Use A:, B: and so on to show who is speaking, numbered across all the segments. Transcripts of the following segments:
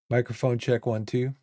A: Microphone check 1, 2.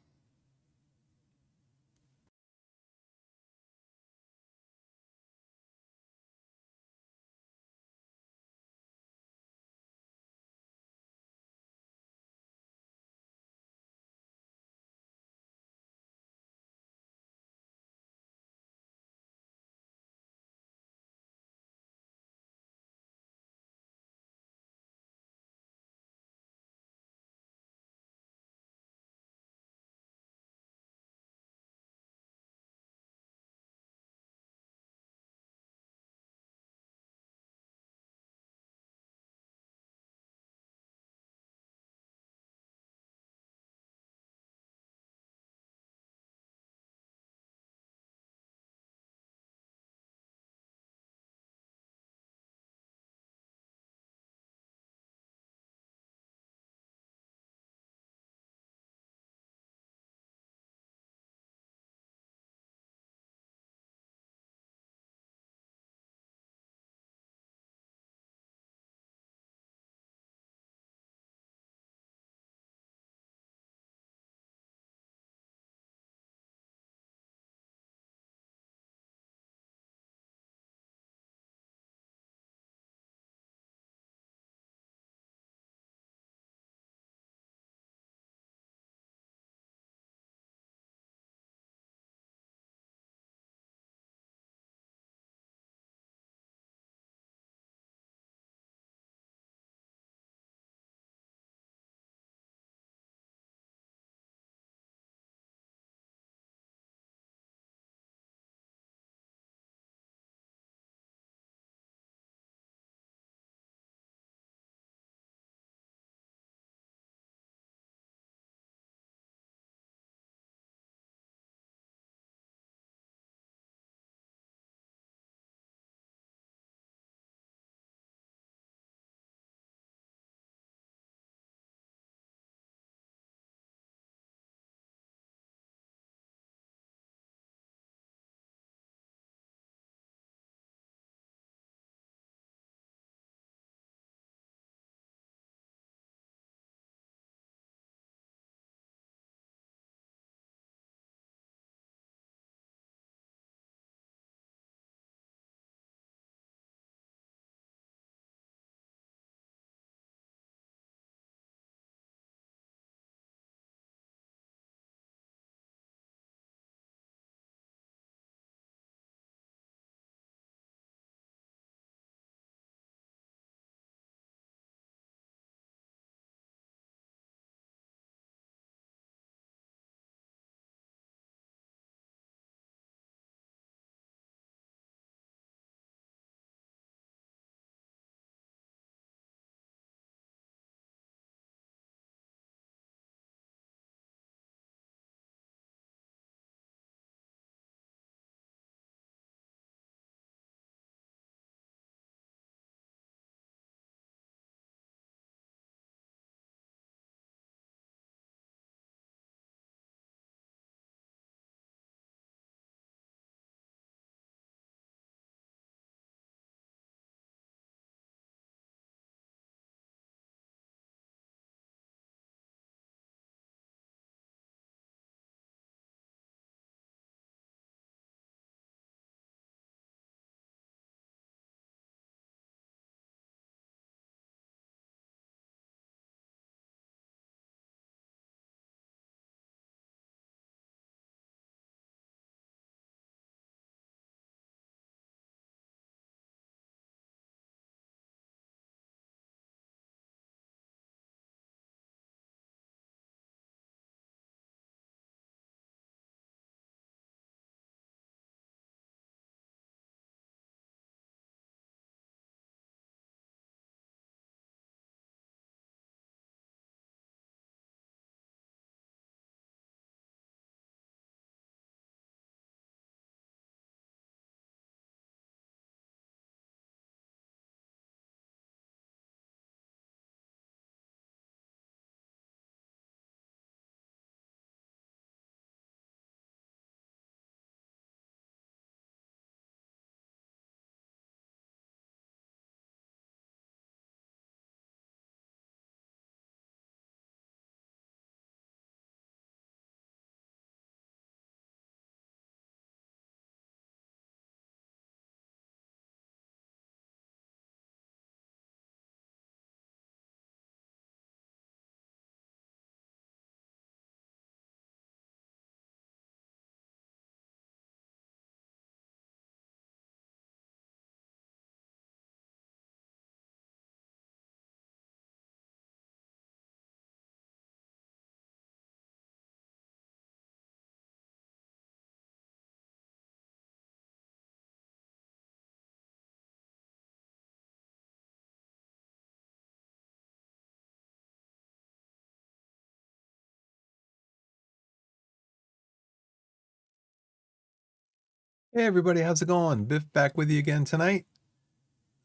A: Hey everybody, how's it going? Biff back with you again tonight.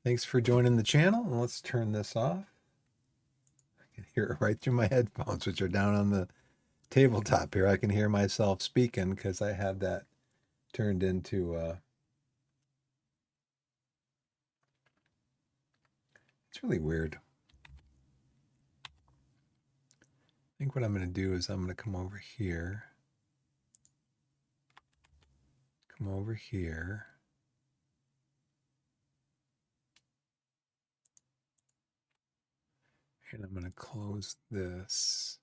A: Thanks for joining the channel. Let's turn this off. I can hear it right through my headphones, which are down on the tabletop here. I can hear myself speaking because I have that turned into it's really weird. I think what I'm going to do is I'm going to come over here, and I'm going to close this,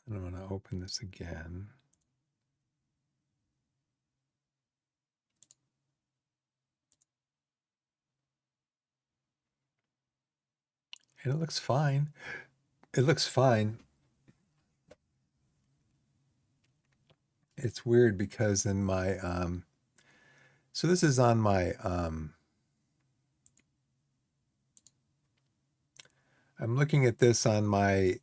A: and I'm going to open this again. And it looks fine. It looks fine. It's weird because in my so this is on my I'm looking at this on my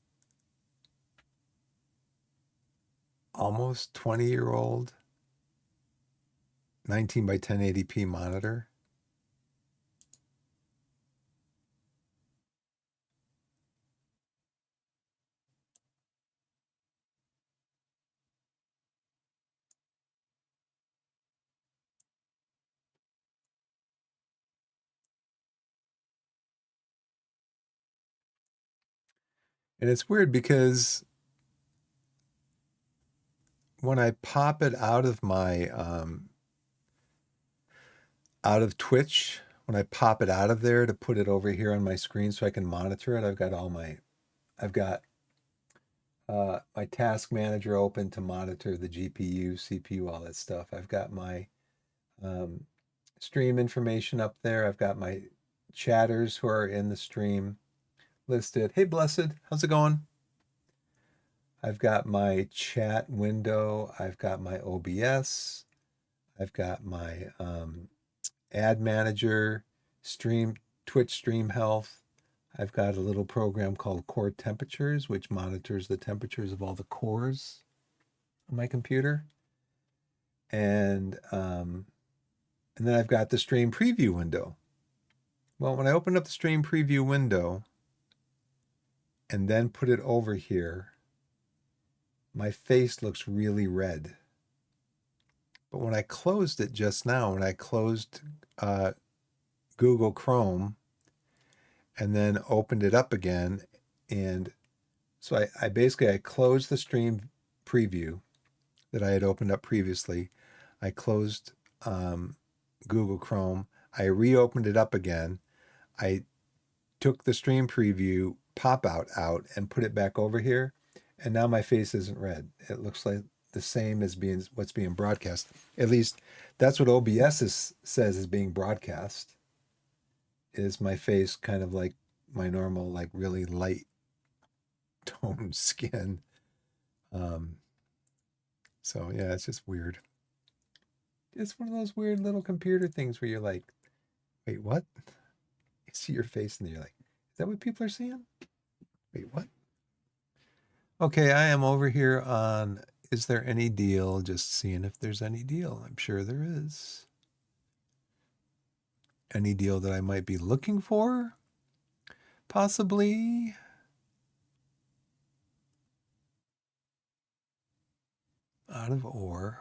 A: almost 20-year-old 19 by 1080p monitor. And it's weird because when I pop it out of my out of Twitch, when I pop it out of there to put it over here on my screen so I can monitor it, I've got my task manager open to monitor the GPU, CPU, all that stuff. I've got my stream information up there. I've got my chatters who are in the stream listed. Hey, Blessed, how's it going? I've got my chat window. I've got my OBS. I've got my ad manager, Twitch stream health. I've got a little program called Core Temperatures, which monitors the temperatures of all the cores on my computer. And then I've got the stream preview window. Well, when I open up the stream preview window and then put it over here, my face looks really red. But when I closed it just now, when I closed Google Chrome and then opened it up again, and so I basically closed the stream preview that I had opened up previously. I closed Google Chrome. I reopened it up again. I took the stream preview pop out and put it back over here, and now my face isn't red. It looks like the same as what's being broadcast. At least that's what OBS says is being broadcast. Is my face kind of like my normal, like really light toned skin. So yeah, it's just weird. It's one of those weird little computer things where you're like, wait, what? You see your face and you're like, is that what people are seeing? Wait, what? Okay, I am over here on Is There Any Deal? Just seeing if there's any deal. I'm sure there is. Any deal that I might be looking for? Possibly. Out of Ore.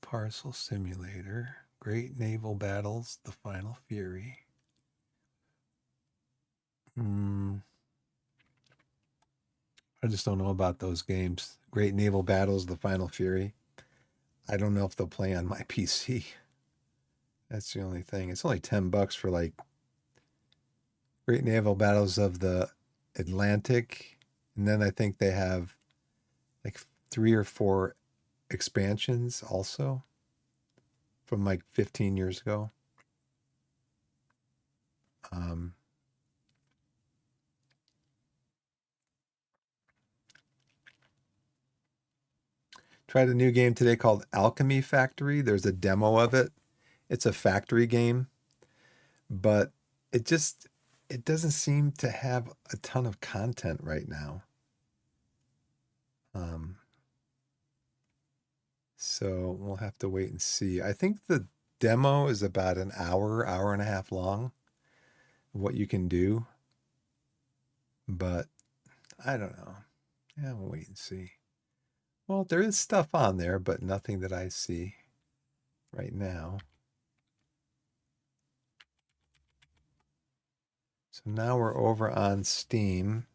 A: Parcel Simulator. Great Naval Battles. The Final Fury. I just don't know about those games. Great Naval Battles. The Final Fury. I don't know if they'll play on my PC. That's the only thing. It's only $10 for like Great Naval Battles of the Atlantic. And then I think they have like 3 or 4 expansions also from like 15 years ago. Tried a new game today called Alchemy Factory. There's a demo of it. It's a factory game, but it doesn't seem to have a ton of content right now. So we'll have to wait and see. I think the demo is about an hour, hour and a half long, what you can do. But I don't know. Yeah, we'll wait and see. Well, there is stuff on there, but nothing that I see right now. So now we're over on Steam.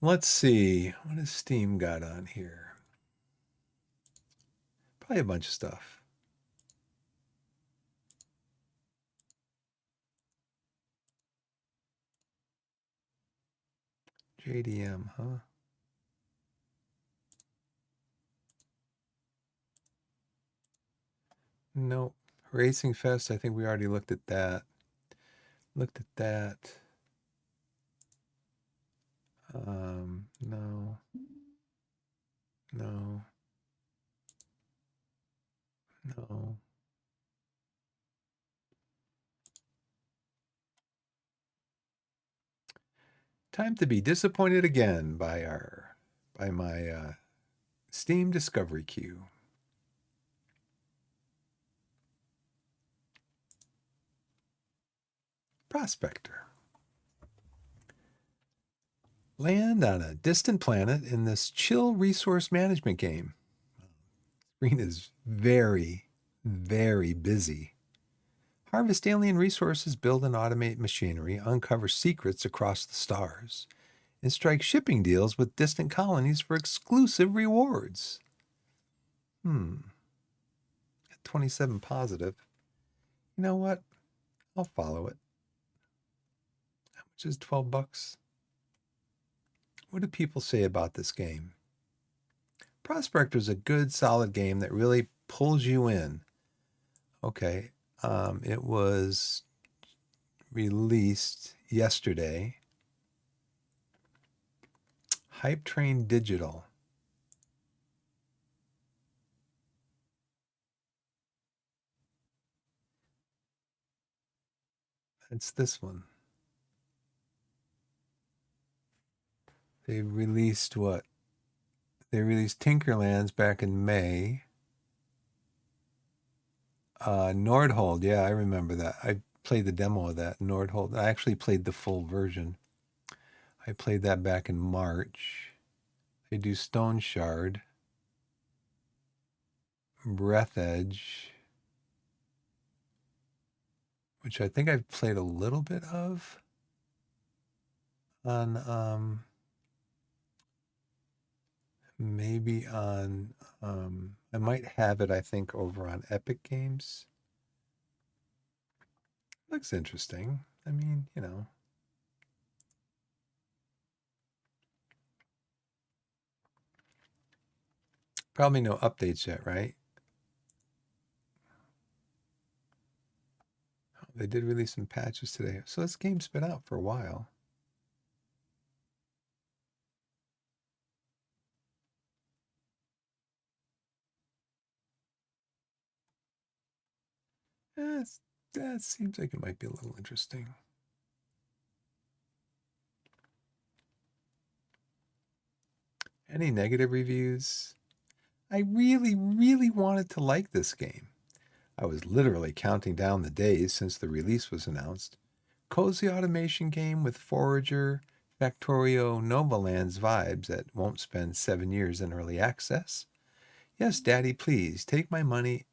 A: Let's see. What has Steam got on here? Probably a bunch of stuff. JDM, huh? Nope. Racing Fest, I think we already looked at that. Looked at that. No. No. No. Time to be disappointed again by my Steam discovery queue. Prospector. Land on a distant planet in this chill resource management game. Screen is very, very busy. Harvest alien resources, build and automate machinery, uncover secrets across the stars, and strike shipping deals with distant colonies for exclusive rewards. 27 positive. You know what? I'll follow it. How much is 12 bucks? What do people say about this game? Prospector is a good, solid game that really pulls you in. Okay. It was released yesterday. Hype Train Digital. It's this one. They released what? They released Tinkerlands back in May. Nordhold, yeah, I remember that. I played the demo of that. Nordhold. I actually played the full version. I played that back in March. They do Stone Shard, Breath Edge, which I think I've played a little bit of on maybe on I might have it, I think, over on Epic Games. Looks interesting. I mean, you know. Probably no updates yet, right? Oh, they did release some patches today. So this game's been out for a while. Eh, that seems like it might be a little interesting. Any negative reviews? I really, really wanted to like this game. I was literally counting down the days since the release was announced. Cozy automation game with Forager, Factorio, Novalands vibes that won't spend 7 years in early access. Yes, Daddy, please take my money.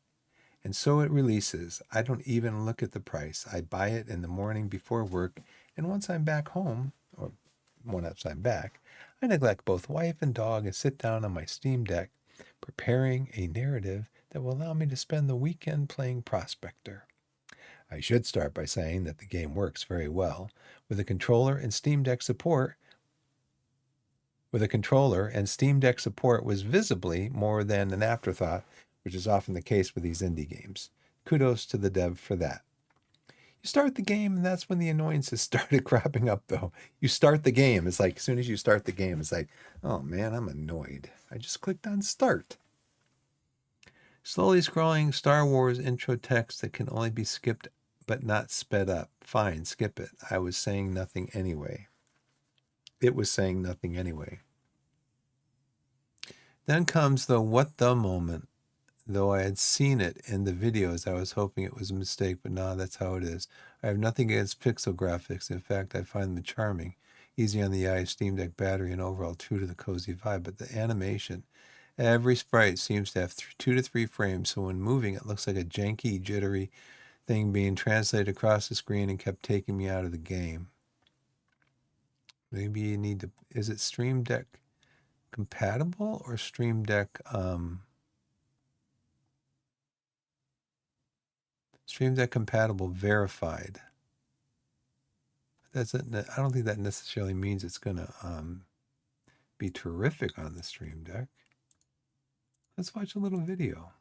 A: And so it releases. I don't even look at the price. I buy it in the morning before work, and once I'm back home, or once I'm back, I neglect both wife and dog and sit down on my Steam Deck, preparing a narrative that will allow me to spend the weekend playing Prospector. I should start by saying that the game works very well. With a controller and Steam Deck support, was visibly more than an afterthought, which is often the case with these indie games. Kudos to the dev for that. You start the game, and that's when the annoyances started cropping up, though. You start the game. It's like, as soon as you start the game, it's like, oh man, I'm annoyed. I just clicked on start. Slowly scrolling Star Wars intro text that can only be skipped but not sped up. Fine, skip it. I was saying nothing anyway. It was saying nothing anyway. Then comes the what the moment. Though I had seen it in the videos, I was hoping it was a mistake, but no, that's how it is. I have nothing against pixel graphics. In fact, I find them charming, easy on the eye, Steam Deck battery, and overall true to the cozy vibe. But the animation, every sprite seems to have 2 to 3 frames, so when moving, it looks like a janky, jittery thing being translated across the screen and kept taking me out of the game. Maybe you need to, is it Stream Deck compatible or Stream Deck, Stream Deck compatible verified? I don't think that necessarily means it's going to be terrific on the Stream Deck. Let's watch a little video.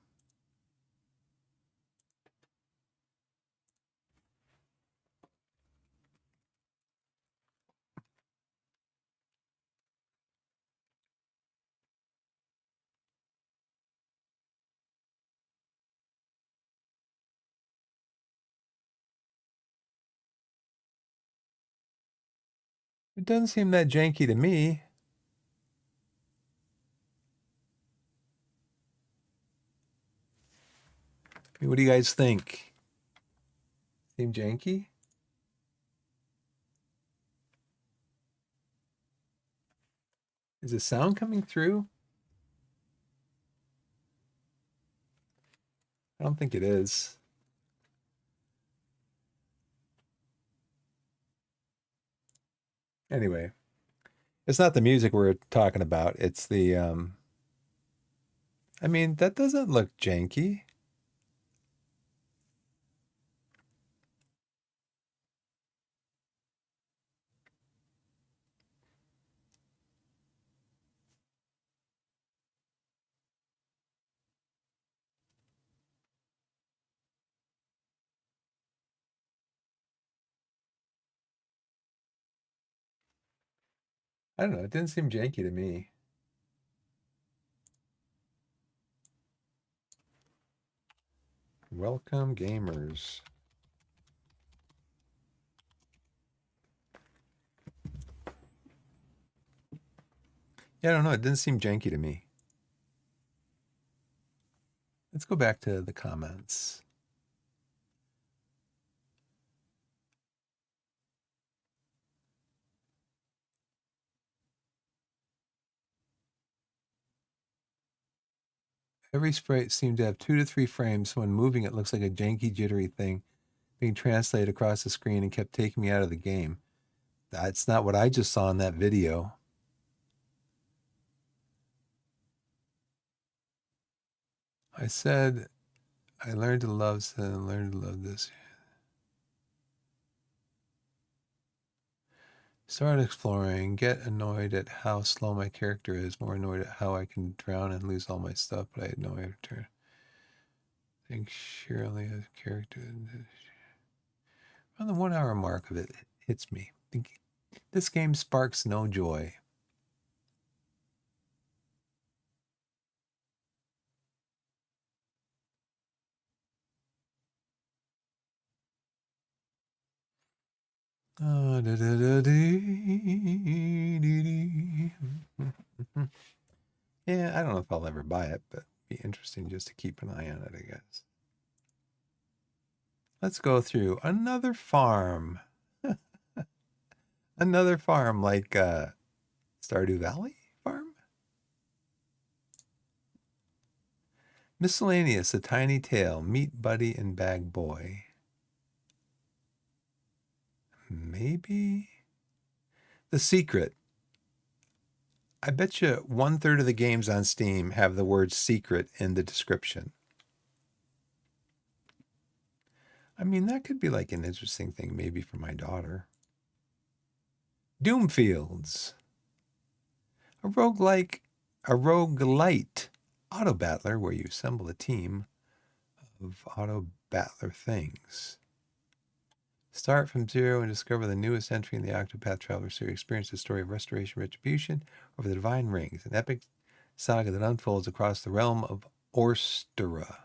A: It doesn't seem that janky to me. What do you guys think? Seem janky? Is the sound coming through? I don't think it is. Anyway, it's not the music we're talking about. It's the, I mean, that doesn't look janky. I don't know. It didn't seem janky to me. Welcome, gamers. Yeah, I don't know. It didn't seem janky to me. Let's go back to the comments. Every sprite seemed to have 2 to 3 frames. So when moving, it looks like a janky, jittery thing being translated across the screen and kept taking me out of the game. That's not what I just saw in that video. I said I learned to love this. Start exploring, get annoyed at how slow my character is, more annoyed at how I can drown and lose all my stuff, but I had no way to return. I think surely a character. Around the 1 hour mark of it hits me. This game sparks no joy. Yeah, I don't know if I'll ever buy it, but it'd be interesting just to keep an eye on it, I guess. Let's go through another farm. Another farm like Stardew Valley farm? Miscellaneous, A Tiny Tale, Meat Buddy and Bag Boy. Maybe? The Secret. I bet you 1/3 of the games on Steam have the word secret in the description. I mean, that could be like an interesting thing maybe for my daughter. Doomfields. A roguelite auto battler where you assemble a team of auto battler things. Start from zero and discover the newest entry in the Octopath Traveler series. Experience the story of restoration, retribution over the divine rings, an epic saga that unfolds across the realm of Orstera.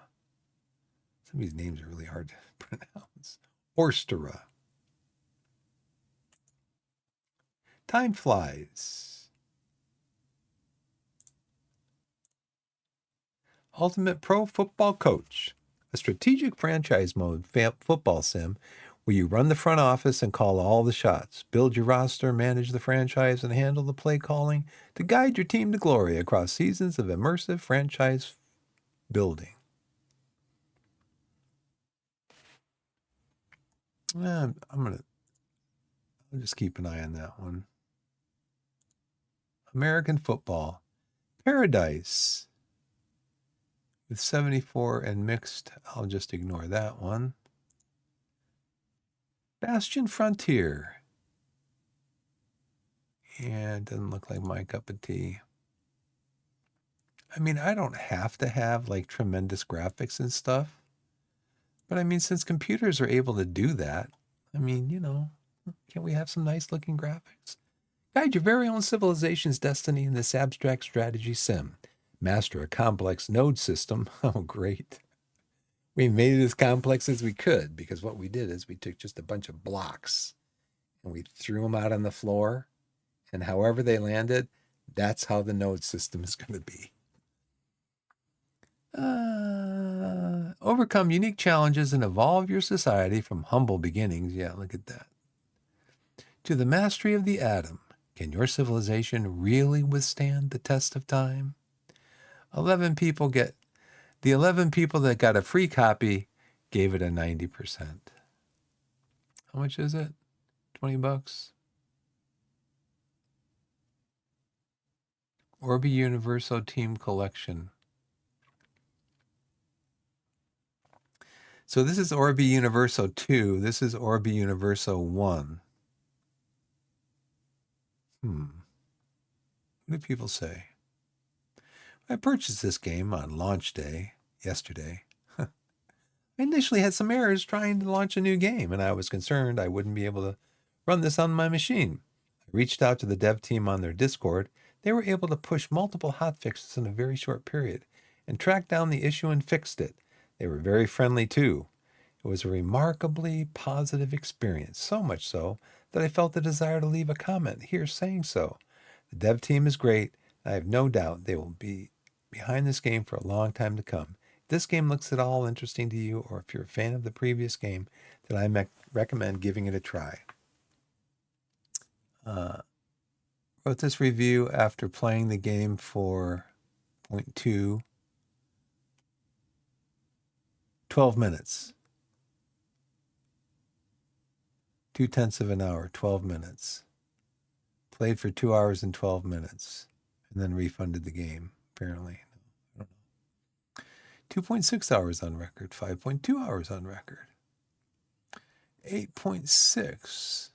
A: Some of these names are really hard to pronounce. Orstera. Time flies. Ultimate Pro Football Coach, a strategic franchise mode football sim where you run the front office and call all the shots, build your roster, manage the franchise, and handle the play calling to guide your team to glory across seasons of immersive franchise building. I'll just keep an eye on that one. American Football Paradise with 74 and mixed. I'll just ignore that one. Bastion Frontier. And doesn't look like my cup of tea. I mean, I don't have to have like tremendous graphics and stuff. But I mean, since computers are able to do that, I mean, can't we have some nice looking graphics? Guide your very own civilization's destiny in this abstract strategy sim. Master a complex node system. Oh, great. We made it as complex as we could because what we did is we took just a bunch of blocks and we threw them out on the floor. And however they landed, that's how the node system is going to be. Overcome unique challenges and evolve your society from humble beginnings. Yeah, look at that. To the mastery of the atom. Can your civilization really withstand the test of time? 11 people that got a free copy gave it a 90%. How much is it? $20? Orbi Universo Team Collection. So this is Orbi Universo 2. This is Orbi Universo 1. What do people say? I purchased this game on launch day yesterday. I initially had some errors trying to launch a new game, and I was concerned I wouldn't be able to run this on my machine. I reached out to the dev team on their Discord. They were able to push multiple hotfixes in a very short period and track down the issue and fixed it. They were very friendly too. It was a remarkably positive experience, so much so that I felt the desire to leave a comment here saying so. The dev team is great. I have no doubt they will be behind this game for a long time to come. If this game looks at all interesting to you, or if you're a fan of the previous game, then I recommend giving it a try. Wrote this review after playing the game for 12 minutes. 0.2 of an hour, 12 minutes. Played for 2 hours and 12 minutes, and then refunded the game, apparently. I don't know. 2.6 hours on record, 5.2 hours on record. 8.6.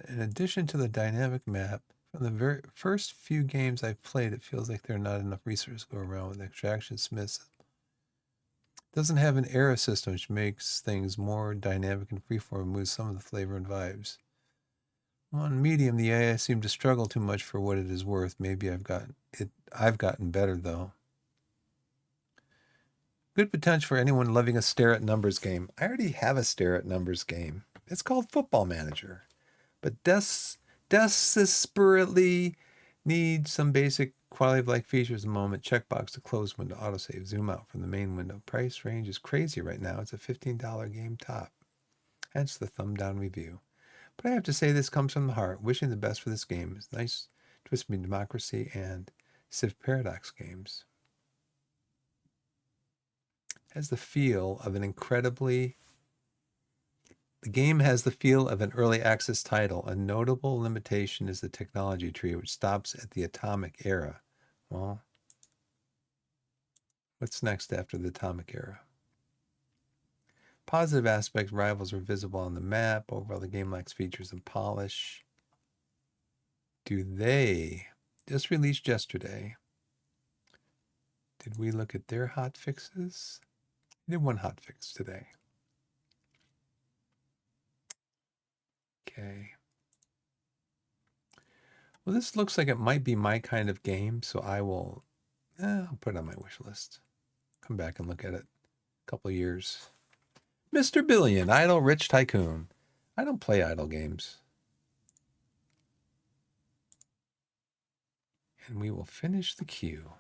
A: In addition to the dynamic map, from the very first few games I've played, it feels like there are not enough resources to go around with extraction smiths. It doesn't have an era system, which makes things more dynamic and freeform and moves some of the flavor and vibes. On medium, the AI seemed to struggle too much for what it is worth. Maybe I've gotten better though. Good potential for anyone loving a stare at numbers game. I already have a stare at numbers game. It's called Football Manager, but desperately need some basic quality of life features. A moment, checkbox to close window, autosave, zoom out from the main window. Price range is crazy right now. It's a $15 game top. Hence the thumb down review. But I have to say this comes from the heart. Wishing the best for this game. It's nice twist between Democracy and Civ Paradox games. Has the feel of an The game has the feel of an early access title. A notable limitation is the technology tree, which stops at the atomic era. Well, what's next after the atomic era? Positive aspects, rivals are visible on the map. Overall, the game lacks features and polish. Do they just released yesterday? Did we look at their hot fixes? We did one hot fix today. Okay. Well, this looks like it might be my kind of game, so I'll put it on my wish list. Come back and look at it a couple of years. Mr. Billion, Idle Rich Tycoon. I don't play idle games. And we will finish the queue.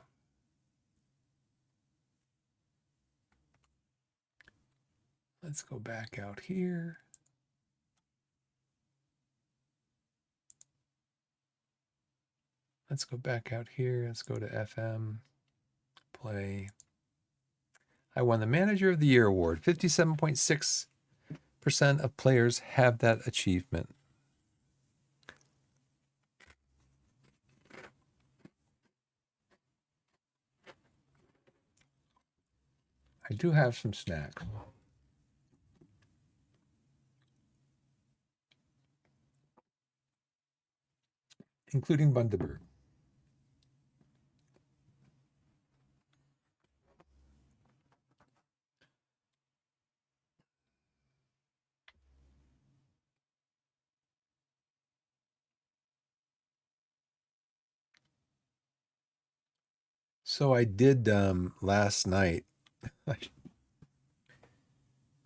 A: Let's go back out here. Let's go back out here. Let's go to FM, play. I won the Manager of the Year award. 57.6% of players have that achievement. I do have some snacks. Including Bundaberg. So I did last night.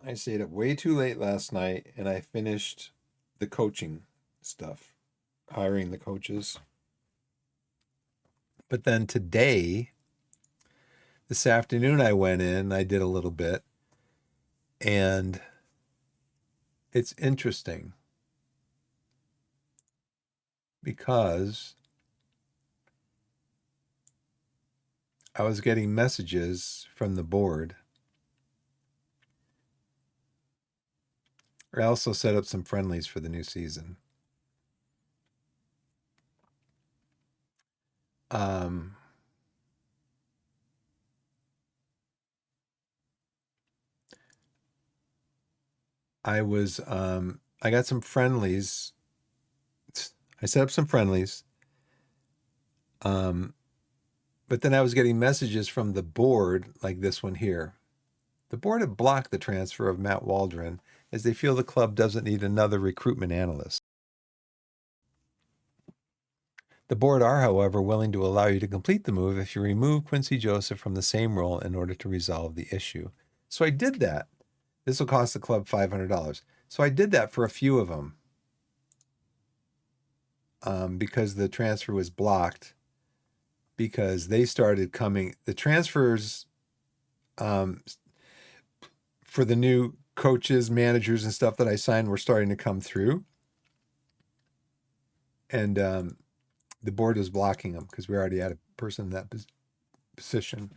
A: I stayed up way too late last night and I finished the coaching stuff, hiring the coaches. But then today, this afternoon, I went in, I did a little bit, and it's interesting because I was getting messages from the board. I also set up some friendlies for the new season. I got some friendlies. I set up some friendlies. But then I was getting messages from the board, like this one here. The board had blocked the transfer of Matt Waldron as they feel the club doesn't need another recruitment analyst. The board are, however, willing to allow you to complete the move if you remove Quincy Joseph from the same role in order to resolve the issue. So I did that. This will cost the club $500. So I did that for a few of them because the transfer was blocked because they started coming. The transfers for the new coaches, managers, and stuff that I signed were starting to come through. And the board was blocking them because we already had a person in that position.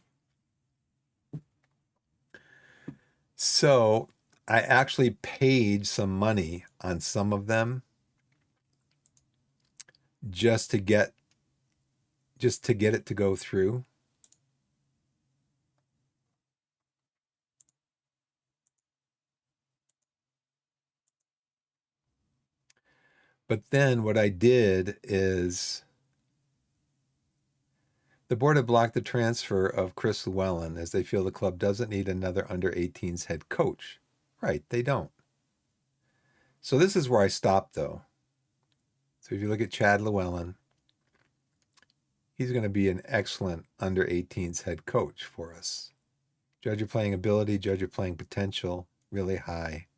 A: So I actually paid some money on some of them just to get it to go through. But then what I did is the board had blocked the transfer of Chris Llewellyn as they feel the club doesn't need another under-18s head coach. Right, they don't. So this is where I stopped, though. So if you look at Chad Llewellyn, he's going to be an excellent under-18s head coach for us. Judge your playing ability, judge your playing potential, really high.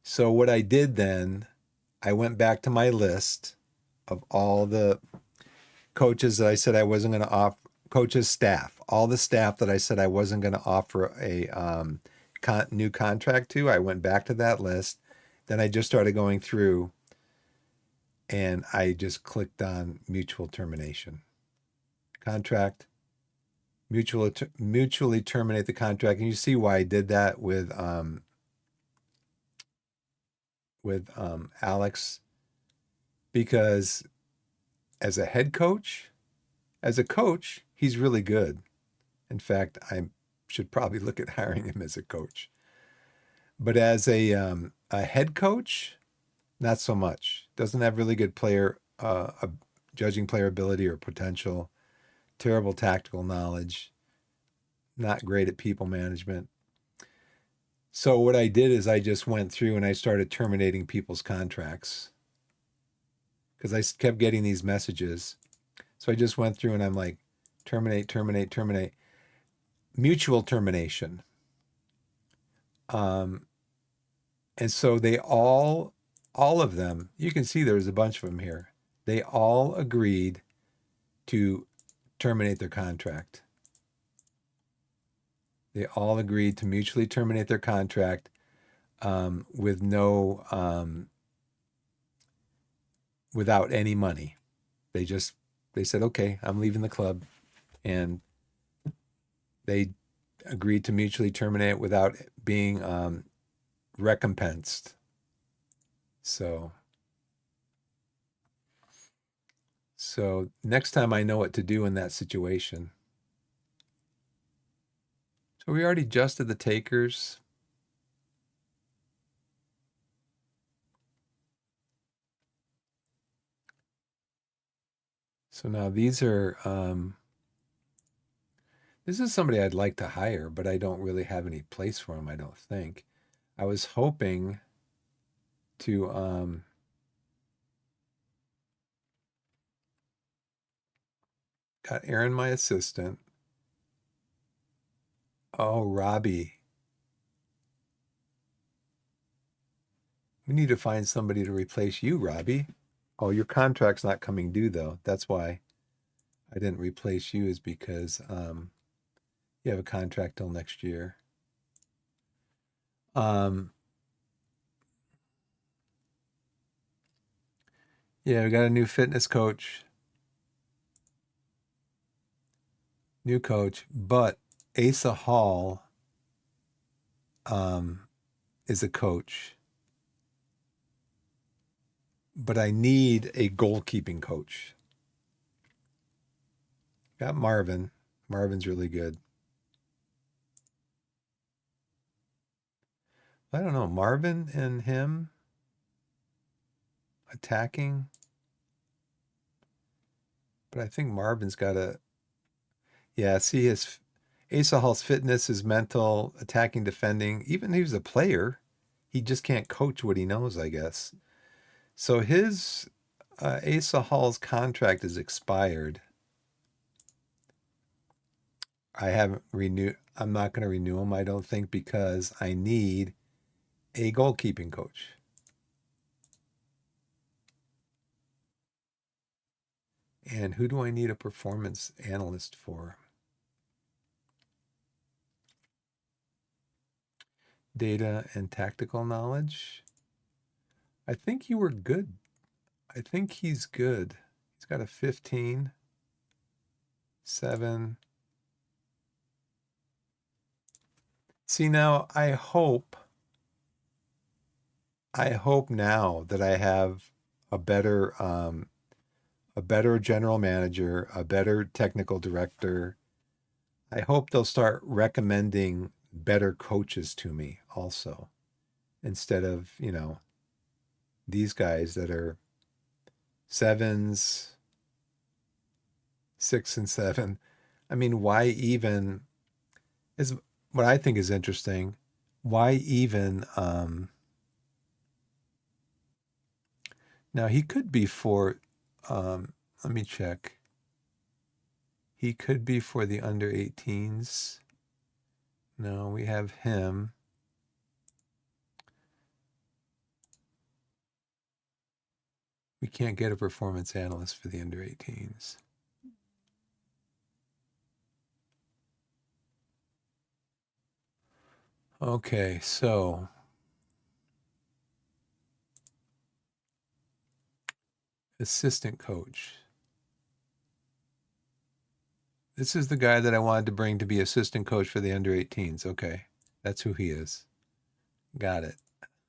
A: So what I did then, I went back to my list of all the coaches that I said I wasn't going to offer, coaches, staff, all the staff that I said I wasn't going to offer a new contract to. I went back to that list. Then I just started going through and I just clicked on mutual termination. Contract, mutually terminate the contract. And you see why I did that with Alex, because as a head coach, as a coach, he's really good. In fact, I should probably look at hiring him as a coach. But as a head coach, not so much. Doesn't have really good player judging player ability or potential. Terrible tactical knowledge. Not great at people management. So what I did is I just went through and I started terminating people's contracts because I kept getting these messages. So I just went through and I'm like, terminate, terminate, terminate. Mutual termination. And so they all of them, you can see there's a bunch of them here. They all agreed to terminate their contract. They all agreed to mutually terminate their contract with no without any money. They said, okay, I'm leaving the club, and they agreed to mutually terminate without being recompensed. So next time I know what to do in that situation. So we already adjusted the takers. So now these are this is somebody I'd like to hire, but I don't really have any place for him, I don't think. I was hoping to got Aaron, my assistant. Oh, Robbie. We need to find somebody to replace you, Robbie. Oh, your contract's not coming due though. That's why I didn't replace you, is because you have a contract till next year. Um, yeah, we got a new fitness coach, new coach, but Asa Hall is a coach. But I need a goalkeeping coach. Got Marvin. Marvin's really good. I don't know. Marvin and him attacking. But I think Marvin's got a. Yeah, see his. Asa Hall's fitness, his mental, attacking, defending. Even he was a player. He just can't coach what he knows, I guess. So his Asa Hall's contract is expired. I haven't renewed. I'm not going to renew him, I don't think, because I need a goalkeeping coach. And who do I need a performance analyst for? Data and tactical knowledge. I think you were good. I think he's good. He's got a 15, 7. See, now I hope now that I have a better general manager, a better technical director. I hope they'll start recommending better coaches to me also, instead of, these guys that are 7s, 6 and 7. I mean, why even is what I think is interesting. Why even now he could be for let me check. He could be for the under 18s. No, we have him. We can't get a performance analyst for the under 18s. Okay, so assistant coach. This is the guy that I wanted to bring to be assistant coach for the under 18s. Okay, that's who he is. Got it.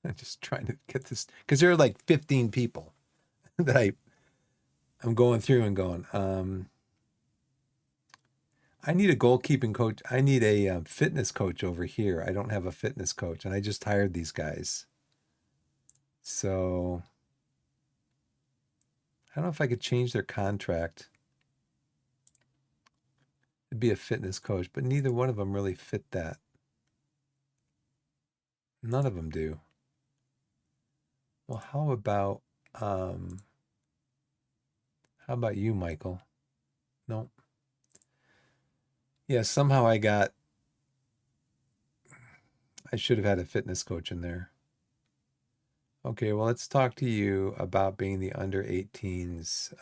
A: I'm just trying to get this because there are like 15 people that I'm going through and going. I need a goalkeeping coach. I need a fitness coach over here. I don't have a fitness coach, and I just hired these guys. So I don't know if I could change their contract. It'd be a fitness coach, but neither one of them really fit that. None of them do. Well, how about you, Michael? No. Yeah, somehow I should have had a fitness coach in there. Okay, well, let's talk to you about being the under 18s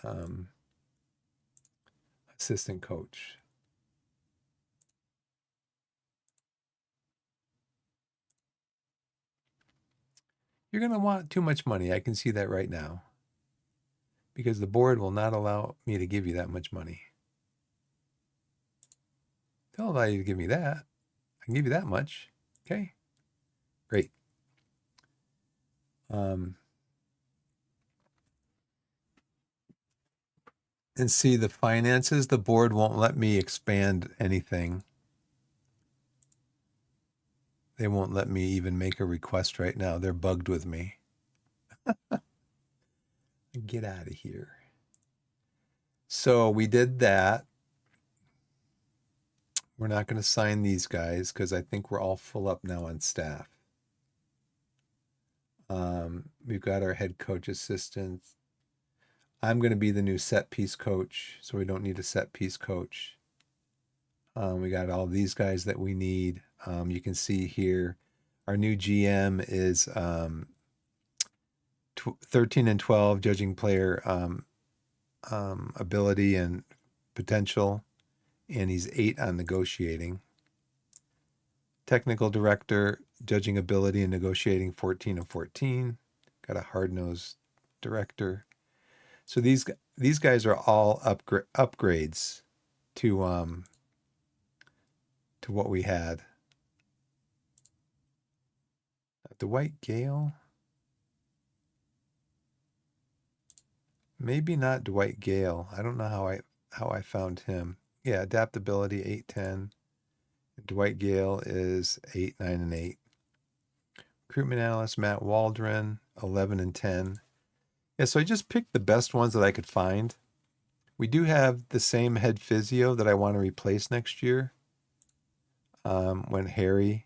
A: assistant coach. You're going to want too much money. I can see that right now. Because the board will not allow me to give you that much money. They'll allow you to give me that. I can give you that much. Okay. Great. And see the finances, the board won't let me expand anything. They won't let me even make a request right now. They're bugged with me. Get out of here. So we did that. We're not going to sign these guys because I think we're all full up now on staff. We've got our head coach assistant. I'm going to be the new set piece coach, so we don't need a set piece coach. We got all these guys that we need. You can see here, our new GM is 13 and 12, judging player ability and potential, and he's 8 on negotiating. Technical director, judging ability and negotiating, 14 and 14. Got a hard-nosed director. So these guys are all upgrades to what we had. Dwight Gale. Maybe not Dwight Gale. I don't know how I found him. Yeah, adaptability 8-10. Dwight Gale is 8, 9, and 8. Recruitment analyst Matt Waldron, 11 and 10. Yeah, so I just picked the best ones that I could find. We do have the same head physio that I want to replace next year. When Harry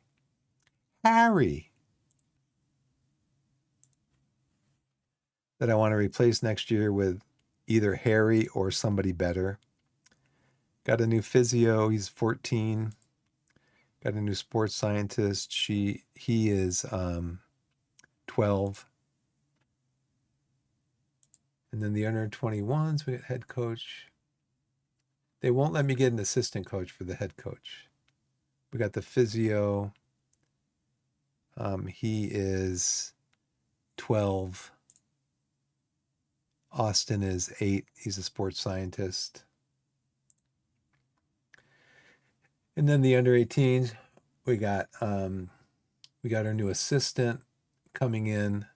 A: that I want to replace next year with either Harry or somebody better. Got a new physio. He's 14. Got a new sports scientist. He is 12. And then the under 21s, we got head coach. They won't let me get an assistant coach for the head coach. We got the physio. He is 12. Austin is 8. He's a sports scientist. And then the under 18s, we got our new assistant coming in.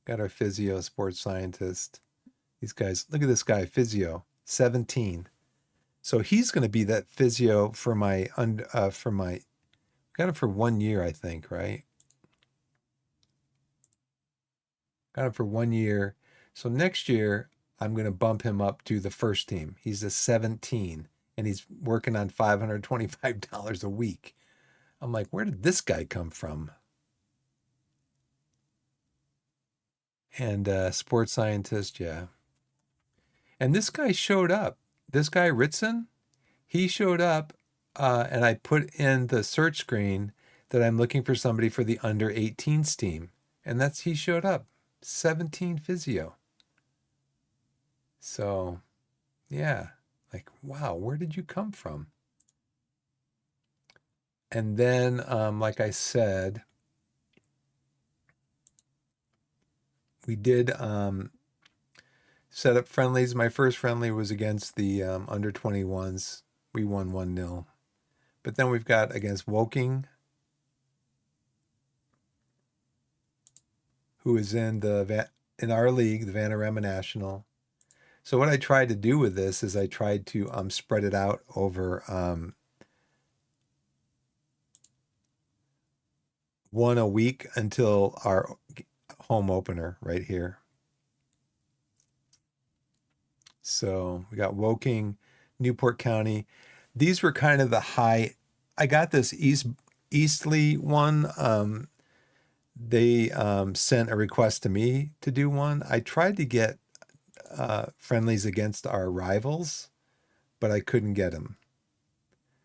A: Got our physio, sports scientist. These guys, look at this guy, physio, 17. So he's going to be that physio for my got him for 1 year, I think, right? Got him for 1 year. So next year, I'm going to bump him up to the first team. He's a 17, and he's working on $525 a week. I'm like, where did this guy come from? And sports scientist, yeah. And this guy showed up. This guy, Ritson, he showed up, and I put in the search screen that I'm looking for somebody for the under 18s team. And he showed up. 17 physio. So, yeah, like, wow, where did you come from? And then, like I said, we did set up friendlies. My first friendly was against the under 21s. We won 1-0. But then we've got against Woking, who is in our league, the Vanarama National. So what I tried to do with this is I tried to spread it out over one a week until our home opener right here. So we got Woking, Newport County. These were kind of the high. I got this Eastleigh one. They sent a request to me to do one. I tried to get friendlies against our rivals, but I couldn't get them.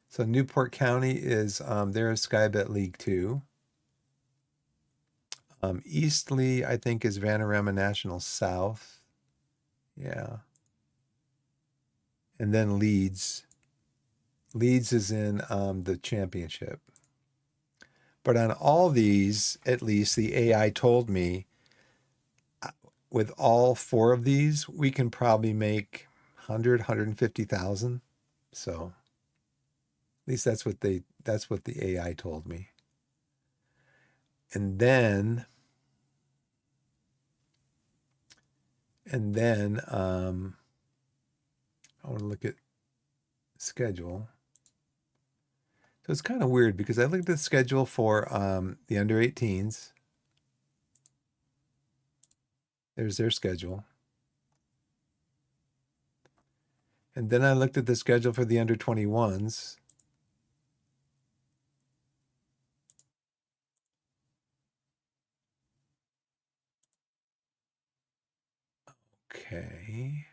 A: So Newport County is they're a Skybet League 2. Eastleigh, I think, is Vanarama National South. Yeah. And then Leeds. Leeds is in the championship. But on all these, at least the AI told me with all four of these, we can probably make 150,000. So at least that's what the AI told me. And then I want to look at schedule. So it's kind of weird because I looked at the schedule for the under 18s. There's their schedule. And then I looked at the schedule for the under 21s. Okay.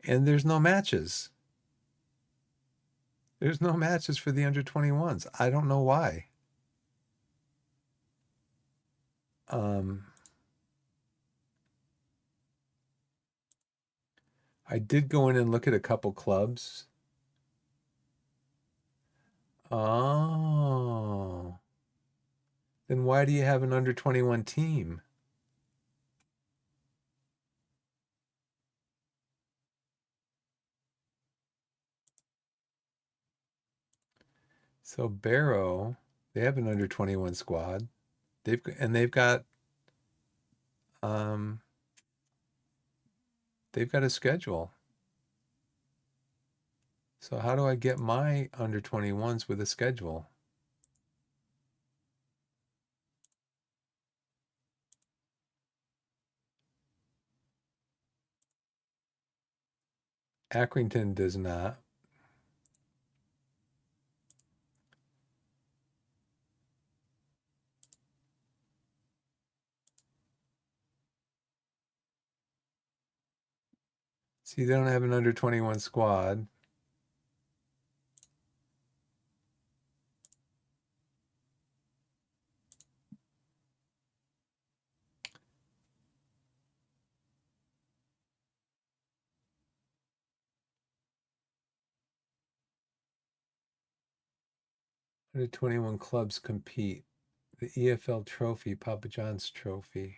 A: And there's no matches. There's no matches for the under 21s. I don't know why. I did go in and look at a couple clubs. Oh. Then why do you have an under 21 team? So Barrow, they have an under 21 squad. They've got um they've got a schedule. So how do I get my under 21s with a schedule? Accrington does not. See, they don't have an under 21 squad. Under 21 clubs compete. The EFL Trophy, Papa John's Trophy.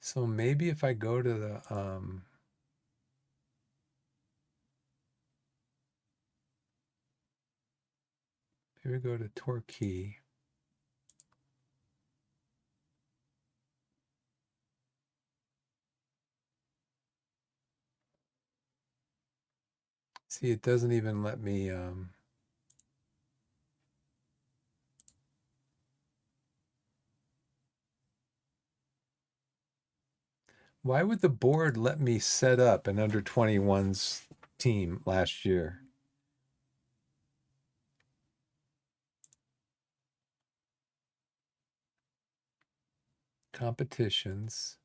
A: So maybe if I go to the maybe go to Torquay. See, it doesn't even let me why would the board let me set up an under 21s team last year? Competitions.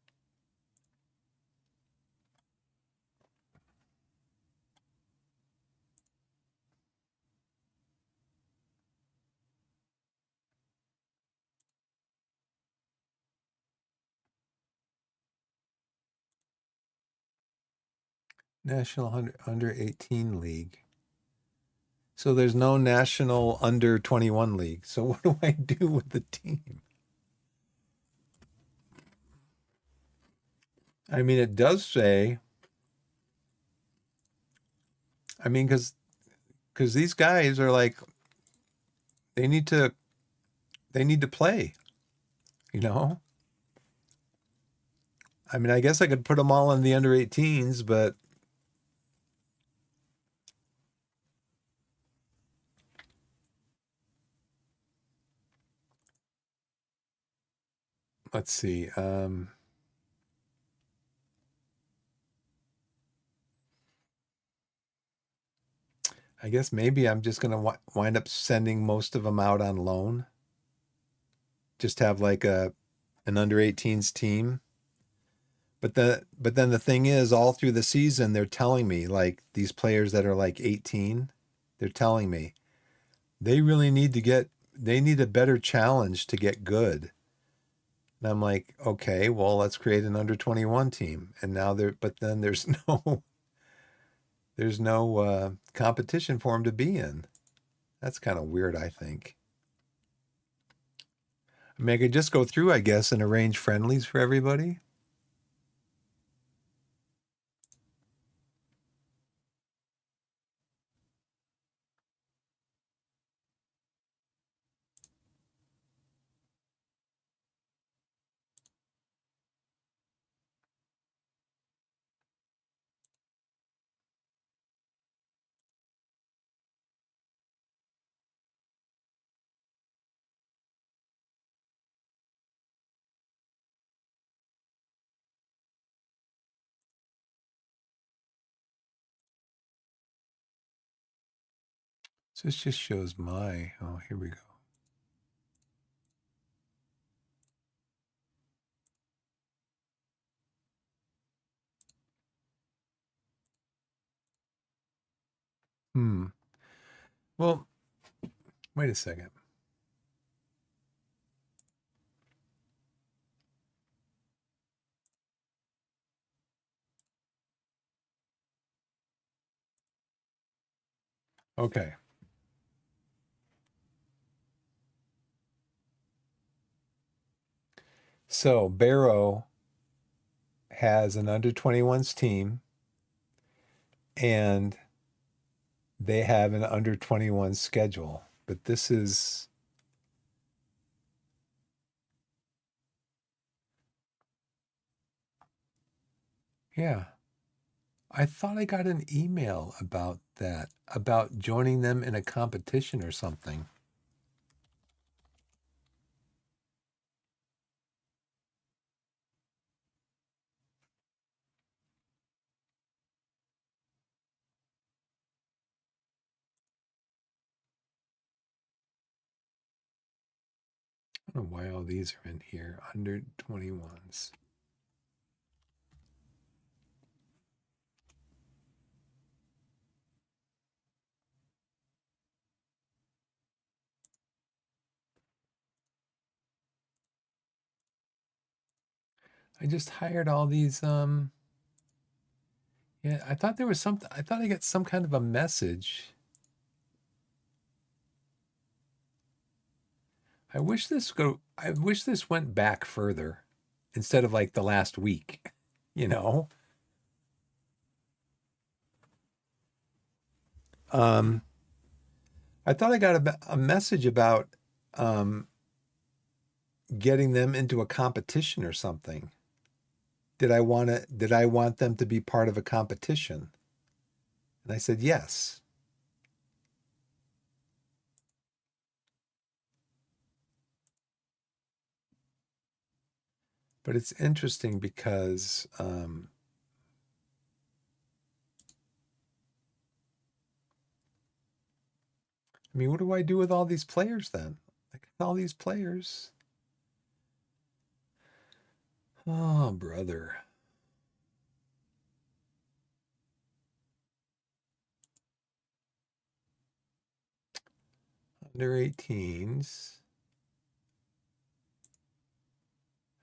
A: National under 18 league. So there's no national under 21 league. So what do I do with the team? I mean, it does say, I mean, because these guys are like, they need to play, you know? I mean, I guess I could put them all in the under 18s, but let's see. I guess maybe I'm just going to wind up sending most of them out on loan. Just have like an under 18s team. But then the thing is, all through the season, they're telling me like these players that are like 18, they're telling me they really need to they need a better challenge to get good. And I'm like, okay, well, let's create an under 21 team. And now but then there's no competition for them to be in. That's kind of weird, I think. I mean, I could just go through, I guess, and arrange friendlies for everybody. So this just shows oh, here we go. Hmm. Well, wait a second. Okay. So Barrow has an under 21s team and they have an under 21 schedule. But this is, yeah. I thought I got an email about that, about joining them in a competition or something. I don't know why all these are in here. Under 21s. I just hired all these. Yeah, I thought there was something. I thought I got some kind of a message. I wish this went back further instead of like the last week, you know? Um, I thought I got a message about um, getting them into a competition or something. Did I want them to be part of a competition? And I said yes. But it's interesting because I mean, what do I do with all these players then? Like all these players. Oh, brother. Under 18s.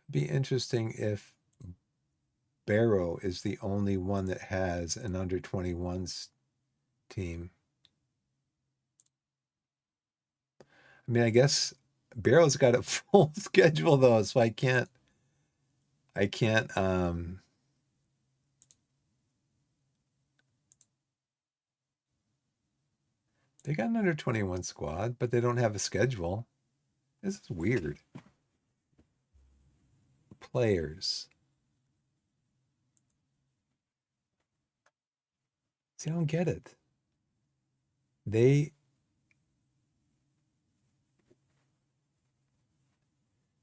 A: Be interesting if Barrow is the only one that has an under 21s team. I mean, I guess Barrow's got a full schedule though, so I can't they got an under 21 squad, but they don't have a schedule. This is weird. Players. See, I don't get it. They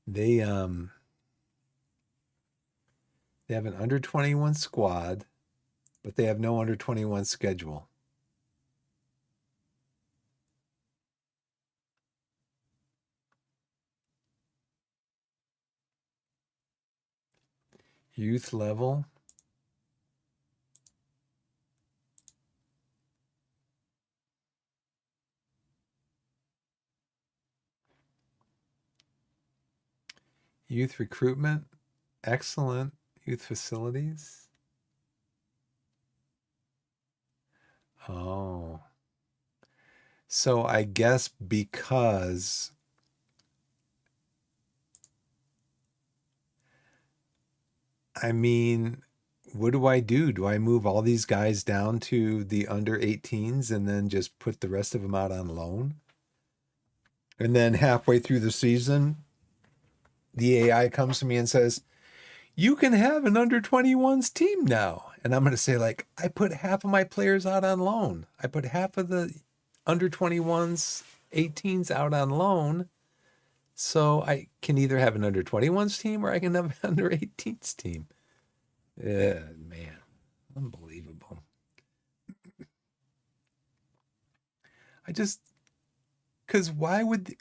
A: they um they have an under 21 squad, but they have no under 21 schedule. Youth level. Youth recruitment. Excellent. Youth facilities. Oh. So I guess because I mean, what do I do? Do I move all these guys down to the under 18s and then just put the rest of them out on loan? And then halfway through the season, the AI comes to me and says, "You can have an under 21s team now." And I'm going to say, like, I put half of my players out on loan. I put half of the under 21s, 18s out on loan. So I can either have an under 21s team or I can have an under 18s team. Yeah, man, unbelievable. I just, because why would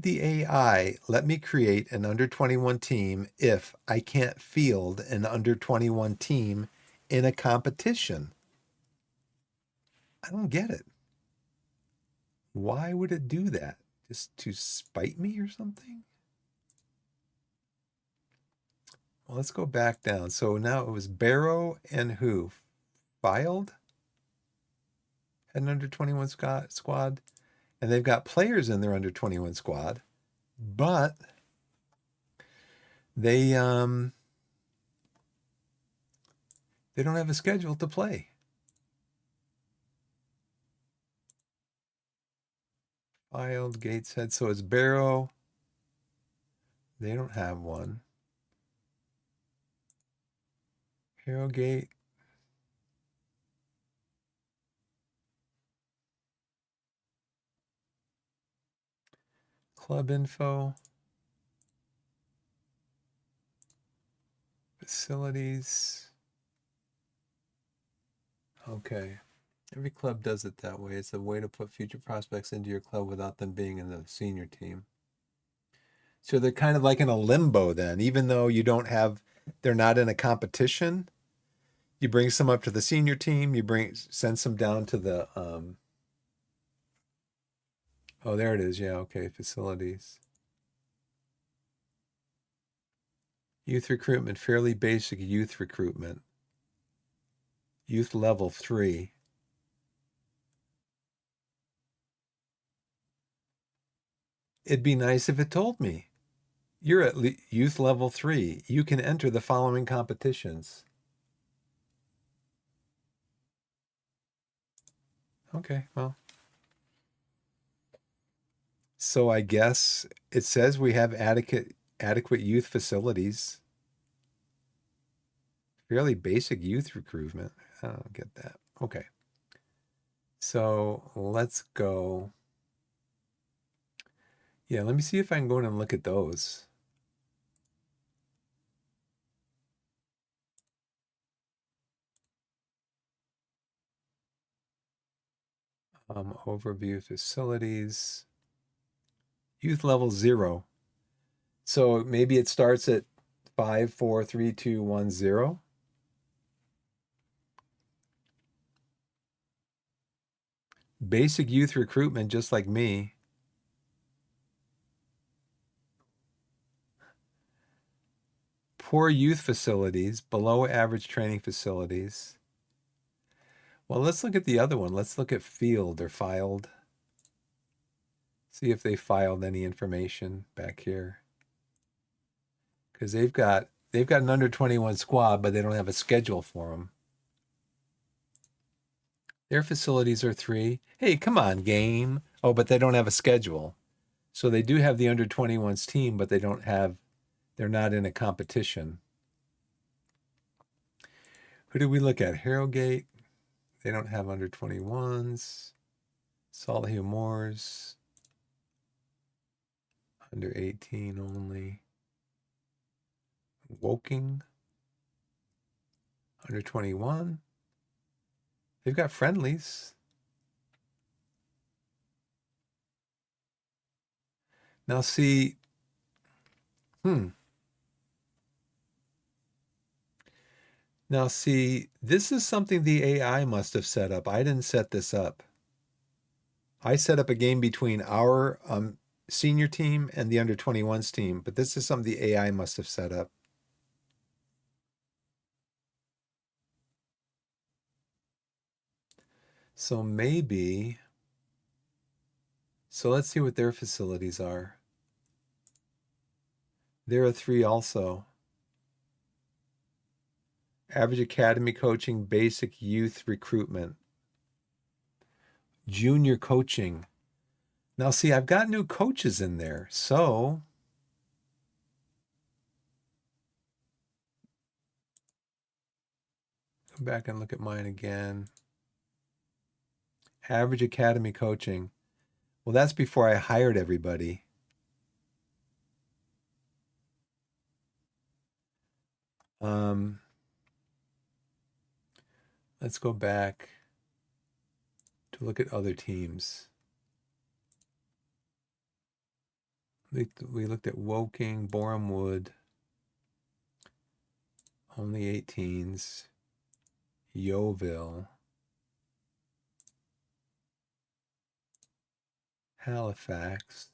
A: the AI let me create an under 21 team if I can't field an under 21 team in a competition? I don't get it. Why would it do that? Just to spite me or something? Well, let's go back down. So now it was Barrow and who? Filed? Had an under 21 squad. And they've got players in their under 21 squad, but they don't have a schedule to play. Filed, Gateshead. So it's Barrow. They don't have one. Harrogate. Club info. Facilities. Okay. Every club does it that way. It's a way to put future prospects into your club without them being in the senior team. So they're kind of like in a limbo then, even though they're not in a competition. You bring some up to the senior team, send some down to the, oh, there it is. Yeah, okay, facilities. Youth recruitment, fairly basic youth recruitment. Youth level 3. It'd be nice if it told me. You're at youth level 3. You can enter the following competitions. Okay, well. So I guess it says we have adequate youth facilities. Fairly basic youth recruitment. I don't get that. Okay. So let's go. Yeah, let me see if I can go in and look at those. Overview facilities. Youth level 0. So maybe it starts at 5, 4, 3, 2, 1, 0. Basic youth recruitment, just like me. Poor youth facilities, below average training facilities. Well, let's look at the other one. Let's look at field or filed. See if they filed any information back here. Because they've got an under 21 squad, but they don't have a schedule for them. Their facilities are 3. Hey, come on, game. Oh, but they don't have a schedule. So they do have the under 21s team, but they're not in a competition. Who do we look at? Harrogate. They don't have under 21s. Salt Hill Moors. Under 18 only. Woking. Under 21. They've got friendlies. Now see, Now see, this is something the AI must have set up. I didn't set this up. I set up a game between our senior team and the under 21s team, but this is something the AI must have set up. So maybe, so let's see what their facilities are. They're a 3 also. Average academy coaching, basic youth recruitment, junior coaching. Now, see, I've got new coaches in there. So go back and look at mine again. Average academy coaching. Well, that's before I hired everybody. Let's go back to look at other teams. We looked at Woking, Borehamwood, only 18s, Yeovil, Halifax,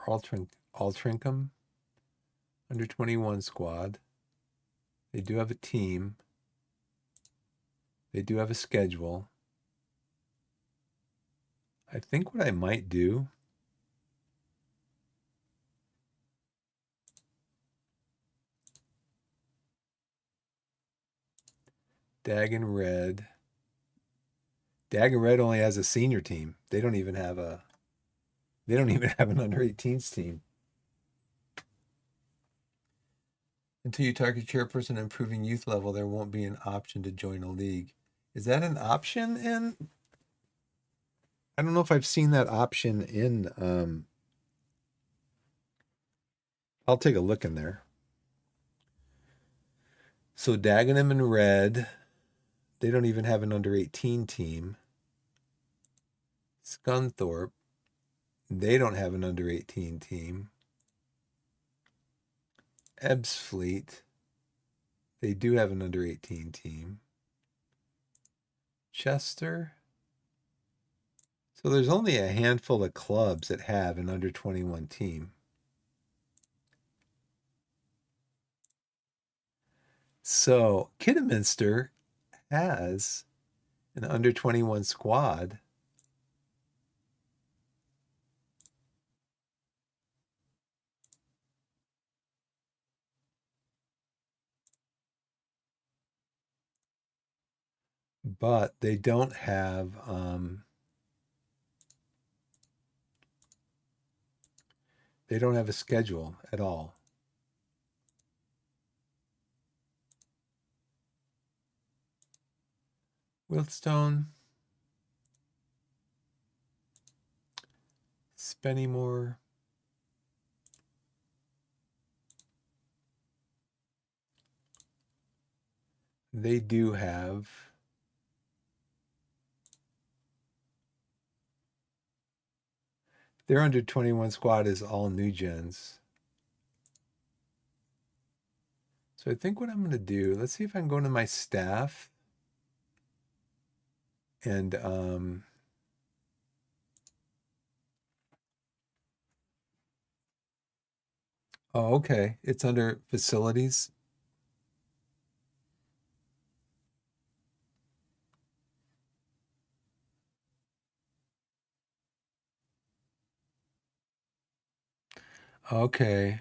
A: Altrincham, under 21 squad. They do have a team. They do have a schedule. I think what I might do Dagon Red. Dagon Red only has a senior team. They don't even have an under 18s team. Until you target chairperson improving youth level, there won't be an option to join a league. Is that an option in? I don't know if I've seen that option in. I'll take a look in there. So Dagenham in red. They don't even have an under 18 team. Scunthorpe. They don't have an under 18 team. Ebbsfleet. They do have an under 18 team. Chester. So there's only a handful of clubs that have an under 21 team. So Kidderminster has an under 21 squad. But they don't have a schedule at all. Wiltstone, Spennymoor, they do have their under 21 squad is all new gens. So I think what I'm going to do, let's see if I can go into my staff and oh, okay. It's under facilities. Okay.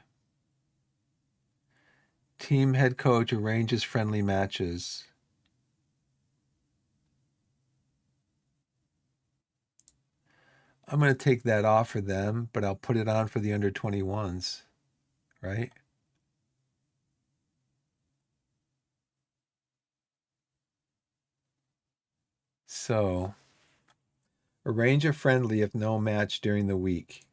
A: Team head coach arranges friendly matches. I'm going to take that off for them, but I'll put it on for the under 21s, right? So arrange a friendly if no match during the week.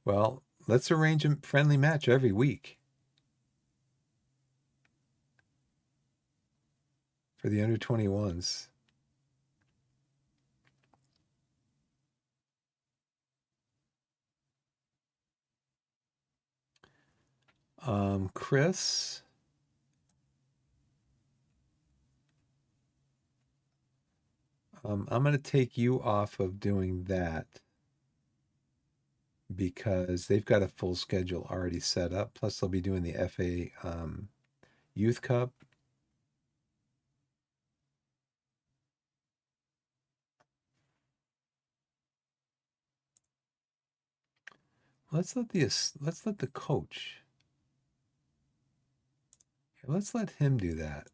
A: Well, let's arrange a friendly match every week for the under 21s. Chris, I'm going to take you off of doing that because they've got a full schedule already set up. Plus, they'll be doing the FA Youth Cup. Let's let the coach. Let's let him do that.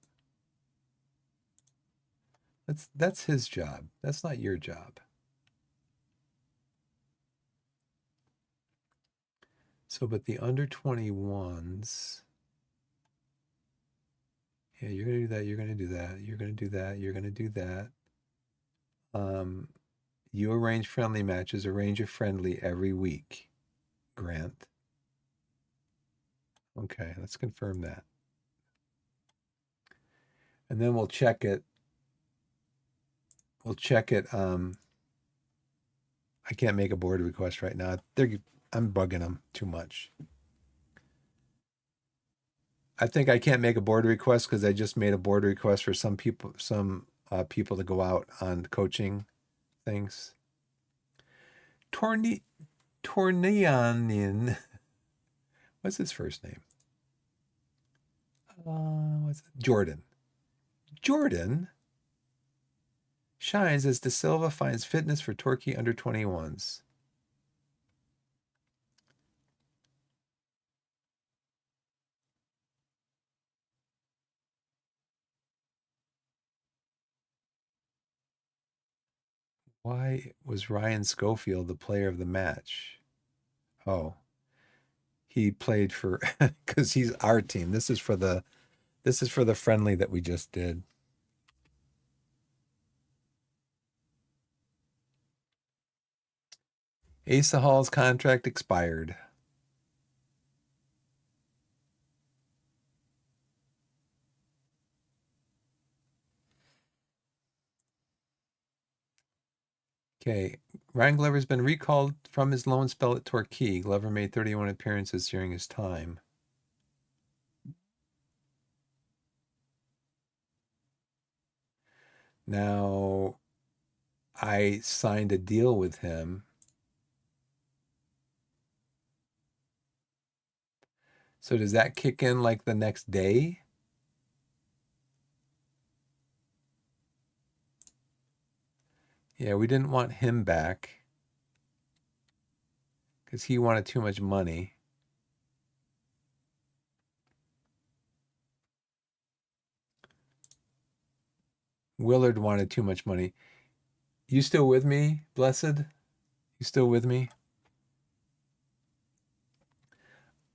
A: That's his job. That's not your job. So, but the under 21s, yeah, you're gonna do that. You're gonna do that. You're gonna do that. You're gonna do that. Um, you arrange friendly matches. Arrange a friendly every week. Grant. Okay, let's confirm that. And then we'll check it. We'll check it. I can't make a board request right now. I'm bugging them too much. I think I can't make a board request because I just made a board request for some people, people to go out on coaching things. Tornianin, what's his first name? What's it? Jordan. Jordan shines as De Silva finds fitness for Torquay under 21s. Why was Ryan Schofield the player of the match? Oh, he played for because he's our team. This is for the friendly that we just did. Asa Hall's contract expired. Okay. Ryan Glover's been recalled from his loan spell at Torquay. Glover made 31 appearances during his time. Now, I signed a deal with him. So does that kick in like the next day? Yeah, we didn't want him back because he wanted too much money. Willard wanted too much money. You still with me, Blessed? You still with me?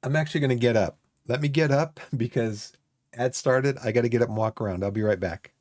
A: I'm actually going to get up. Let me get up because ad started. I got to get up and walk around. I'll be right back.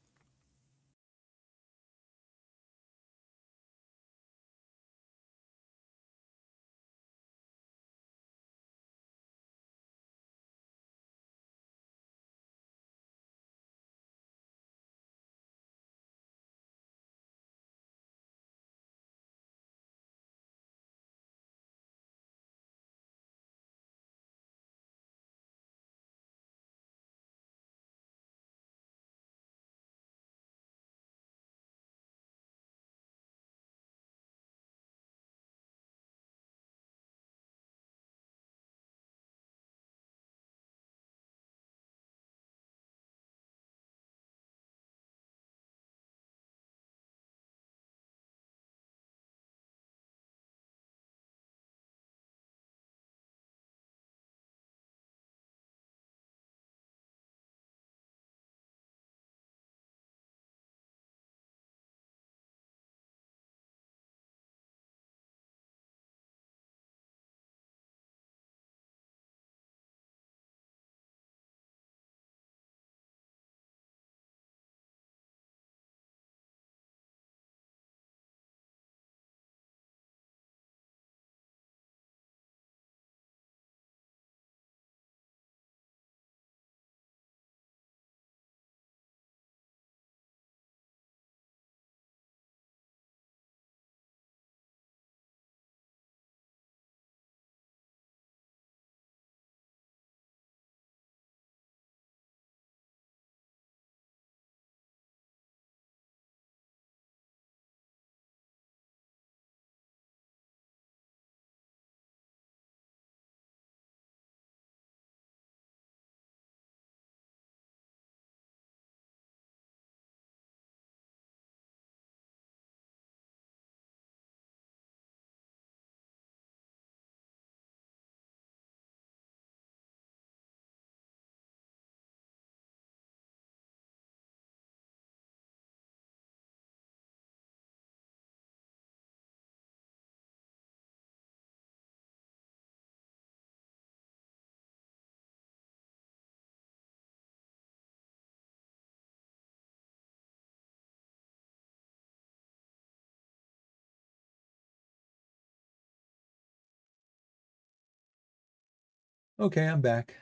A: Okay, I'm back.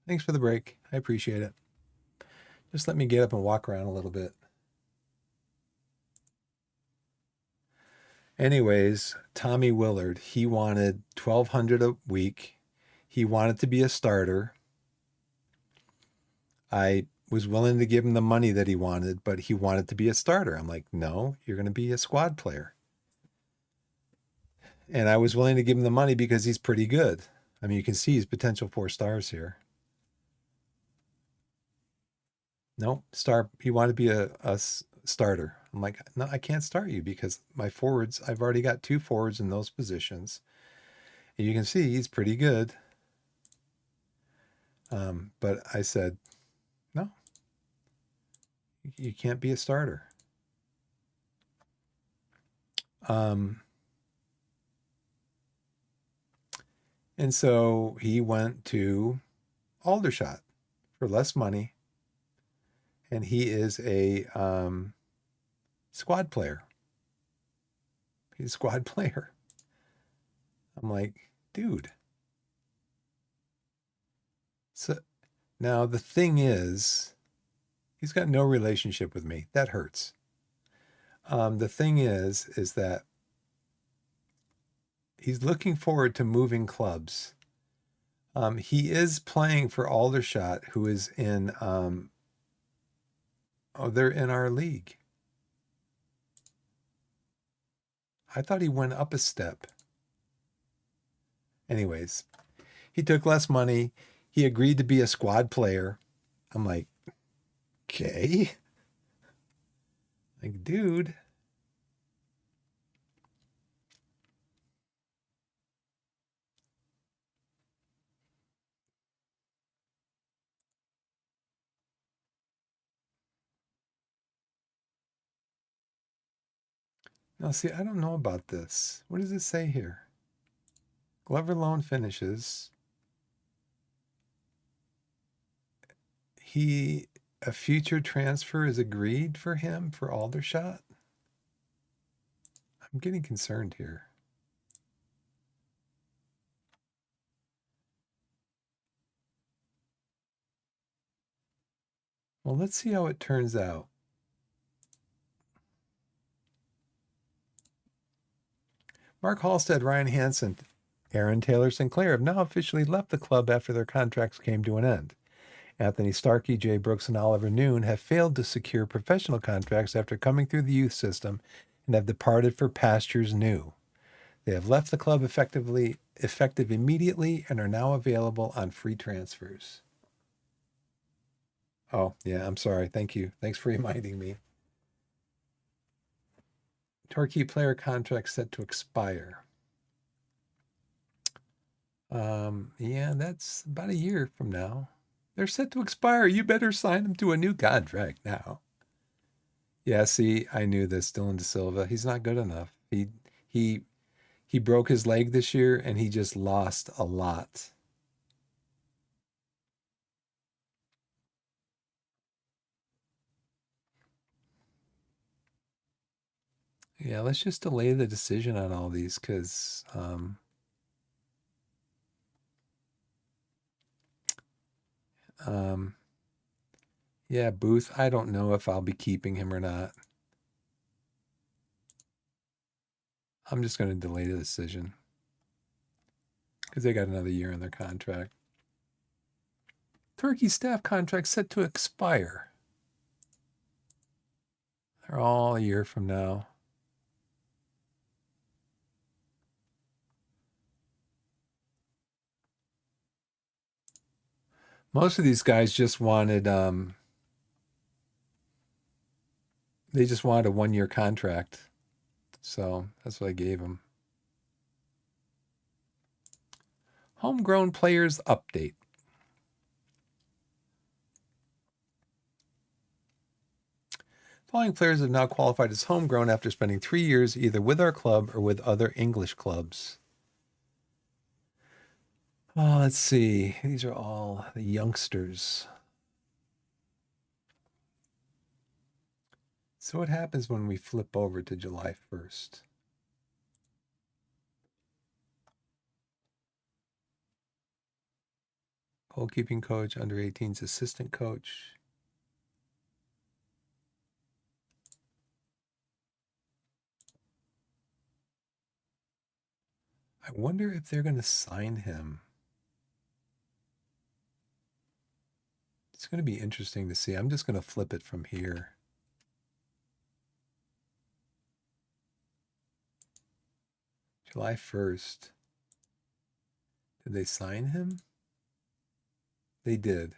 A: Thanks for the break. I appreciate it. Just let me get up and walk around a little bit. Anyways, Tommy Willard, he wanted 1,200 a week. He wanted to be a starter. I was willing to give him the money that he wanted, but he wanted to be a starter. I'm like, no, you're going to be a squad player. And I was willing to give him the money because he's pretty good. I mean, you can see he's potential 4 stars here. No, star. He wanted to be a starter. I'm like, no, I can't start you because my forwards, I've already got 2 forwards in those positions. And you can see he's pretty good. But I said, no, you can't be a starter. And so he went to Aldershot for less money. And he is a squad player. He's a squad player. I'm like, dude. So now the thing is, he's got no relationship with me. That hurts. The thing is that he's looking forward to moving clubs. He is playing for Aldershot, who is in, they're in our league. I thought he went up a step. Anyways, he took less money. He agreed to be a squad player. I'm like, okay. Like, dude. Now, see, I don't know about this. What does it say here? Glover loan finishes. A future transfer is agreed for him for Aldershot. I'm getting concerned here. Well, let's see how it turns out. Mark Halstead, Ryan Hansen, Aaron Taylor Sinclair have now officially left the club after their contracts came to an end. Anthony Starkey, Jay Brooks, and Oliver Noon have failed to secure professional contracts after coming through the youth system and have departed for pastures new. They have left the club effective immediately and are now available on free transfers. Oh, yeah, I'm sorry. Thank you. Thanks for reminding me. Torquay player contract set to expire. Yeah, that's about a year from now. They're set to expire. You better sign them to a new contract now. Yeah, see, I knew this. Dylan De Silva, he's not good enough. He he broke his leg this year and he just lost a lot. Yeah, let's just delay the decision on all these because um yeah, Booth, I don't know if I'll be keeping him or not. I'm just going to delay the decision because they got another year in their contract. Turkey staff contract set to expire. They're all a year from now. Most of these guys just wanted they just wanted a 1-year contract. So that's what I gave them. Homegrown players update. Following players have now qualified as homegrown after spending 3 years either with our club or with other English clubs. Oh, let's see. These are all the youngsters. So what happens when we flip over to July 1st? Goalkeeping coach, under 18s assistant coach. I wonder if they're going to sign him. It's going to be interesting to see. I'm just going to flip it from here. July 1st. Did they sign him? They did.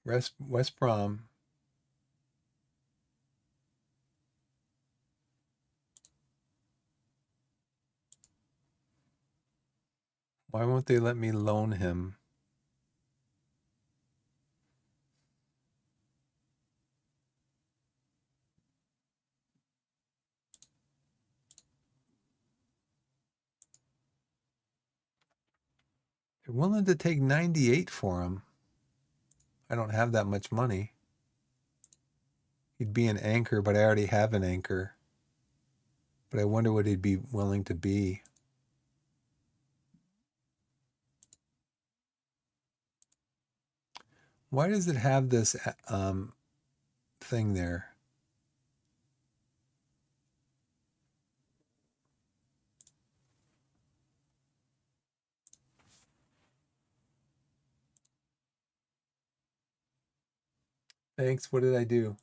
A: West Brom. Why won't they let me loan him? They're willing to take 98 for him. I don't have that much money. He'd be an anchor, but I already have an anchor. But I wonder what he'd be willing to be. Why does it have this thing there? Thanks. What did I do?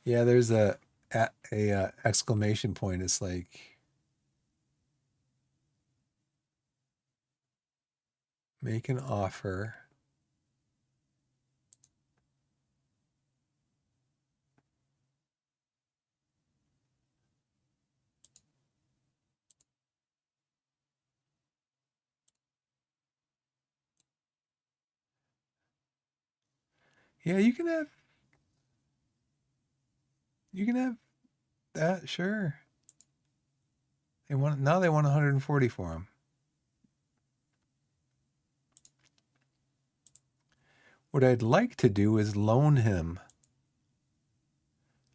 A: Yeah, there's a exclamation point. It's like make an offer. Yeah, you can have that, sure. They want 140 for him. What I'd like to do is loan him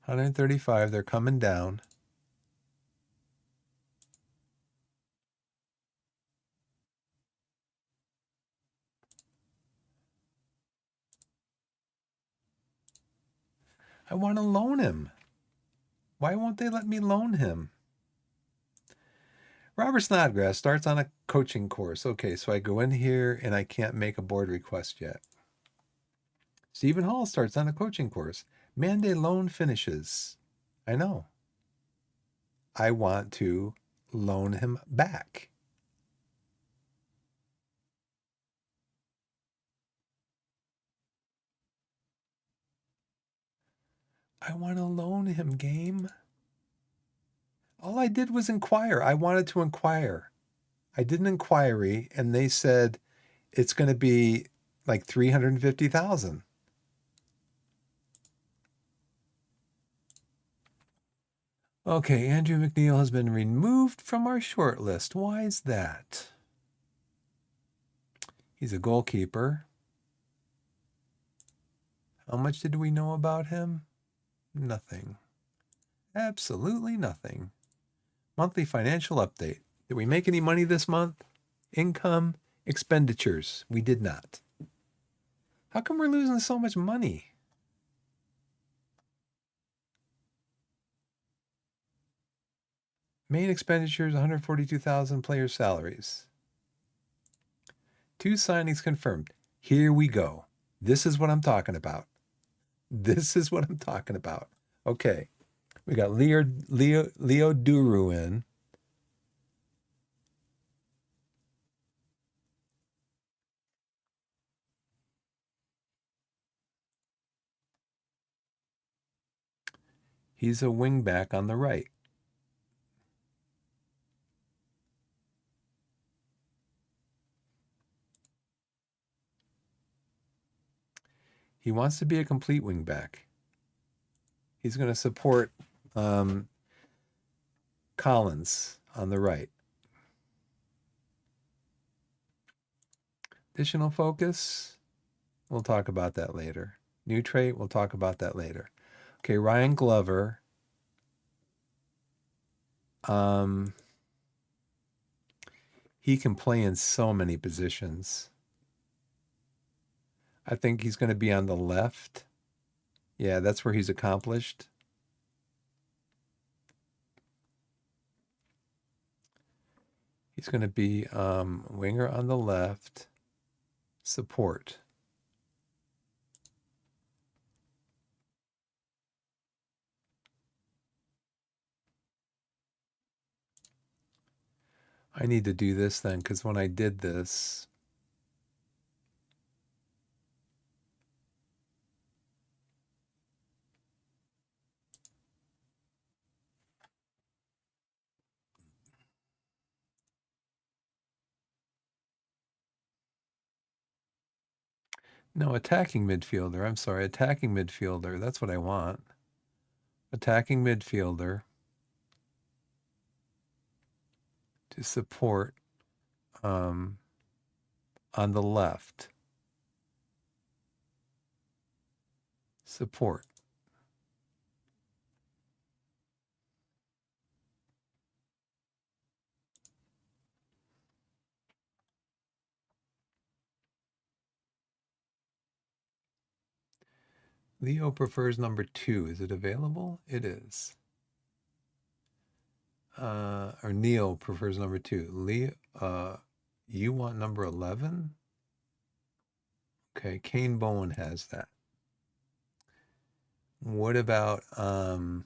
A: 135. They're coming down. I want to loan him. Why won't they let me loan him? Robert Snodgrass starts on a coaching course. Okay, so I go in here and I can't make a board request yet. Stephen Hall starts on a coaching course. Mande loan finishes. I know. I want to loan him back. I want to loan him, game. All I did was inquire. I wanted to inquire. I did an inquiry and they said it's going to be like 350,000. Okay, Andrew McNeil has been removed from our short list. Why is that? He's a goalkeeper. How much did we know about him? Nothing. Absolutely nothing. Monthly financial update. Did we make any money this month? Income, expenditures. We did not. How come we're losing so much money? Main expenditures, 142,000 player salaries. 2 signings confirmed. Here we go. This is what I'm talking about. This is what I'm talking about. Okay. We got Leo Duru in. He's a wingback on the right. He wants to be a complete wingback. He's going to support Collins on the right. Additional focus, we'll talk about that later. New trait, we'll talk about that later. Okay, Ryan Glover. Um, he can play in so many positions. I think he's going to be on the left. Yeah, that's where he's accomplished. He's going to be winger on the left, support. I need to do this then because when I did this, no, attacking midfielder. I'm sorry, attacking midfielder. That's what I want. Attacking midfielder to support on the left. Support. Leo prefers number 2. Is it available? It is. Or Neil prefers number 2. Leo, you want number 11? Okay, Kane Bowen has that. What about how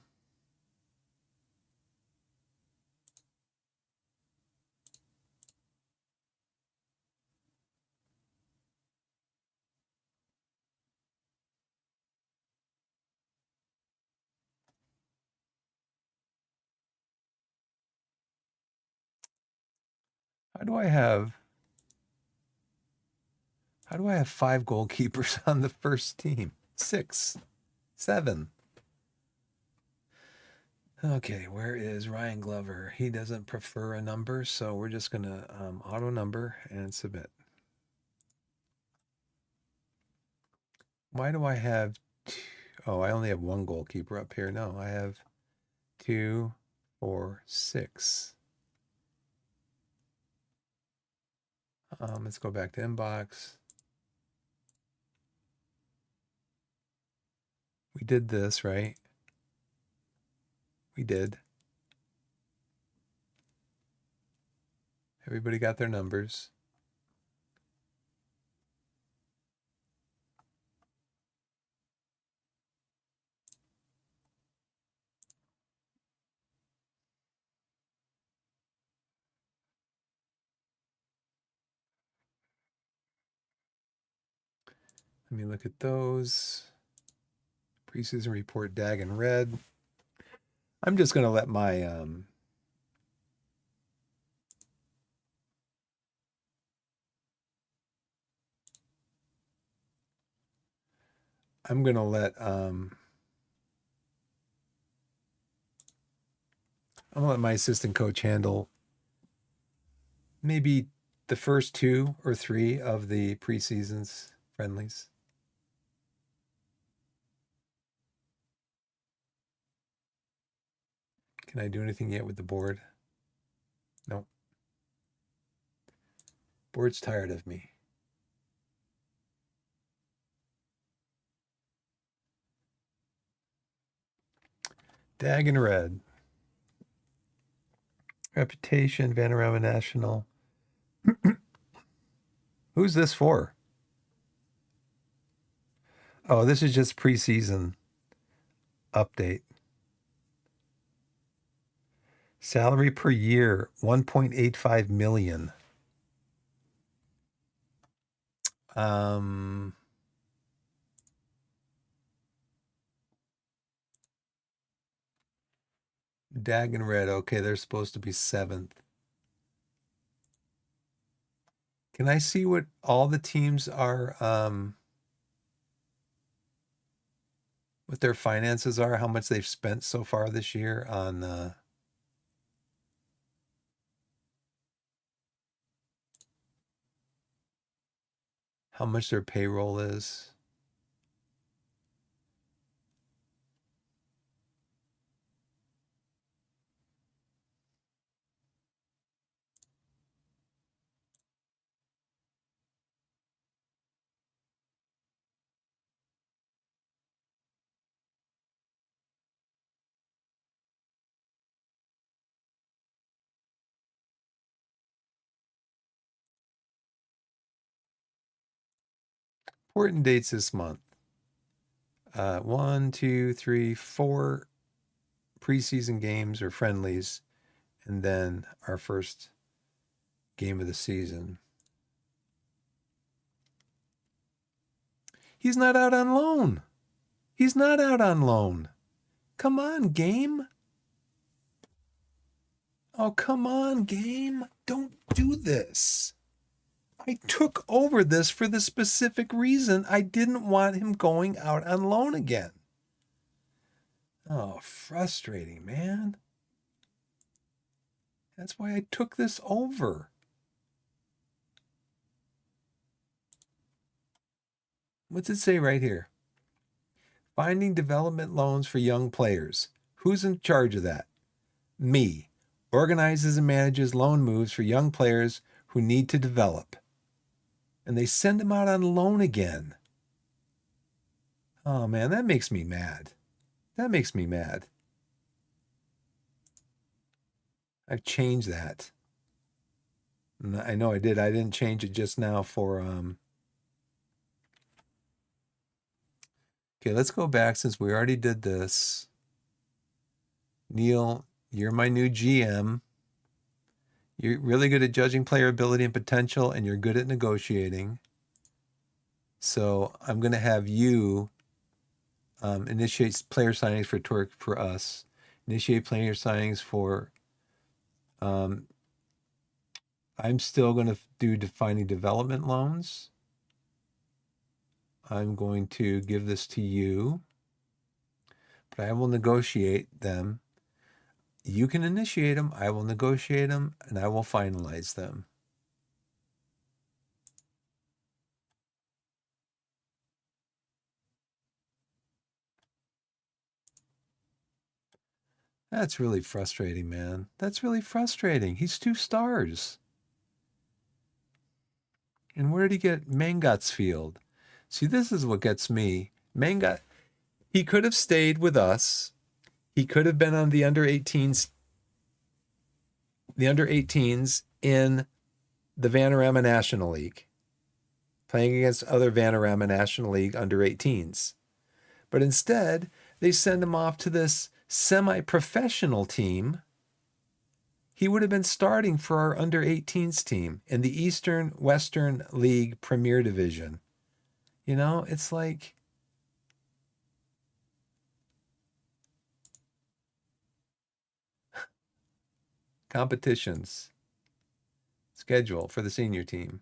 A: do I have 5 goalkeepers on the first team? 6, 7. Okay, where is Ryan Glover? He doesn't prefer a number, so we're just gonna auto number and submit. Why do I have oh, I only have 1 goalkeeper up here. No, I have 2, 4, 6. Let's go back to inbox. We did this, right? We did. Everybody got their numbers. Let me look at those. Preseason report, Dag in red. I'm just going to let my I'm going to let I'm going to let my assistant coach handle maybe the first 2 or 3 of the preseason's friendlies. Can I do anything yet with the board? No. Board's tired of me. Dag in red. Reputation, Vanarama National. Who's this for? Oh, this is just preseason update. Salary per year, 1.85 million. Dag and red. Okay, they're supposed to be 7th. Can I see what all the teams are what their finances are, how much they've spent so far this year on how much their payroll is? Important dates this month. 1, 2, 3, 4 preseason games or friendlies, and then our first game of the season. He's not out on loan. He's not out on loan. Come on, game. Oh, come on, game. Don't do this. I took over this for the specific reason I didn't want him going out on loan again. Oh, frustrating, man. That's why I took this over. What's it say right here? Finding development loans for young players. Who's in charge of that? Me. Organizes and manages loan moves for young players who need to develop. And they send them out on loan again. Oh, man, that makes me mad. That makes me mad. I've changed that. I know I did. I didn't change it just now for Okay, let's go back since we already did this. Neil, you're my new GM. You're really good at judging player ability and potential, and you're good at negotiating. So I'm going to have you initiate player signings for us. Initiate player signings for. I'm still going to do defining development loans. I'm going to give this to you, but I will negotiate them. You can initiate them, I will negotiate them, and I will finalize them. That's really frustrating, man. That's really frustrating. He's 2 stars. And where did he get Mangott's field? See, this is what gets me. Mangott, he could have stayed with us. He could have been on the under 18s in the Vanarama National League, playing against other Vanarama National League under 18s. But instead, they send him off to this semi-professional team. He would have been starting for our under 18s team in the Eastern Western League Premier Division. You know, it's like competitions schedule for the senior team.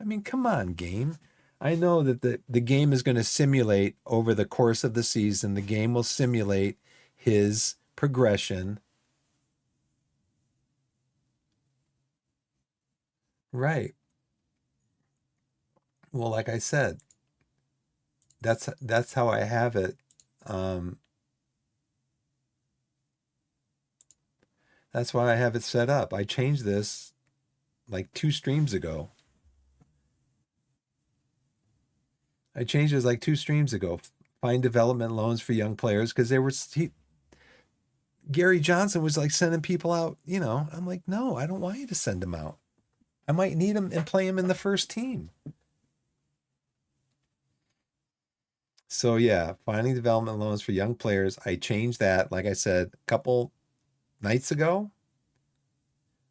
A: I mean, come on, game. I know that the game is going to simulate over the course of the season. The game will simulate his progression. Right. Well, like I said, that's how I have it. That's why I have it set up. I changed this like 2 streams ago. I changed this like 2 streams ago. Find development loans for young players because Gary Johnson was like sending people out. You know, I'm like, no, I don't want you to send them out. I might need them and play them in the first team. So yeah, finding development loans for young players. I changed that, like I said, a couple nights ago.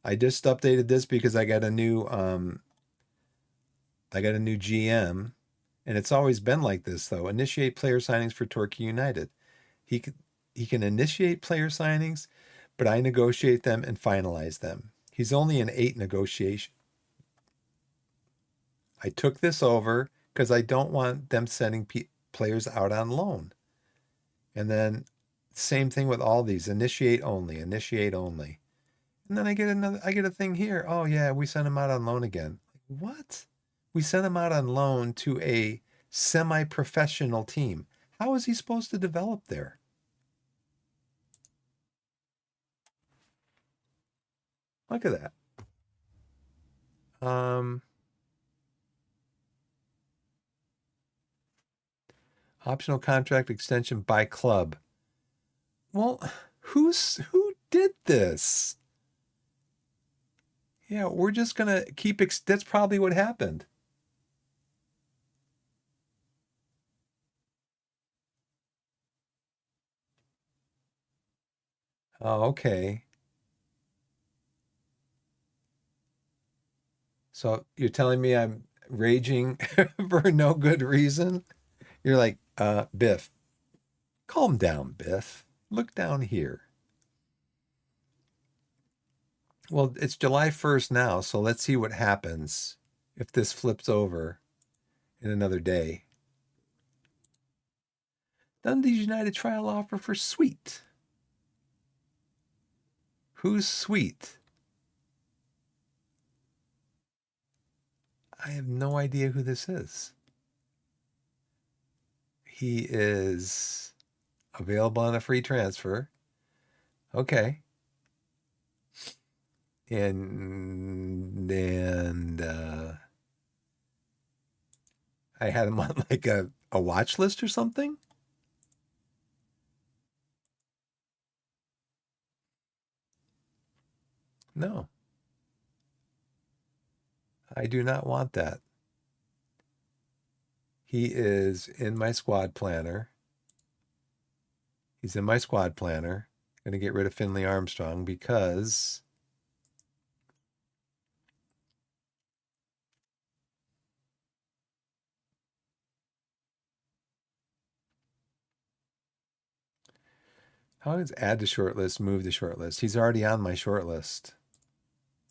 A: I just updated this because I got a new GM, and it's always been like this though. Initiate player signings for Torquay United. He can initiate player signings, but I negotiate them and finalize them. He's only in 8 negotiation. I took this over because I don't want them sending players out on loan. And then same thing with all these, initiate only. And then I get a thing here. Oh yeah, we sent him out on loan again. What? We sent him out on loan to a semi-professional team. How is he supposed to develop there? Look at that. Optional contract extension by club. Well, who did this? Yeah, we're just gonna keep. That's probably what happened. Oh, okay. So you're telling me I'm raging for no good reason? You're like, Biff, calm down, Biff. Look down here. Well, it's July 1st now, so let's see what happens if this flips over in another day. Dundee's United trial offer for Sweet. Who's Sweet? I have no idea who this is. He is available on a free transfer. Okay. And I had him on like a watch list or something. No, I do not want that. He is in my squad planner. He's in my squad planner. Going to get rid of Finley Armstrong because how does add to short list move the short list? He's already on my short list.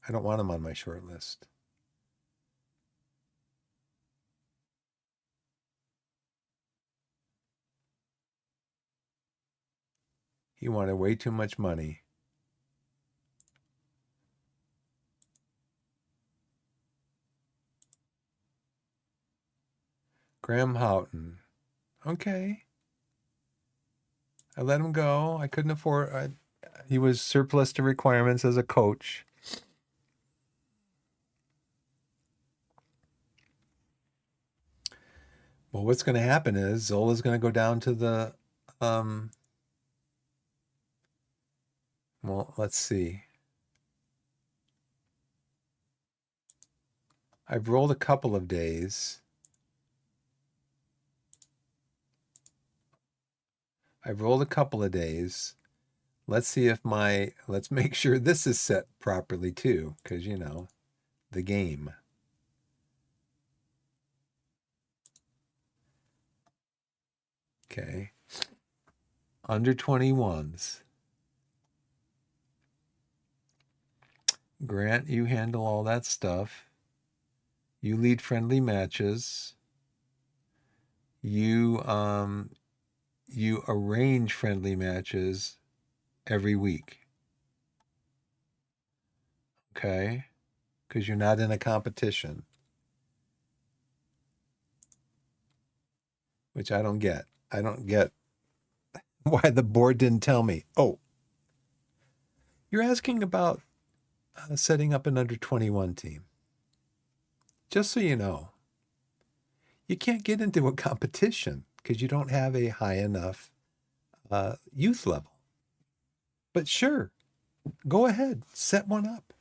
A: I don't want him on my short list. He wanted way too much money. Graham Houghton. Okay. I let him go. I couldn't afford. He was surplus to requirements as a coach. Well, what's going to happen is Zola's going to go down to the. Um, well, let's see. I've rolled a couple of days. I've rolled a couple of days. Let's see if let's make sure this is set properly too, because, the game. Okay. Under 21s. Grant, you handle all that stuff. You lead friendly matches. You arrange friendly matches every week. Okay? Because you're not in a competition, which I don't get. I don't get why the board didn't tell me. Oh, you're asking about setting up an under 21 team. Just so you know, you can't get into a competition because you don't have a high enough youth level. But sure, go ahead, set one up.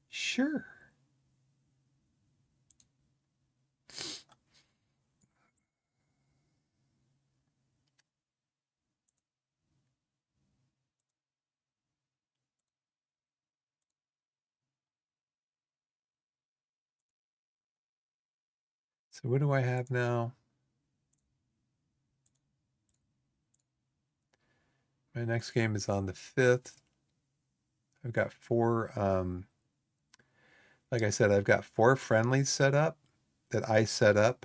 A: Sure. So what do I have now? My next game is on the 5th. I've got four, like I said, I've got four friendlies set up that I set up.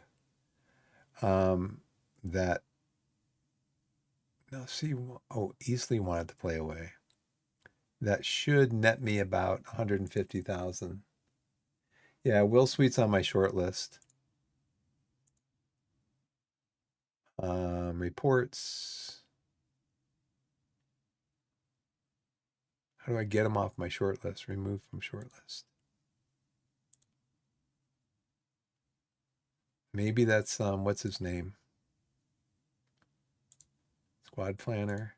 A: That, no, see, oh, Eastleigh wanted to play away. That should net me about 150,000. Yeah, Will Sweet's on my short list. Reports. How do I get him off my short list? Remove from short list. Maybe that's what's his name? Squad planner,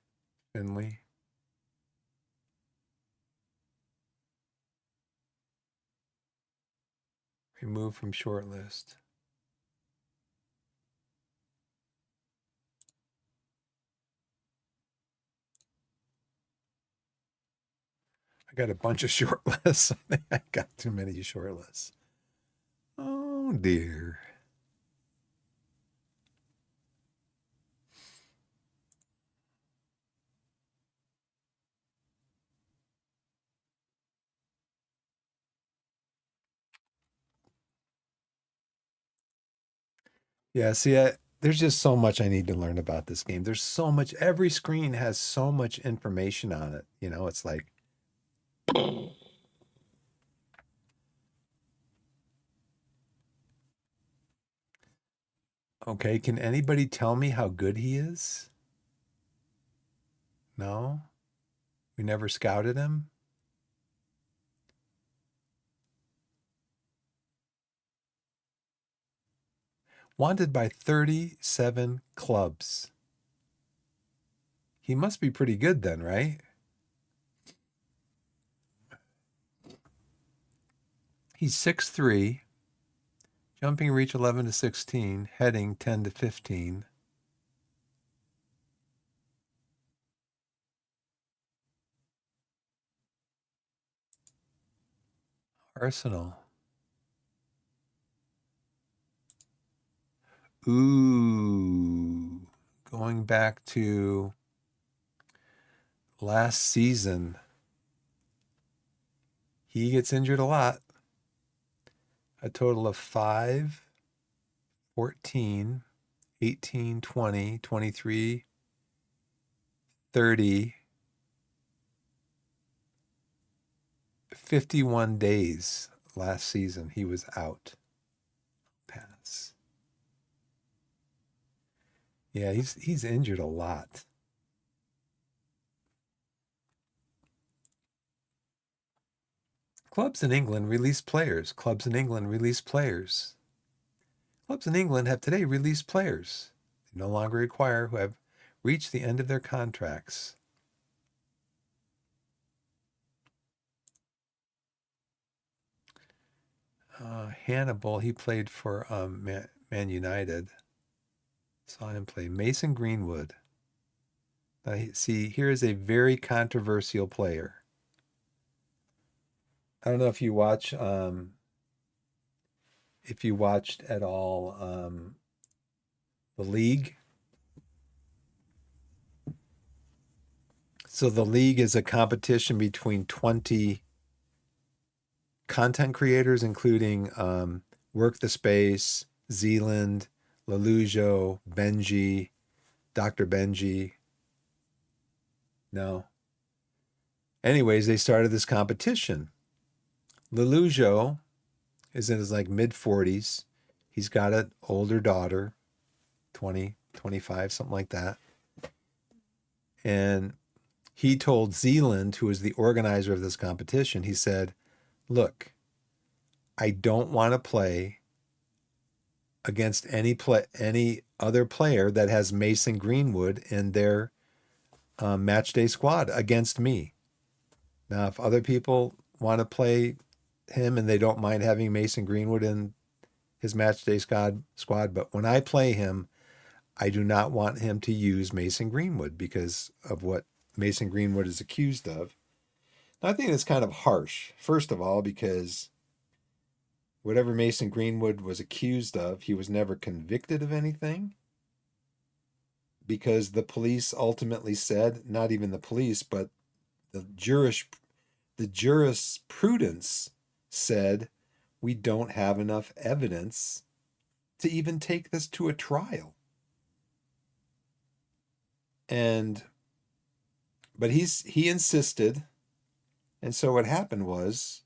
A: Finley. Remove from short list. I got a bunch of short lists. I think I got too many short lists. Oh dear. Yeah, see, there's just so much I need to learn about this game. There's so much, every screen has so much information on it. You know, it's like, okay, can anybody tell me how good he is? No? We never scouted him? Wanted by 37 clubs. He must be pretty good then, right? He's 6'3", jumping reach 11 to 16, heading 10 to 15. Arsenal. Ooh, going back to last season, he gets injured a lot. A total of 5, 14, 18, 20, 23, 30, 51 days last season. He was out. Pass. Yeah, he's injured a lot. Clubs in England release players. Clubs in England release players. Clubs in England have today released players. They no longer require who have reached the end of their contracts. Hannibal, he played for Man United. Saw him play. Mason Greenwood. See, here is a very controversial player. I don't know if you watched at all the league. So the league is a competition between 20 content creators, including Work the Space, Zealand, Lelujo, Benji, Dr. Benji. No. Anyways, they started this competition. Lelujo is in his like mid 40s. He's got an older daughter, 20, 25, something like that. And he told Zealand, who was the organizer of this competition, he said, look, I don't want to play against any other player that has Mason Greenwood in their match day squad against me. Now, if other people want to play him and they don't mind having Mason Greenwood in his match day squad, but when I play him, I do not want him to use Mason Greenwood because of what Mason Greenwood is accused of. I think it's kind of harsh, first of all, because whatever Mason Greenwood was accused of, he was never convicted of anything because the police ultimately said, not even the police, but the jurisprudence said, we don't have enough evidence to even take this to a trial. But he insisted, and so what happened was,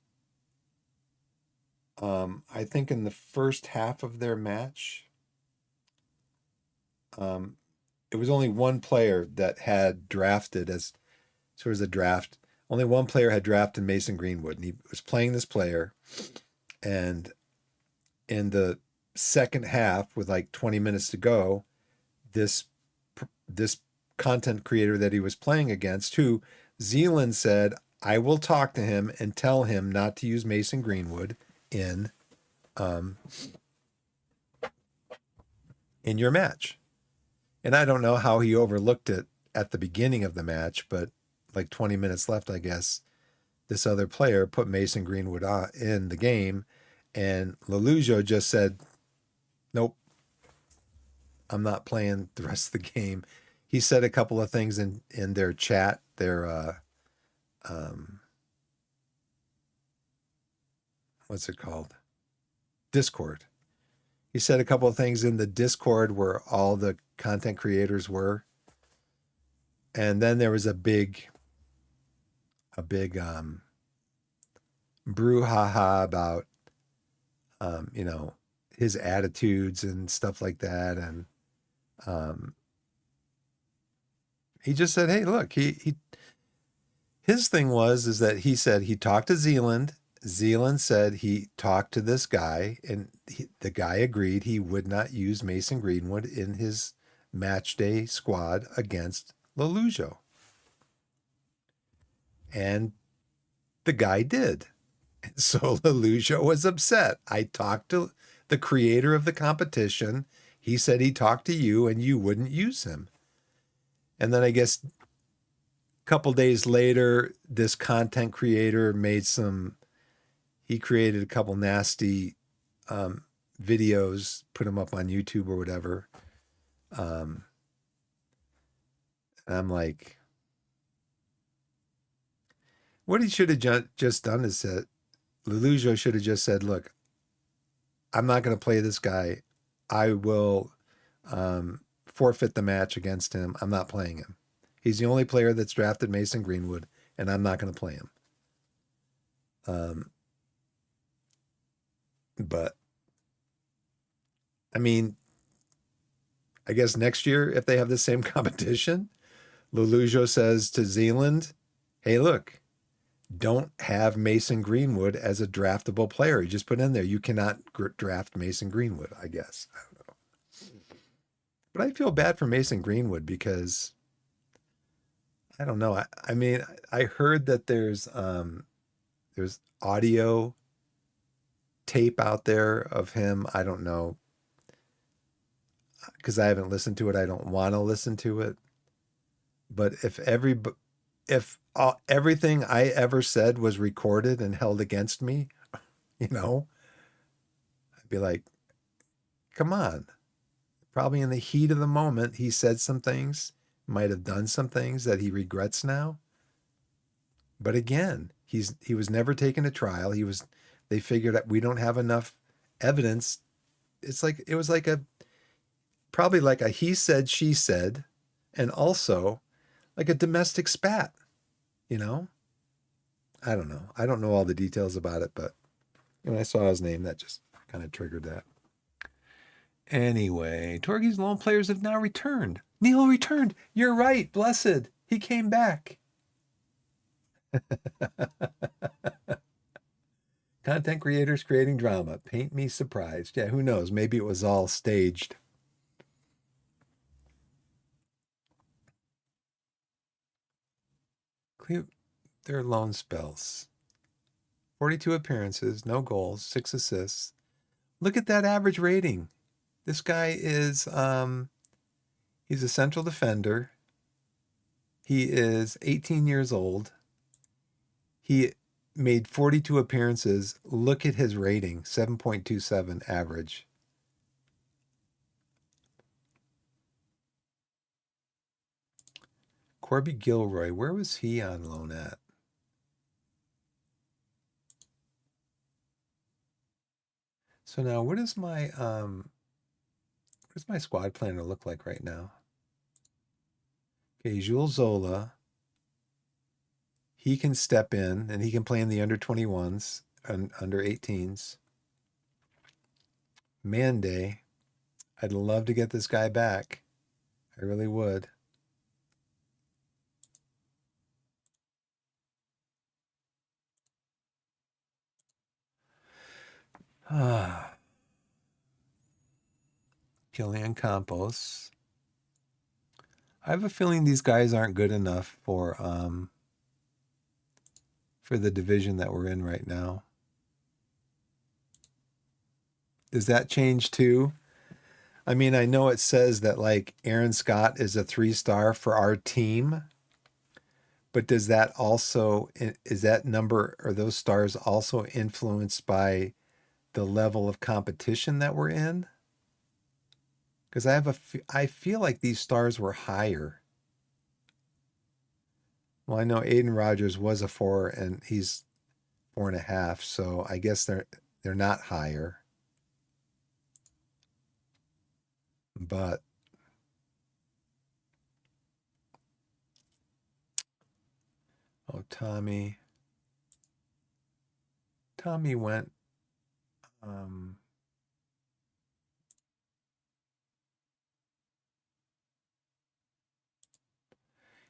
A: I think in the first half of their match, it was only one player that had drafted as sort of a draft. Only one player had drafted Mason Greenwood, and he was playing this player. And in the second half, with like 20 minutes to go, this content creator that he was playing against, who Zealand said, I will talk to him and tell him not to use Mason Greenwood in your match. And I don't know how he overlooked it at the beginning of the match, but like 20 minutes left, I guess. this other player put Mason Greenwood in the game, and Lelujo just said, "Nope, I'm not playing the rest of the game." He said a couple of things in their chat, their what's it called? Discord. He said a couple of things in the Discord where all the content creators were. And then there was a big brouhaha about, you know, his attitudes and stuff like that. And he just said, hey, look, his thing is that he said he talked to Zealand. Zealand said he talked to this guy, and the guy agreed he would not use Mason Greenwood in his match day squad against Lelujo. And the guy did. So Lelujo was upset. I talked to the creator of the competition. He said he talked to you and you wouldn't use him. And then I guess a couple days later, this content creator he created a couple nasty videos, put them up on YouTube or whatever. I'm like, what he should have just done is said, Lelujo should have just said, look, I'm not going to play this guy. I will forfeit the match against him. I'm not playing him. He's the only player that's drafted Mason Greenwood, and I'm not going to play him. But, I mean, I guess next year, if they have the same competition, Lelujo says to Zealand, hey, look, don't have Mason Greenwood as a draftable player. You just put in there, you cannot draft Mason Greenwood, I guess. I don't know. But I feel bad for Mason Greenwood because, I don't know. I mean, I heard that there's audio tape out there of him. I don't know, because I haven't listened to it. I don't want to listen to it. But if everything I ever said was recorded and held against me, you know, I'd be like, come on. Probably in the heat of the moment, he said some things, might have done some things that he regrets now. But again, he was never taken to trial. They figured that we don't have enough evidence. It was probably like a he said, she said, and also like a domestic spat, you know? I don't know. I don't know all the details about it, but when I saw his name, that just kind of triggered that. Anyway, Torquay's lone players have now returned. Neil returned. You're right, blessed. He came back. Content creators creating drama. Paint me surprised. Yeah, who knows? Maybe it was all staged. Their lone spells. 42 appearances, no goals, 6 assists. Look at that average rating. This guy is he's a central defender. He is 18 years old. He made 42 appearances. Look at his rating, 7.27 average. Corby Gilroy, where was he on loan at? So now what is my squad planner look like right now? Okay, Jules Zola. He can step in and he can play in the under 21s and under 18s. Mande, I'd love to get this guy back. I really would. Killian Campos. I have a feeling these guys aren't good enough for the division that we're in right now. Does that change too? I mean, I know it says that like Aaron Scott is a 3-star for our team, But does that also, is that number or those stars also influenced by the level of competition that we're in? Because I feel like these stars were higher. Well, I know Aiden Rodgers was a 4 and he's 4.5, so I guess they're not higher. But oh, Tommy went. Um,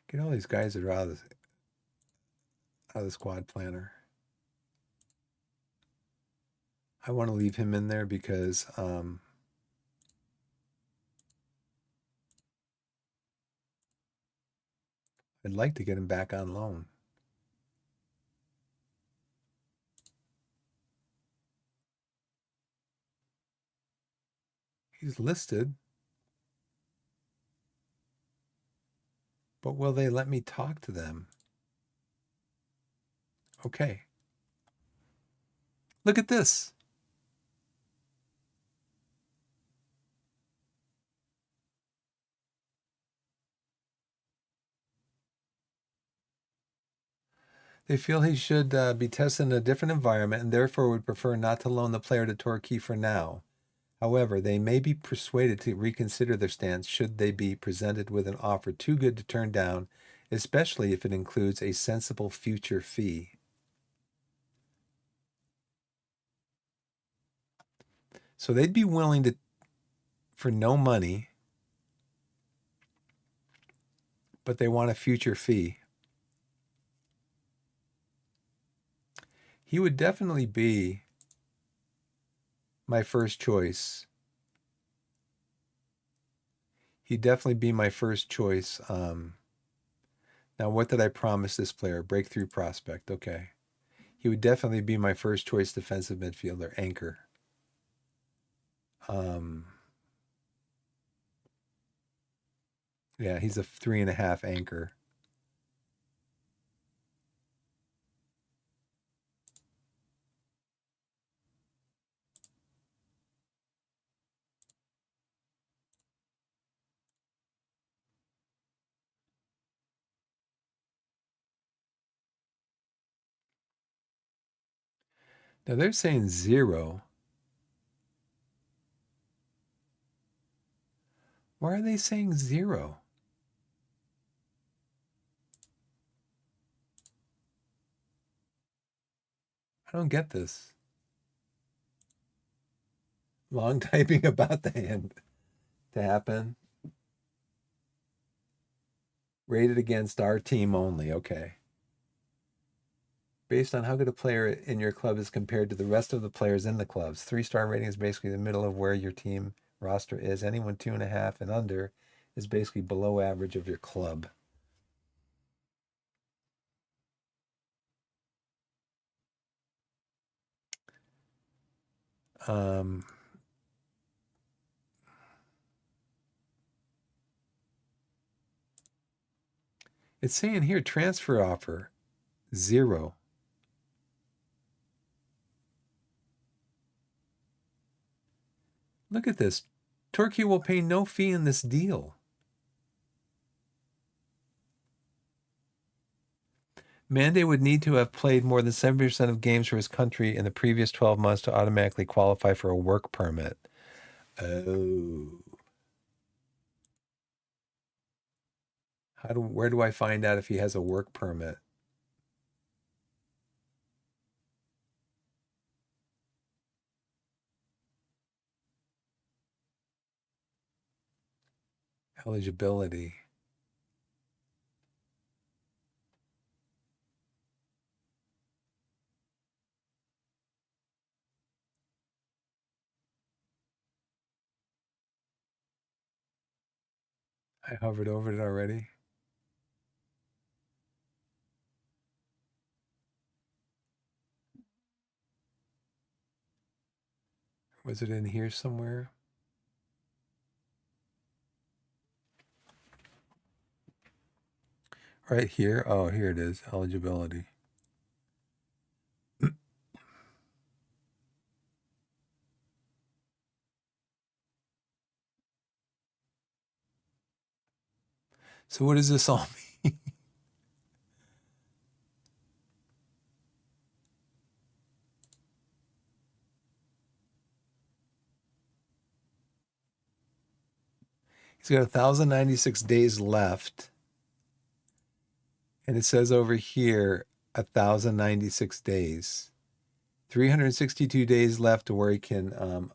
A: get all these guys that are out of the squad planner. I want to leave him in there because I'd like to get him back on loan. He's listed, but will they let me talk to them? Okay. Look at this. They feel he should be tested in a different environment and therefore would prefer not to loan the player to Torquay for now. However, they may be persuaded to reconsider their stance should they be presented with an offer too good to turn down, especially if it includes a sensible future fee. So they'd be willing to, for no money, but they want a future fee. He would definitely be my first choice. He'd definitely be my first choice. Now, what did I promise this player? Breakthrough prospect. Okay. He would definitely be my first choice defensive midfielder, anchor. Yeah, he's a 3.5 anchor. Now they're saying 0. Why are they saying 0? I don't get this. Long typing about the hand to happen. Rated against our team only. Okay. Based on how good a player in your club is compared to the rest of the players in the clubs. 3-star rating is basically the middle of where your team roster is. Anyone 2.5 and under is basically below average of your club. It's saying here transfer offer 0. Look at this. Torquay will pay no fee in this deal. Mande would need to have played more than 70% of games for his country in the previous 12 months to automatically qualify for a work permit. Oh. Where do I find out if he has a work permit? Eligibility. I hovered over it already. Was it in here somewhere? Right here. Oh, here it is. Eligibility. So what does this all mean? He's got 1,096 days left. And it says over here 1,096 days. 362 days left to where he can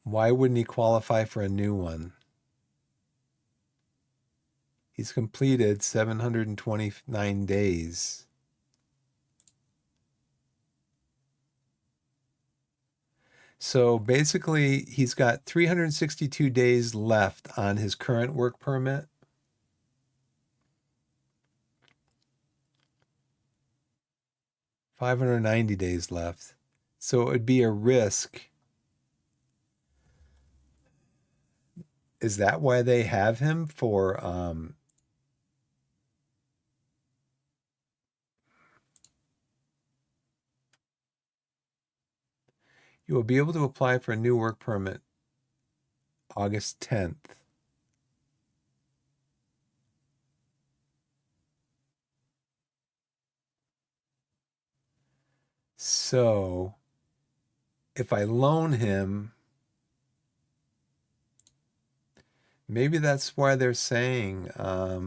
A: why wouldn't he qualify for a new one? He's completed 729 days. So basically, he's got 362 days left on his current work permit. 590 days left. So it would be a risk. Is that why they have him for you will be able to apply for a new work permit August 10th. So if I loan him, maybe that's why they're saying a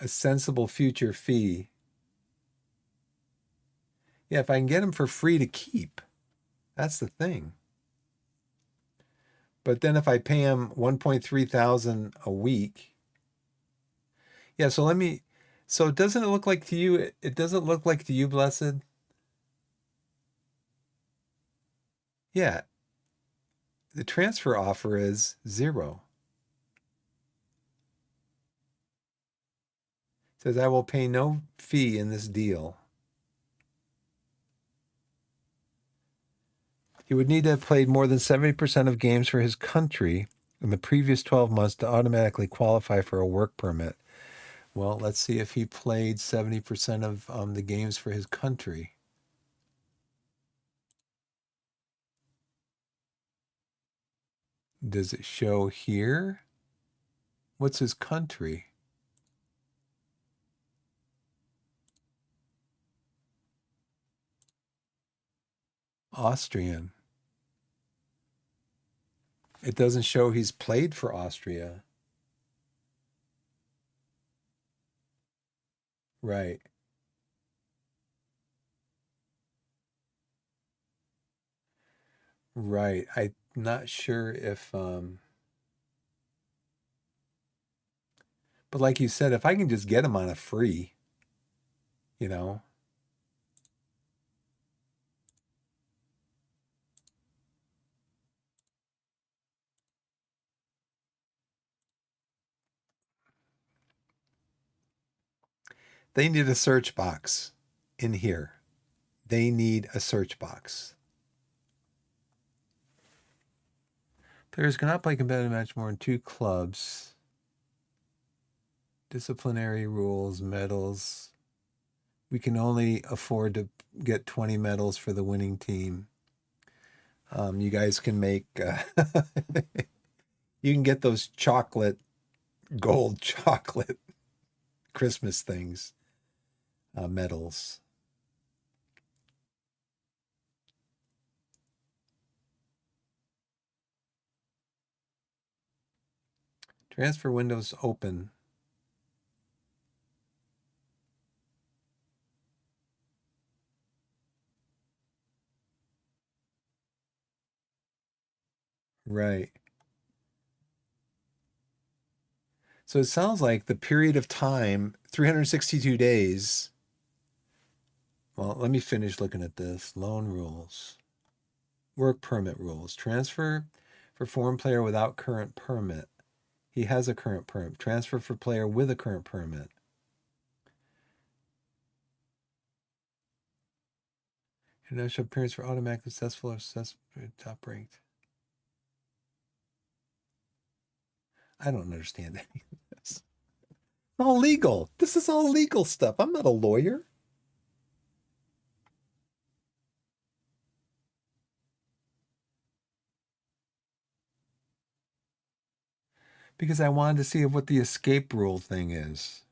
A: sensible future fee. Yeah, if I can get him for free to keep, that's the thing. But then if I pay him 1.3 thousand a week, yeah. So let me. So doesn't it look like to you? It doesn't look like to you, Blessed. Yeah, the transfer offer is 0. It says I will pay no fee in this deal. He would need to have played more than 70% of games for his country in the previous 12 months to automatically qualify for a work permit. Well, let's see if he played 70% of the games for his country. Does it show here? What's his country? Austrian. It doesn't show he's played for Austria. Right. Right. I'm not sure if but like you said, if I can just get him on a free, you know, they need a search box in here. They need a search box. Players cannot play competitive match more than 2 clubs. Disciplinary rules, medals. We can only afford to get 20 medals for the winning team. You guys can make, you can get those gold chocolate Christmas things, medals. Transfer windows open. Right. So it sounds like the period of time, 362 days. Well, let me finish looking at this. Loan rules, work permit rules, transfer for foreign player without current permit. He has a current permit. Transfer for player with a current permit. International appearance for automatically successful or successful top ranked. I don't understand any of this. It's all legal. This is all legal stuff. I'm not a lawyer. Because I wanted to see what the escape rule thing is.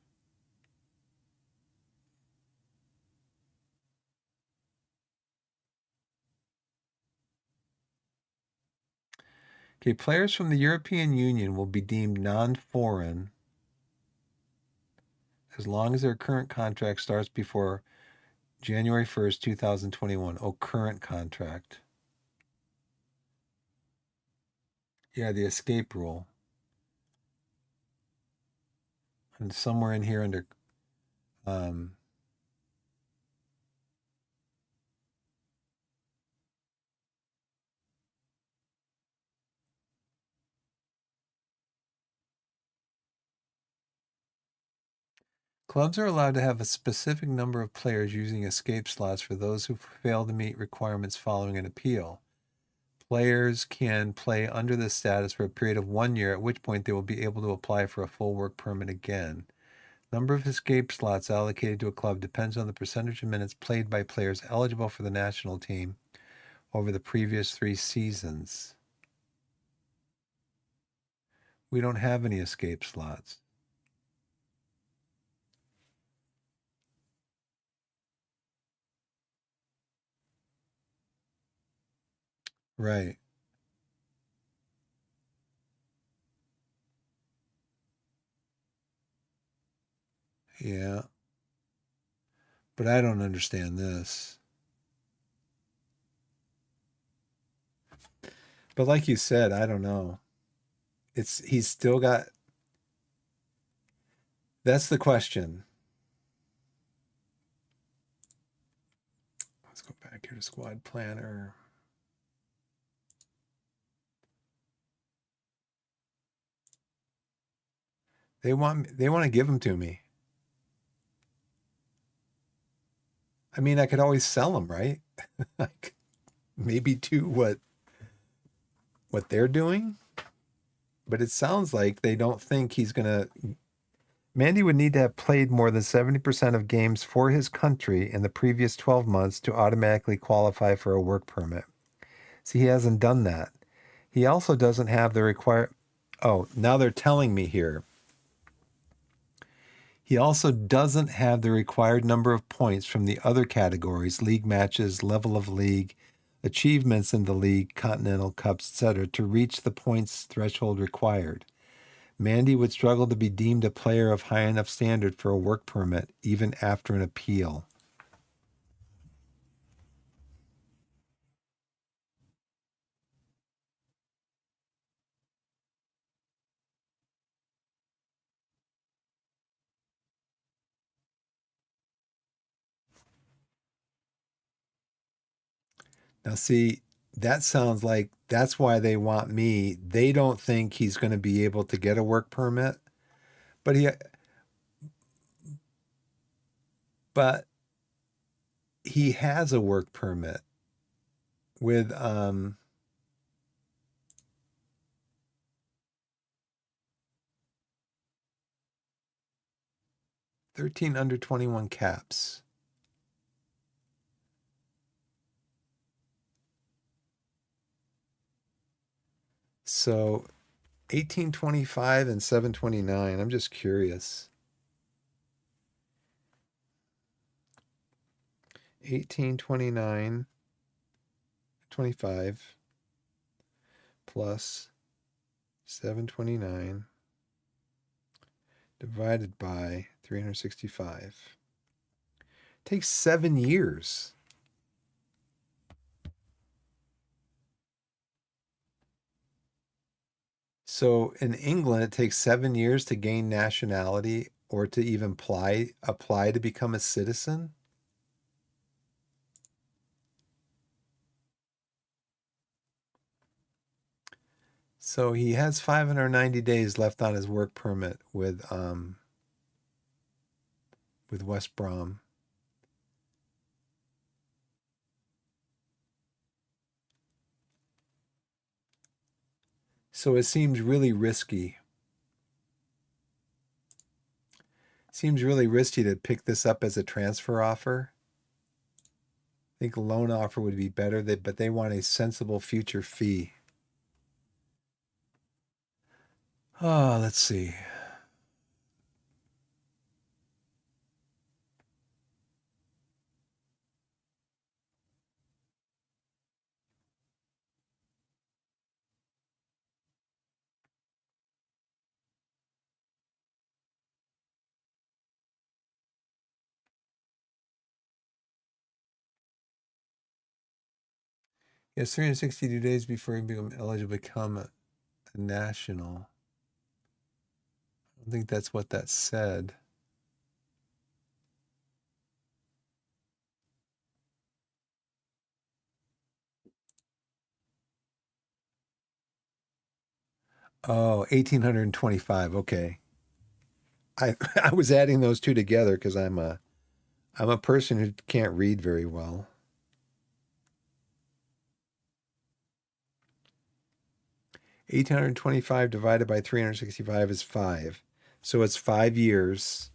A: Okay, players from the European Union will be deemed non-foreign as long as their current contract starts before January 1st, 2021. Oh, current contract. Yeah, the escape rule. And somewhere in here under um, clubs are allowed to have a specific number of players using escape slots for those who fail to meet requirements following an appeal. Players can play under this status for a period of 1 year, at which point they will be able to apply for a full work permit again. Number of escape slots allocated to a club depends on the percentage of minutes played by players eligible for the national team over the previous 3 seasons. We don't have any escape slots. Right. Yeah. But I don't understand this. But like you said, I don't know. He's still got. That's the question. Let's go back here to squad planner. They want to give them to me. I mean, I could always sell them, right? Like maybe do what they're doing, but it sounds like they don't think he's going to. Mandy would need to have played more than 70% of games for his country in the previous 12 months to automatically qualify for a work permit. See, he hasn't done that. He also doesn't have the required. Oh, now they're telling me here. He also doesn't have the required number of points from the other categories, league matches, level of league, achievements in the league, continental cups, etc., to reach the points threshold required. Mandy would struggle to be deemed a player of high enough standard for a work permit, even after an appeal. Now, see, that sounds like that's why they want me. They don't think he's going to be able to get a work permit, but but he has a work permit with 13 under 21 caps. So 1825 and 729. I'm just curious. 1829 25 plus 729 divided by 365 takes 7 years. So in England, it takes 7 years to gain nationality or to even apply to become a citizen. So he has 590 days left on his work permit with West Brom. So it seems really risky. Seems really risky to pick this up as a transfer offer. I think a loan offer would be better, but they want a sensible future fee. Oh, let's see. Yes, 362 days before you become eligible to become a national. I don't think that's what that said. Oh, 1,825. Okay. I I was adding those two together because I'm a person who can't read very well. 1,825 divided by 365 is 5. So it's 5 years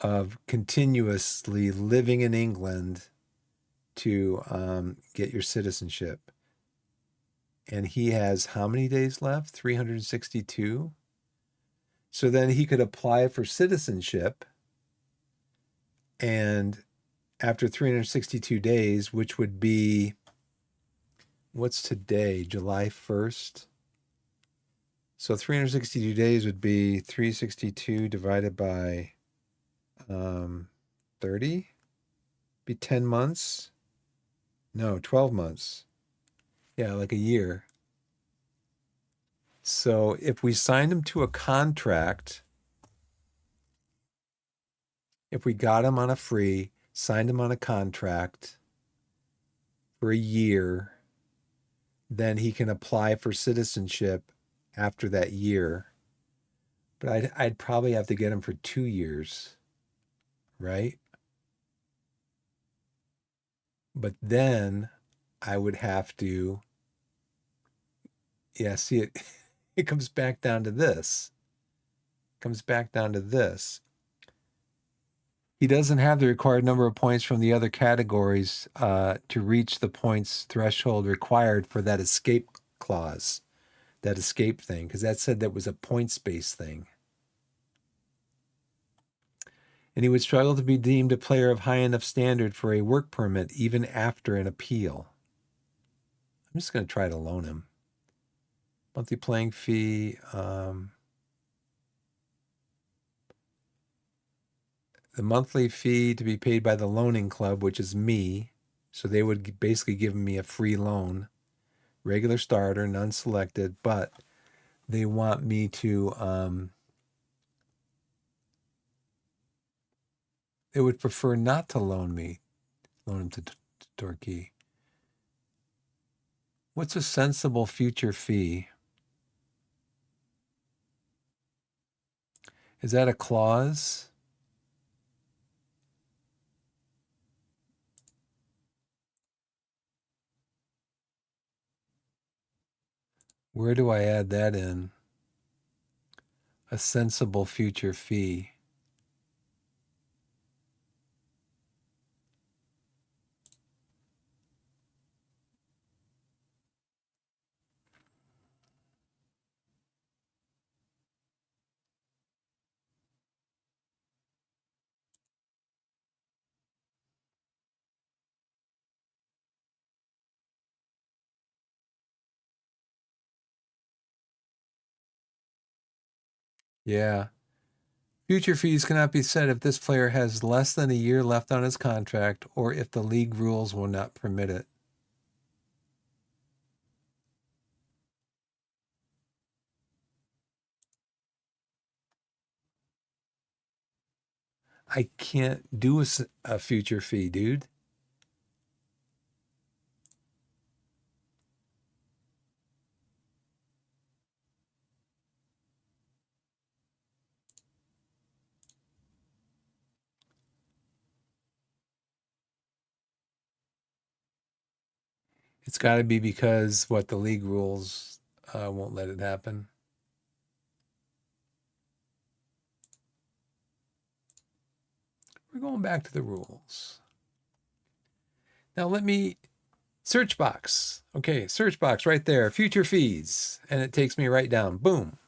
A: of continuously living in England to get your citizenship. And he has how many days left? 362. So then he could apply for citizenship. And after 362 days, which would be, what's today? July 1st. So 362 days would be 362 divided by 30, be 10 months. No, 12 months. Yeah, like a year. So if we signed him to a contract, if we got him on a free, signed him on a contract for a year, then he can apply for citizenship after that year. But I'd probably have to get him for 2 years, right? But then I would have to, yeah, see it, it comes back down to this. Comes back down to this. He doesn't have the required number of points from the other categories to reach the points threshold required for that escape clause, that escape thing, because that said that was a points-based thing. And he would struggle to be deemed a player of high enough standard for a work permit even after an appeal. I'm just going to try to loan him. Monthly playing fee. The monthly fee to be paid by the loaning club, which is me. So they would basically give me a free loan. Regular starter, none selected, but they want me to, they would prefer not to loan him to Torquay. What's a sensible future fee? Is that a clause? Where do I add that in? A sensible future fee. Yeah. Future fees cannot be set if this player has less than a year left on his contract or if the league rules will not permit it. I can't do a future fee, dude. It's got to be because what the league rules I won't let it happen. We're going back to the rules. Now let me search box. Okay, search box right there, future feeds. And it takes me right down. Boom.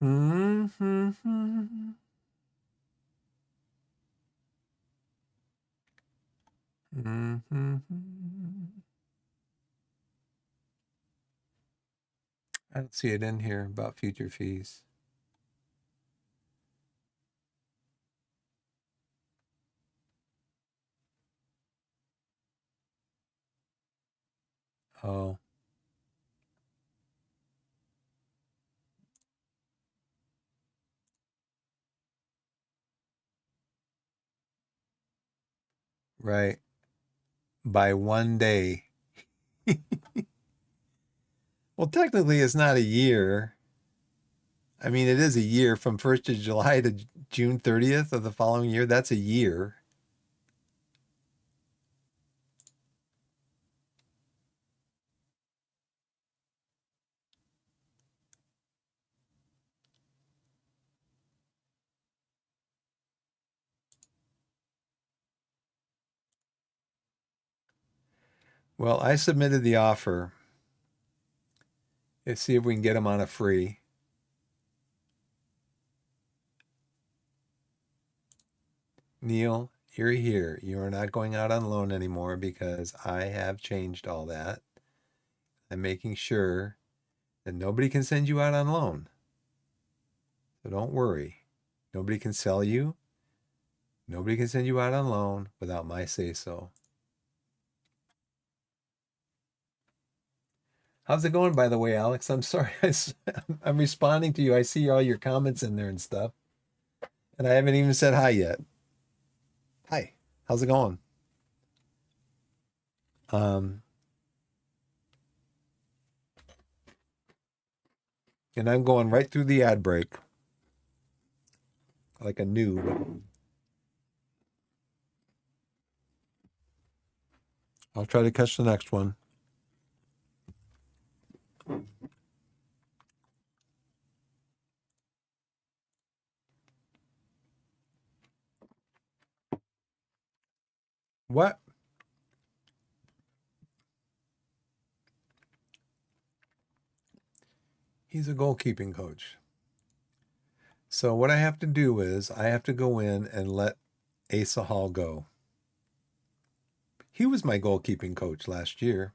A: Mm-hmm. Mm-hmm. I don't see it in here about future fees. Oh, right. By one day. Well, technically, it's not a year. I mean, it is a year from 1st of July to June 30th of the following year. That's a year. Well, I submitted the offer. Let's see if we can get them on a free. Neil, you're here. You are not going out on loan anymore because I have changed all that. I'm making sure that nobody can send you out on loan. So don't worry. Nobody can sell you. Nobody can send you out on loan without my say so. How's it going, by the way, Alex? I'm sorry. I'm responding to you. I see all your comments in there and stuff. And I haven't even said hi yet. Hi. How's it going? Um, and I'm going right through the ad break like a noob. I'll try to catch the next one. What? He's a goalkeeping coach. So what I have to do is I have to go in and let Asa Hall go. He was my goalkeeping coach last year,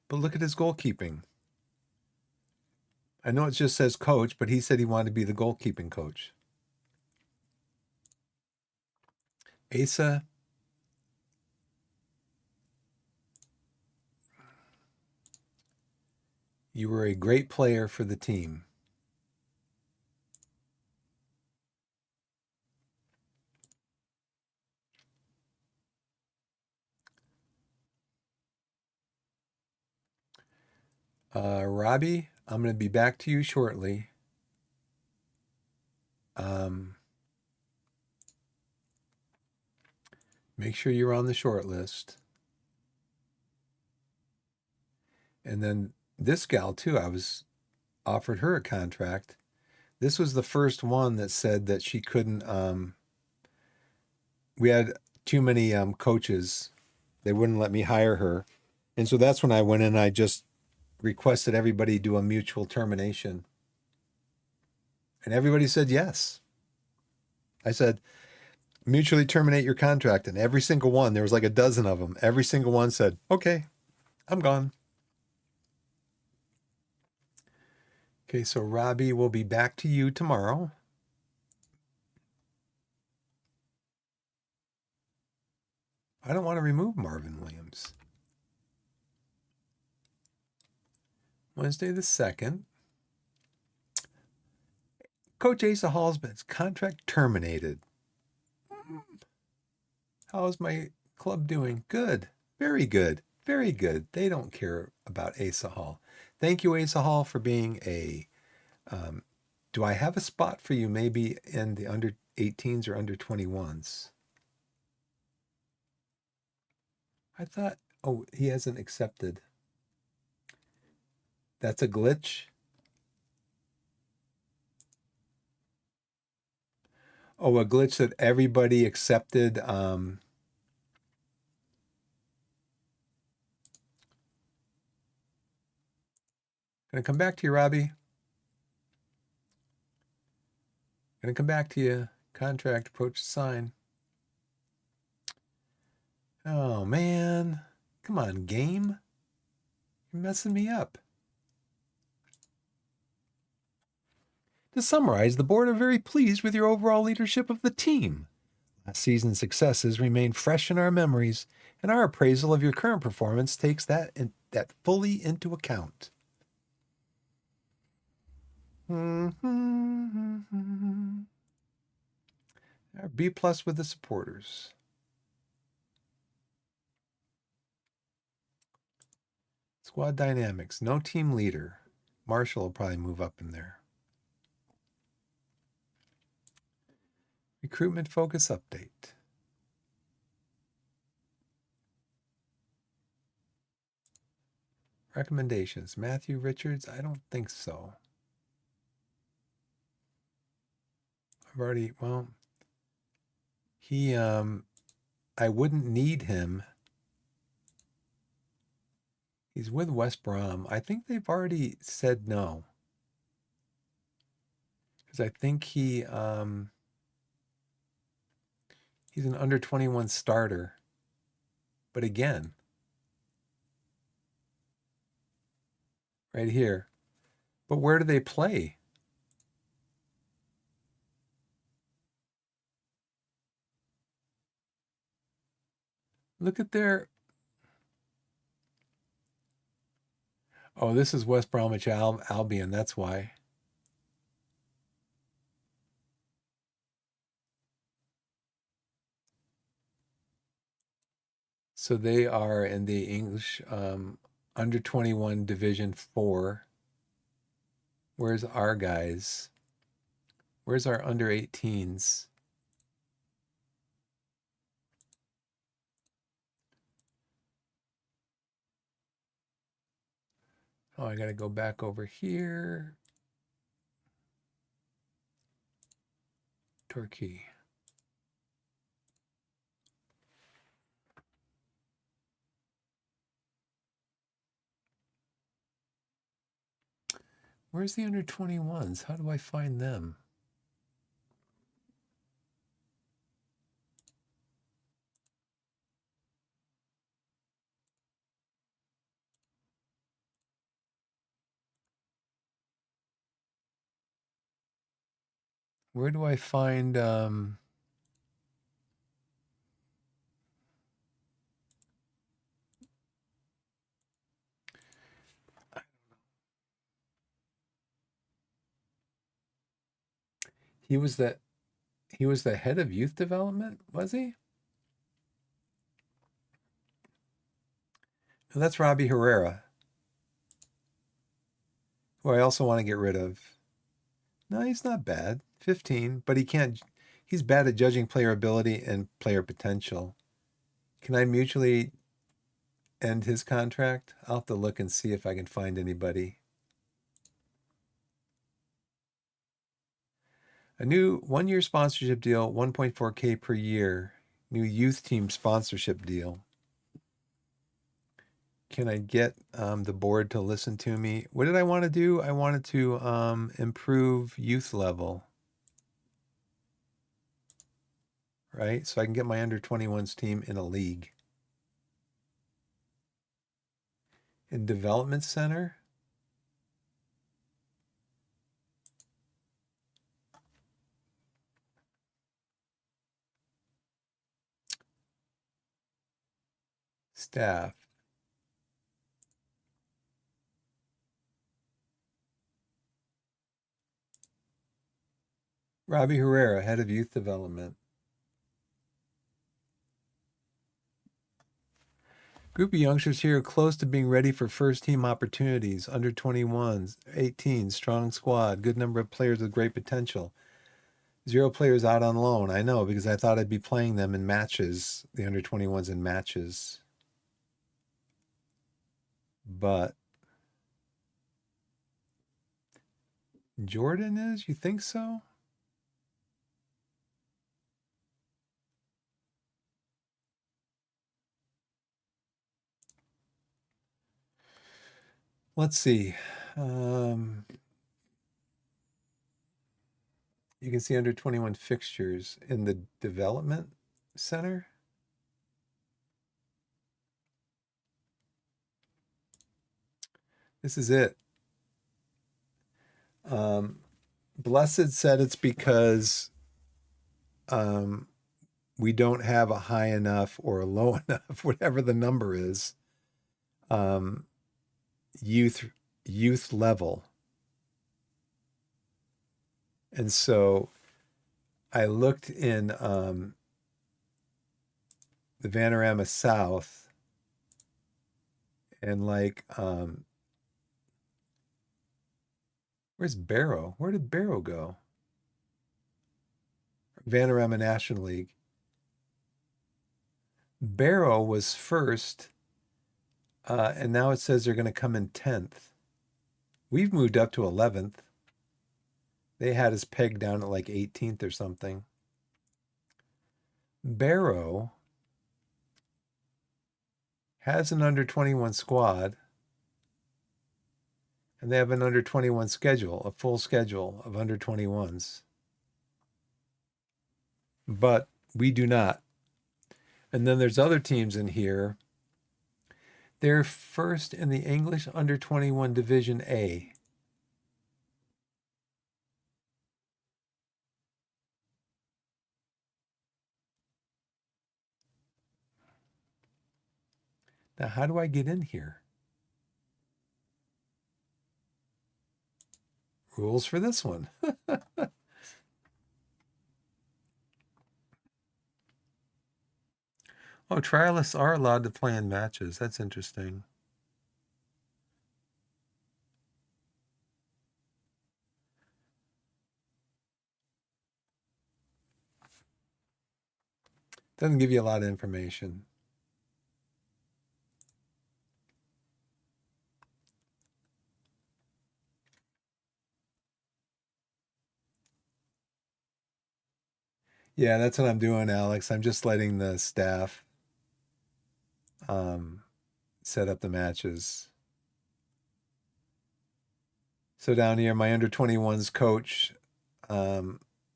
A: but look at his goalkeeping. I know it just says coach, but he said he wanted to be the goalkeeping coach. Asa, you were a great player for the team. Robbie, I'm going to be back to you shortly. Make sure you're on the short list. And then this gal, too, I was offered her a contract. This was the first one that said that she couldn't. We had too many coaches. They wouldn't let me hire her. And so that's when I went in and I just requested everybody do a mutual termination. And everybody said yes. I said, mutually terminate your contract. And every single one, there was like a dozen of them. Every single one said, okay, I'm gone. Okay, so Robbie will be back to you tomorrow. I don't want to remove Marvin Williams. Wednesday the 2nd. Coach Asa Hallsman's contract terminated. How is my club doing? Good. Very good. Very good. They don't care about Asa Hall. Thank you, Asa Hall, for being a. Do I have a spot for you maybe in the under 18s or under 21s? I thought, oh, he hasn't accepted. That's a glitch. Oh, a glitch that everybody accepted. Gonna come back to you, Robbie. Gonna come back to you. Contract approach to sign. Oh man. Come on, game. You're messing me up. To summarize, the board are very pleased with your overall leadership of the team. Last season's successes remain fresh in our memories, and our appraisal of your current performance takes that fully into account. B plus with the supporters. Squad dynamics. No team leader. Marshall will probably move up in there. Recruitment focus update. Recommendations. Matthew Richards? I don't think so. I've already, well, he, I wouldn't need him. He's with West Brom. I think they've already said no. Because I think he's an under 21 starter. But again, right here. But where do they play? Look at their. Oh, this is West Bromwich Albion. That's why. So they are in the English under 21 Division 4. Where's our guys? Where's our under 18s? Oh, I got to go back over here. Torquay. Where's the under 21s? How do I find them? Where do I find he was the head of youth development, was he? No, that's Robbie Herrera, who I also want to get rid of. No, he's not bad. 15, but he's bad at judging player ability and player potential. Can I mutually end his contract? I'll have to look and see if I can find anybody. A new 1-year sponsorship deal, 1.4K per year. New youth team sponsorship deal. Can I get the board to listen to me? What did I want to do? I wanted to improve youth level, right? So I can get my under 21s team in a league. In development center, staff. Robbie Herrera, head of youth development. Group of youngsters here close to being ready for first team opportunities. Under 21s, 18s, strong squad, good number of players with great potential. 0 players out on loan. I know because I thought I'd be playing them in matches, the under 21s in matches. But Jordan is? You think so? Let's see. You can see under 21 fixtures in the development center. This is it. Blessed said it's because we don't have a high enough or a low enough, whatever the number is, youth level. And so I looked in the Vanarama South, and like where's Barrow? Where did Barrow go? Vanarama National League. Barrow was first, and now it says they're going to come in 10th. We've moved up to 11th. They had us pegged down at like 18th or something. Barrow has an under 21 squad, and they have an under 21 schedule, a full schedule of under 21s. But we do not. And then there's other teams in here. They're first in the English under 21 Division A. Now, how do I get in here? Rules for this one. Oh, trialists are allowed to play in matches. That's interesting. Doesn't give you a lot of information. Yeah, that's what I'm doing, Alex. I'm just letting the staff set up the matches. So down here, my under 21s coach,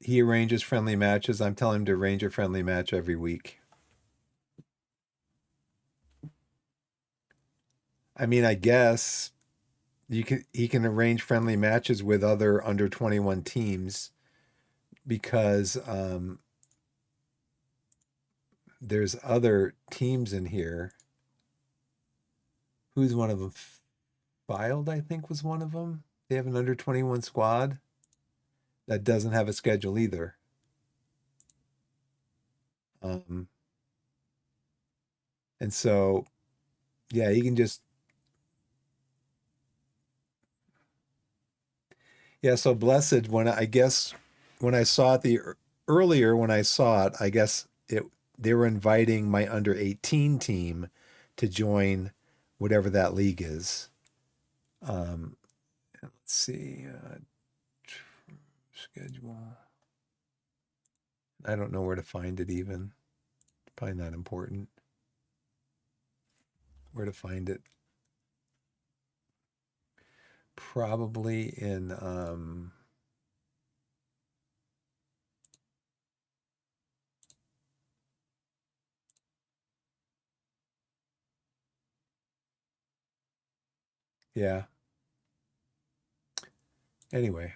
A: he arranges friendly matches. I'm telling him to arrange a friendly match every week. I mean, I guess he can arrange friendly matches with other under 21 teams because there's other teams in here. Who's one of them? Filed, I think, was one of them. They have an under 21 squad that doesn't have a schedule either. And so, yeah, you can just, yeah. So blessed when I guess when I saw it earlier when I saw it, I guess they were inviting my under 18 team to join whatever that league is. Let's see, schedule. I don't know where to find it even. Probably not important. Where to find it? Probably in yeah. Anyway.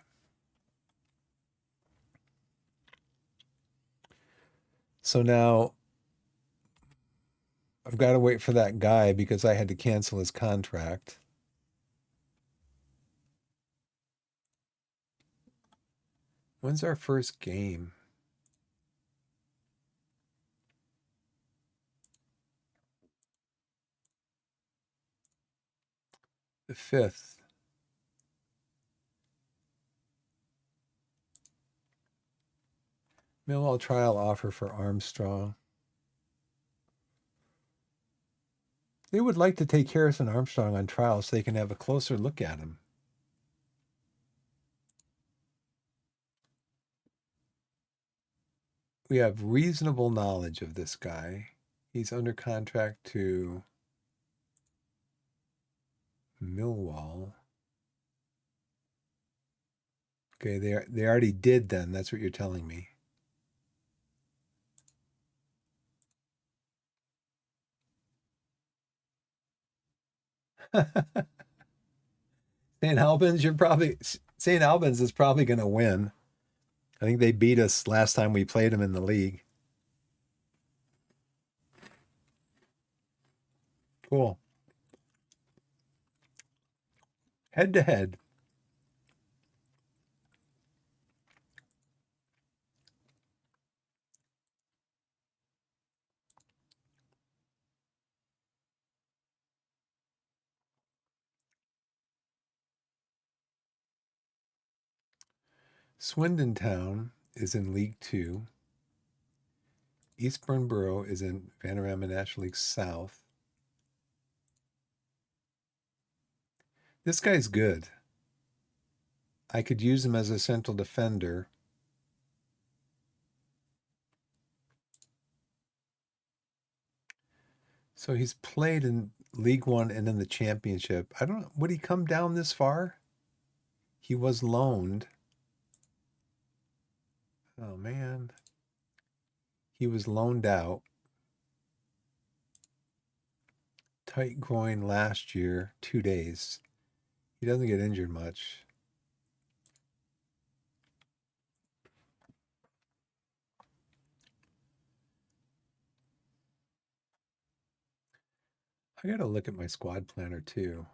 A: So now I've got to wait for that guy because I had to cancel his contract. When's our first game? The 5th. Millwall trial offer for Armstrong. They would like to take Harrison Armstrong on trial so they can have a closer look at him. We have reasonable knowledge of this guy. He's under contract to Millwall. Okay, they already did then. That's what you're telling me. St. Albans, St. Albans is probably going to win. I think they beat us last time we played them in the league. Cool. Head to head. Swindon Town is in League 2. Eastbourne Borough is in Vanarama National League South. This guy's good. I could use him as a central defender. So he's played in League 1 and in the Championship. I don't know. Would he come down this far? He was loaned. Oh, man. He was loaned out. Tight groin last year, 2 days. He doesn't get injured much. I got to look at my squad planner too.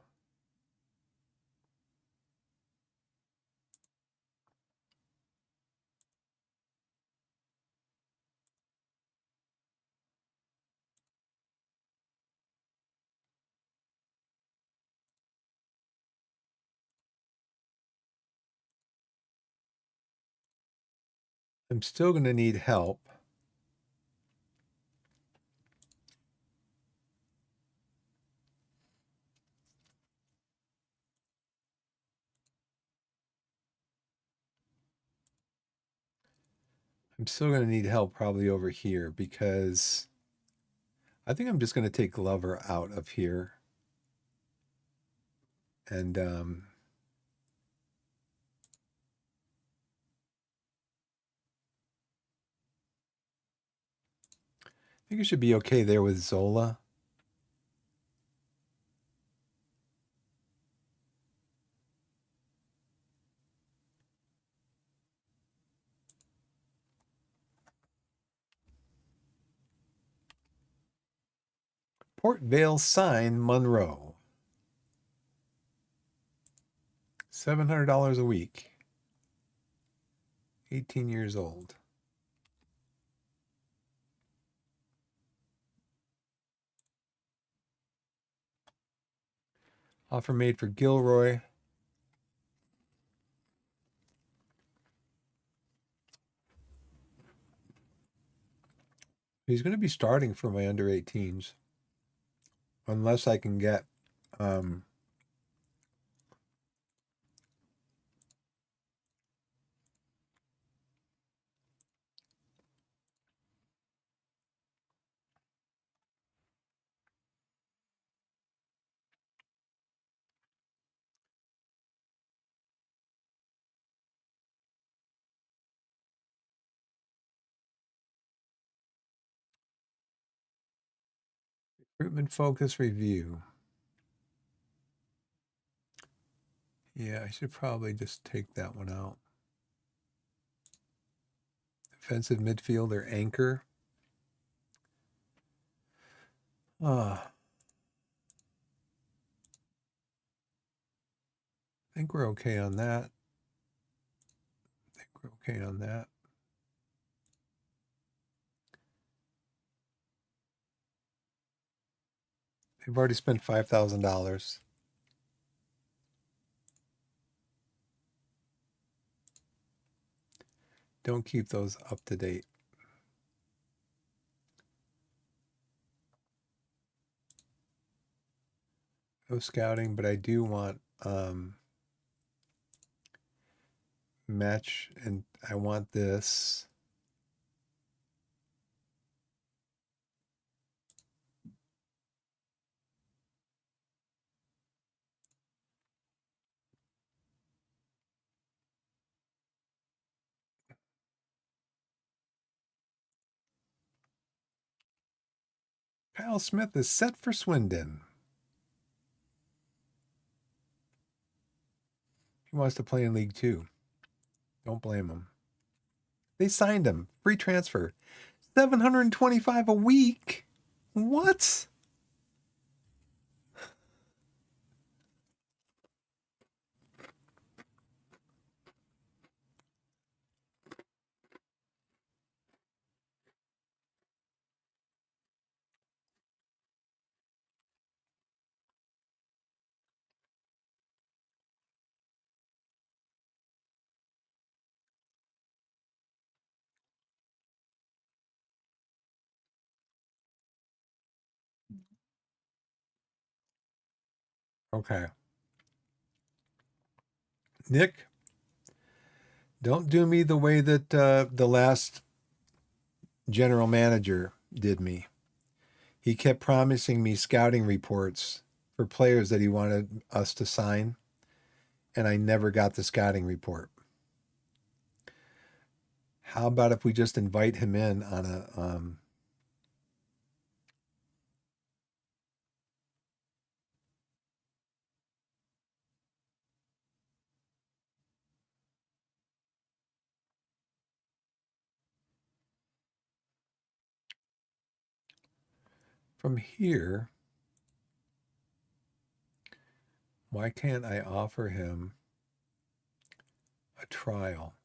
A: I'm still going to need help. I'm still going to need help probably over here because I think I'm just going to take Glover out of here. And I think it should be okay there with Zola. Port Vale Sign Monroe. $700 a week. 18 years old. Offer made for Gilroy. He's going to be starting for my under 18s. Unless I can get recruitment focus review. Yeah, I should probably just take that one out. Defensive midfielder anchor. I think we're okay on that. They've already spent $5,000. don't keep those up to date. No scouting, but I do want match, and I want this. Kyle Smith is set for Swindon. He wants to play in League Two. Don't blame him. They signed him. Free transfer. $725 a week. What? Okay. Nick, don't do me the way that the last general manager did me. He kept promising me scouting reports for players that he wanted us to sign, and I never got the scouting report. How about if we just invite him in on a from here? Why can't I offer him a trial?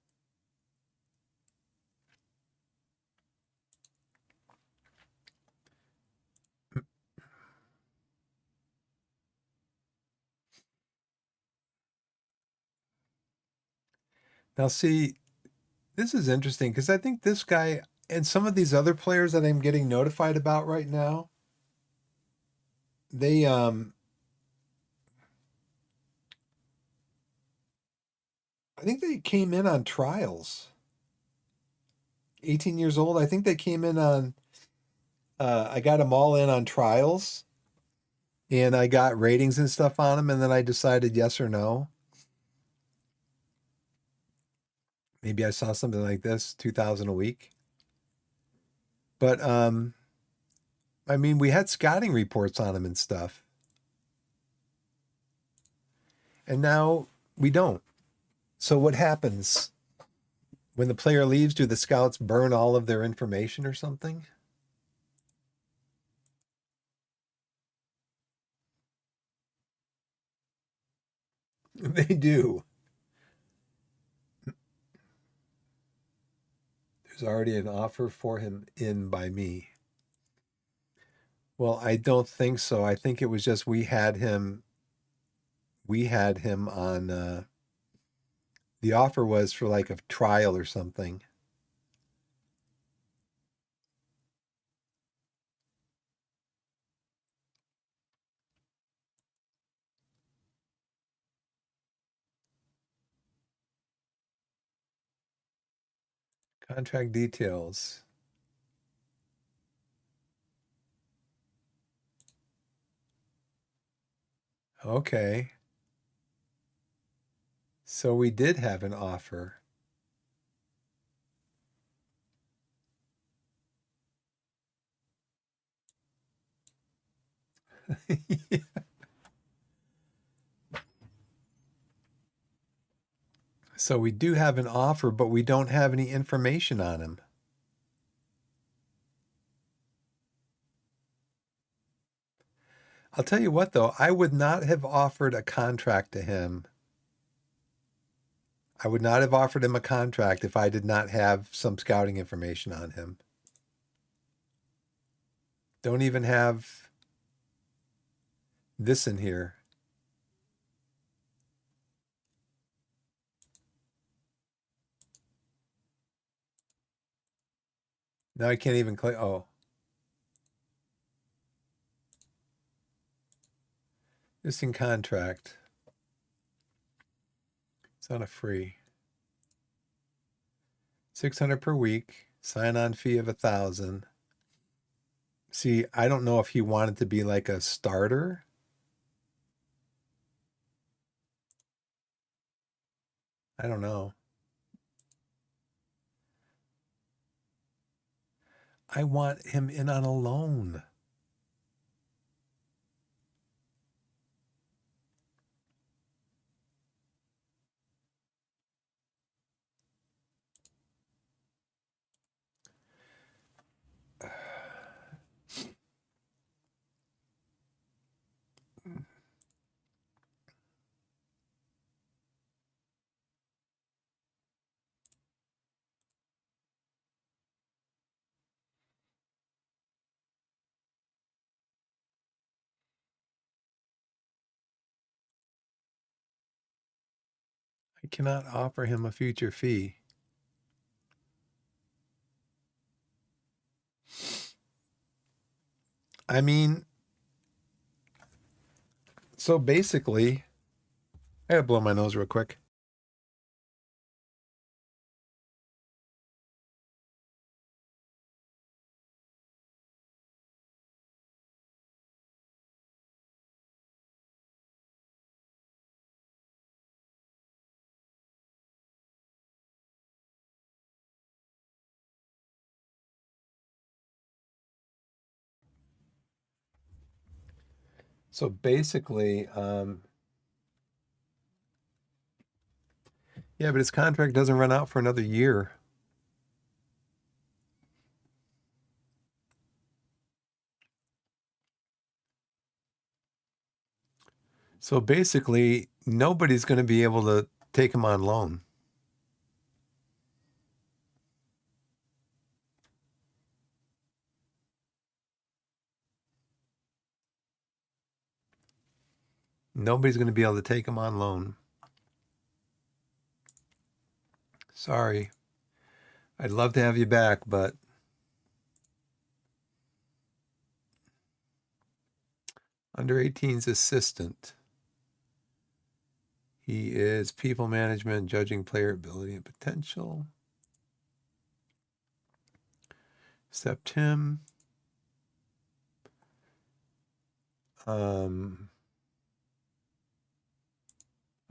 A: Now, see, this is interesting because I think this guy and some of these other players that I'm getting notified about right now, they I think they came in on trials. 18 years old. I think they came in on I got them all in on trials, and I got ratings and stuff on them, and then I decided yes or no. Maybe I saw something like this, 2000 a week. But I mean, we had scouting reports on them and stuff. And now we don't. So what happens when the player leaves? Do the scouts burn all of their information or something? They do. There's already an offer for him in by me. Well, I don't think so. I think it was just we had him on the offer was for like a trial or something. Contract details. Okay. So we did have an offer. So we do have an offer, but we don't have any information on him. I'll tell you what, though, I would not have offered a contract to him. I would not have offered him a contract if I did not have some scouting information on him. Don't even have this in here. Now I can't even click. Oh. Listing contract. It's not a free. 600 per week. Sign-on fee of 1,000. See, I don't know if he wanted to be like a starter. I don't know. I want him in on a loan. I cannot offer him a future fee. I mean, so basically, I gotta blow my nose real quick. So basically, yeah, but his contract doesn't run out for another year. So basically, nobody's going to be able to take him on loan. Nobody's going to be able to take him on loan. Sorry. I'd love to have you back, but under 18's assistant. He is people management, judging player ability and potential. Accept him.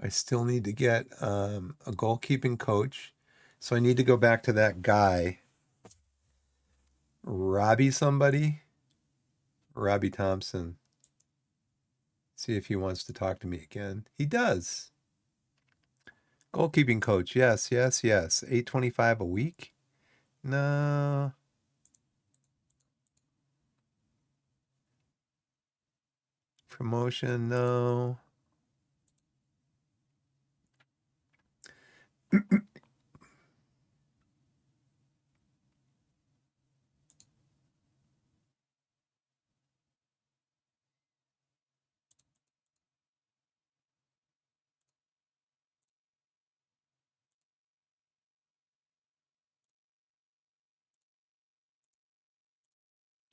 A: I still need to get a goalkeeping coach. So I need to go back to that guy. Robbie somebody? Robbie Thompson. See if he wants to talk to me again. He does. Goalkeeping coach. Yes, yes, yes. $8.25 a week? No. Promotion, no.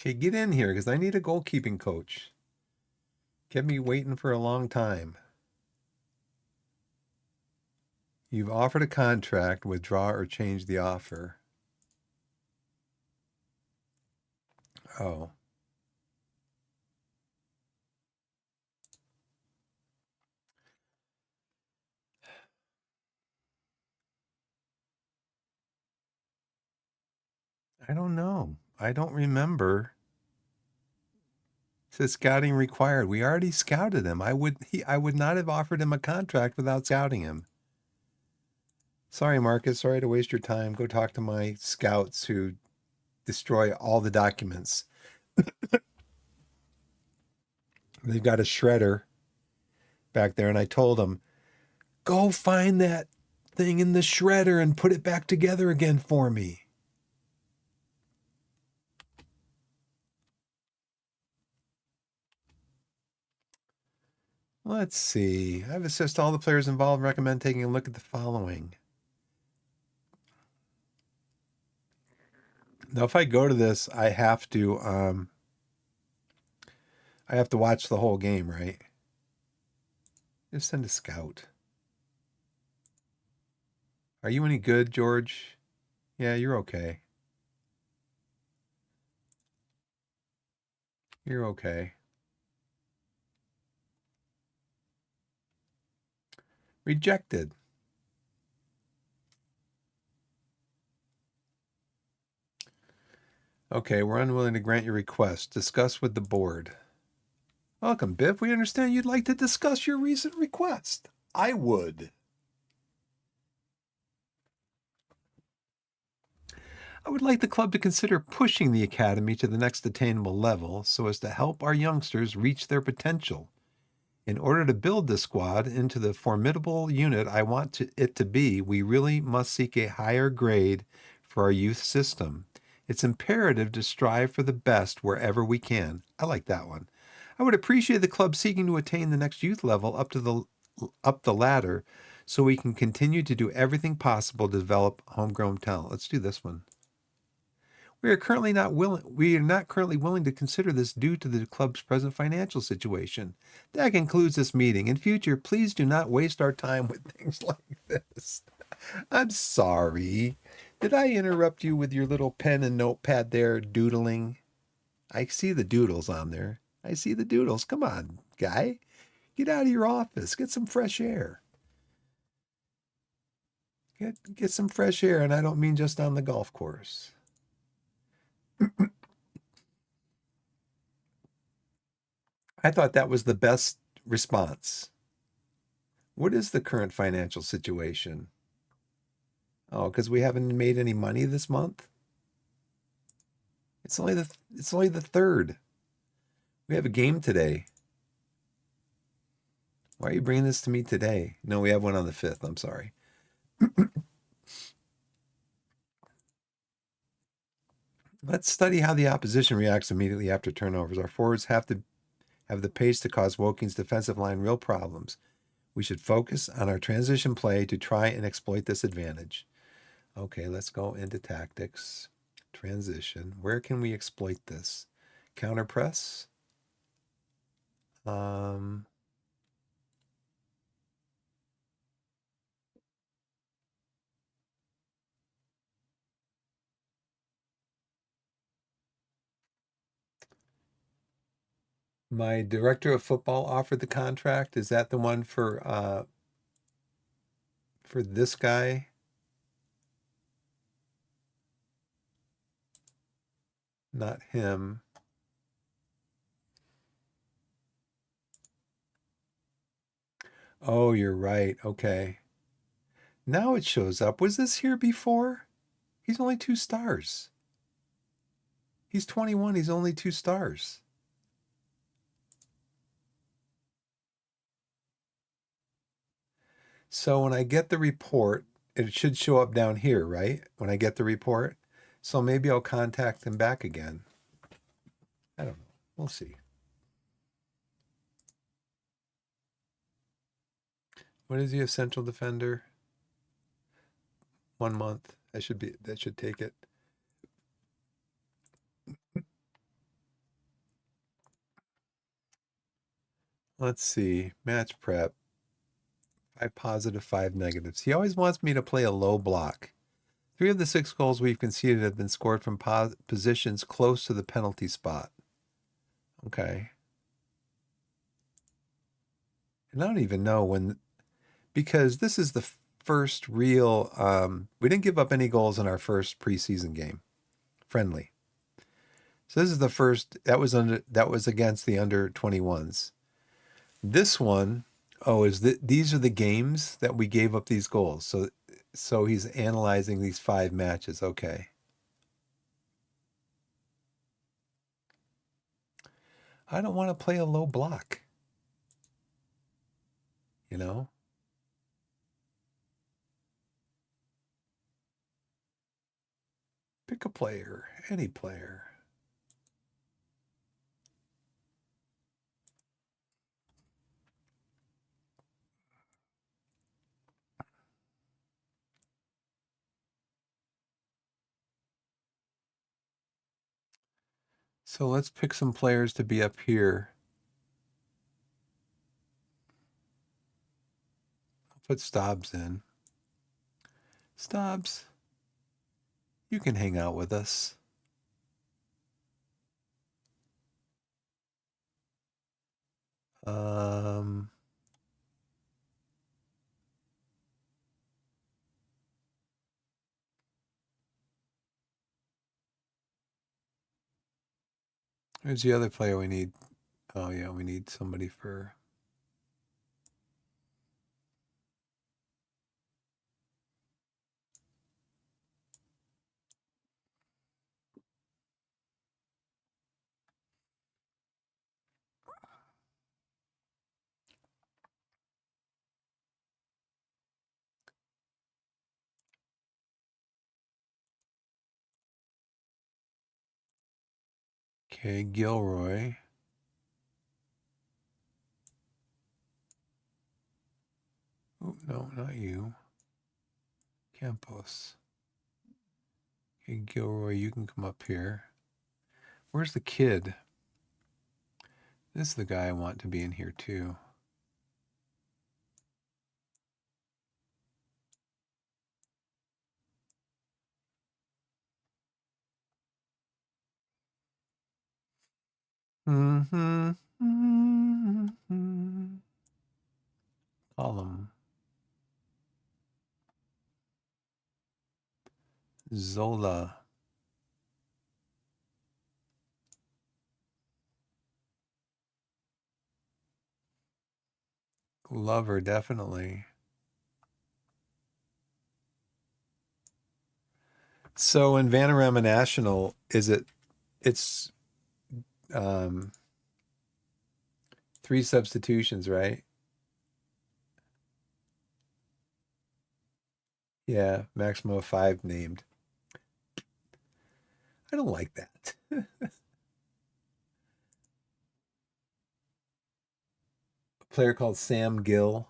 A: Okay, get in here because I need a goalkeeping coach. Kept me waiting for a long time. You've offered a contract, withdraw or change the offer. Oh. I don't know. I don't remember. It says scouting required. We already scouted him. I would not have offered him a contract without scouting him. Sorry, Marcus. Sorry to waste your time. Go talk to my scouts who destroy all the documents. They've got a shredder back there, and I told them, go find that thing in the shredder and put it back together again for me. Let's see. I've assessed all the players involved and recommend taking a look at the following. Now, if I go to this, I have to watch the whole game, right? Just send a scout. Are you any good, George? Yeah, you're okay. You're okay. Rejected. Okay, we're unwilling to grant your request. Discuss with the board. Welcome, Biff. We understand you'd like to discuss your recent request. I would. I would like the club to consider pushing the academy to the next attainable level so as to help our youngsters reach their potential. In order to build this squad into the formidable unit I want it to be, we really must seek a higher grade for our youth system. It's imperative to strive for the best wherever we can. I like that one. I would appreciate the club seeking to attain the next youth level up the ladder so we can continue to do everything possible to develop homegrown talent. Let's do this one. We are not currently willing to consider this due to the club's present financial situation. That concludes this meeting. In future, please do not waste our time with things like this. I'm sorry. Did I interrupt you with your little pen and notepad there doodling? I see the doodles on there. I see the doodles. Come on, guy. Get out of your office. Get some fresh air. Get some fresh air, and I don't mean just on the golf course. I thought that was the best response. What is the current financial situation? Oh, because we haven't made any money this month. It's only the third. We have a game today. Why are you bringing this to me today? No, we have one on the 5th. I'm sorry. Let's study how the opposition reacts immediately after turnovers. Our forwards have to have the pace to cause Woking's defensive line real problems. We should focus on our transition play to try and exploit this advantage. Okay, let's go into tactics. Transition. Where can we exploit this? Counter press. Um, my director of football offered the contract. Is that the one for this guy? Not him. Oh, you're right. Okay. Now it shows up. Was this here before? He's only 2 stars. He's 21. He's only 2 stars. So when I get the report, it should show up down here, right? When I get the report. So maybe I'll contact him back again. I don't know. We'll see. What is he, a central defender? 1 month. That should take it. Let's see. Match prep. 5 positive, 5 negatives. He always wants me to play a low block. 3 of the 6 goals we've conceded have been scored from positions close to the penalty spot. Okay. And I don't even know when, because this is the first real, we didn't give up any goals in our first preseason game, friendly. So this is the first, that was against the under 21s. This one, these are the games that we gave up these goals. So he's analyzing these 5 matches. Okay. I don't want to play a low block. You know? Pick a player, any player. So let's pick some players to be up here. I'll put Stobbs in. Stobbs, you can hang out with us. Um, Who's the other player we need? Oh yeah, we need somebody for. Okay, Gilroy. Oh, no, not you. Campos. Okay, Gilroy, you can come up here. Where's the kid? This is the guy I want to be in here too. Mm-hmm. Mm-hmm. Column. Zola. Glover, definitely. So in Vanarama National, it's um 3 substitutions, right? Yeah, maximum of 5 named. I don't like that. A player called Sam Gill.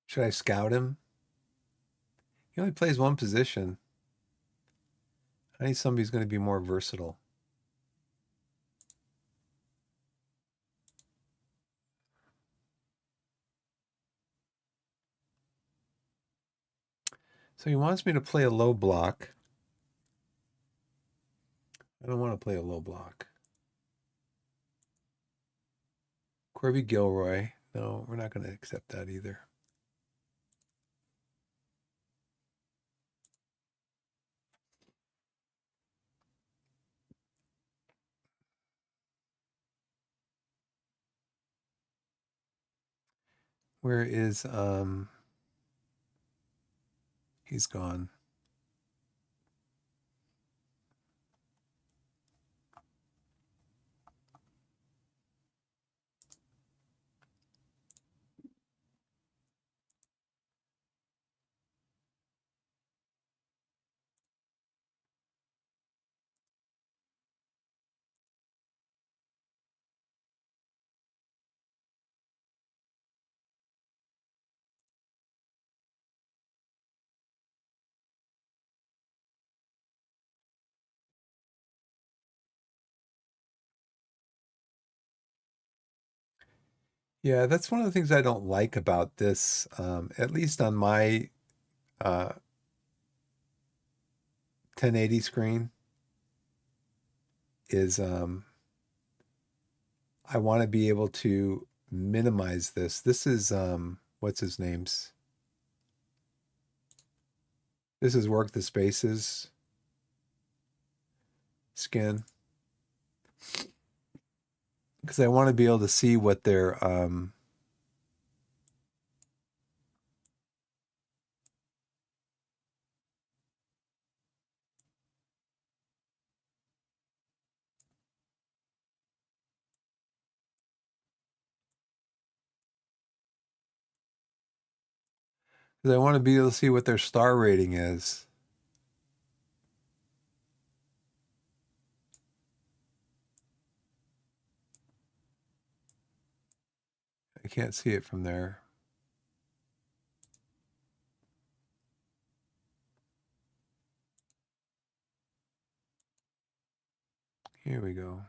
A: Should I scout him? He only plays one position. I need somebody who's going to be more versatile. So he wants me to play a low block. I don't want to play a low block. Corby Gilroy. No, we're not going to accept that either. Where is he's gone. Yeah, that's one of the things I don't like about this, at least on my 1080 screen, is I want to be able to minimize this. This is what's his name's? This is Work the Spaces skin. Because I want to be able to see what their because I want to be able to see what their star rating is. I can't see it from there. Here we go.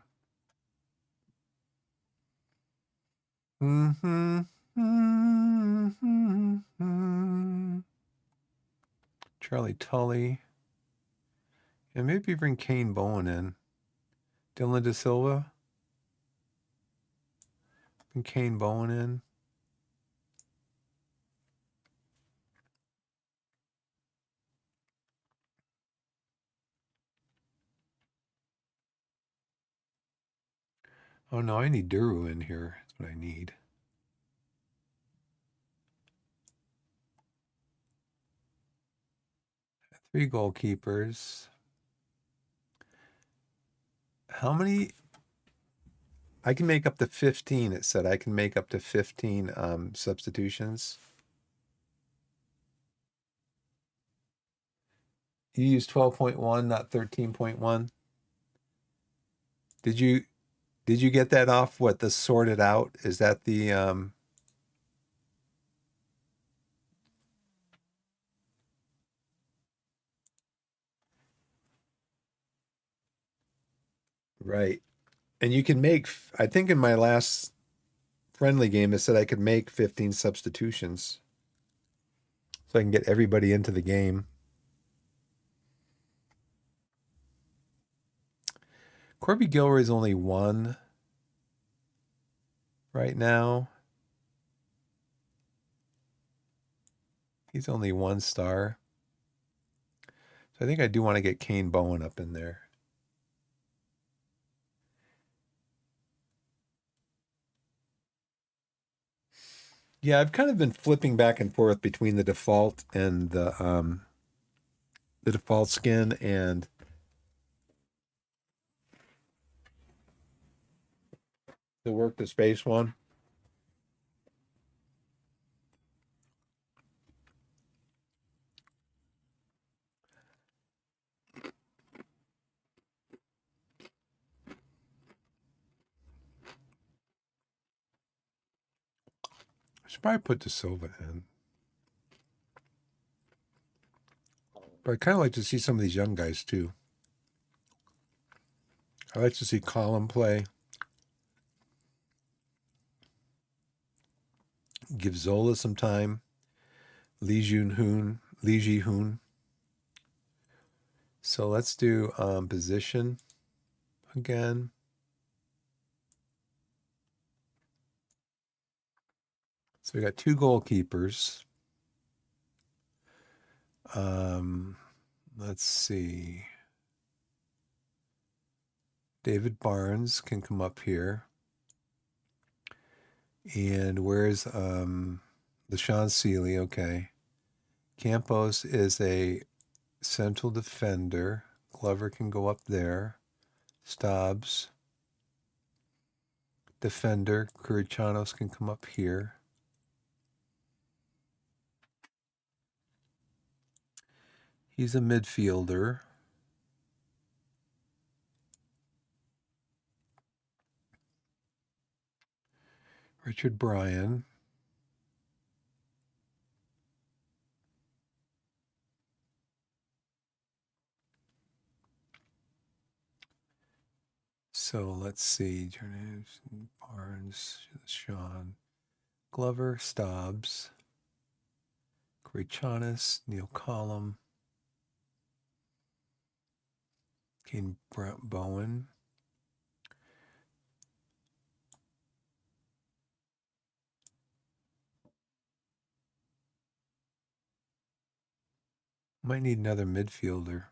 A: Mm-hmm. Mm-hmm. Charlie Tully. And maybe bring Kane Bowen in. Dylan De Silva. Bring Kane Bowen in. Oh no, I need Duru in here. That's what I need. 3 goalkeepers. How many? I can make up to 15. It said I can make up to 15 substitutions. You use 12.1, not 13.1. Did you get that off what the sorted out? Is that the right? And you can make, I think in my last friendly game it said I could make 15 substitutions. So I can get everybody into the game. Corby Gilroy's only 1 right now. He's only 1 star. So I think I do want to get Kane Bowen up in there. Yeah, I've kind of been flipping back and forth between the default and the default skin and the work to space one. I should probably put De Silva in. But I kind of like to see some of these young guys too. I like to see Colin play. Give Zola some time. Lee Ji-hoon. So let's do position again. So we got 2 goalkeepers. Let's see. David Barnes can come up here. And where's LaShawn Sealy? Okay. Campos is a central defender. Glover can go up there. Stobbs. Defender. Curichanos can come up here. He's a midfielder. Richard Bryan. So let's see. Barnes, Sean, Glover, Stobbs, Curichanos, Neil Collum, Kane Bowen. Might need another midfielder.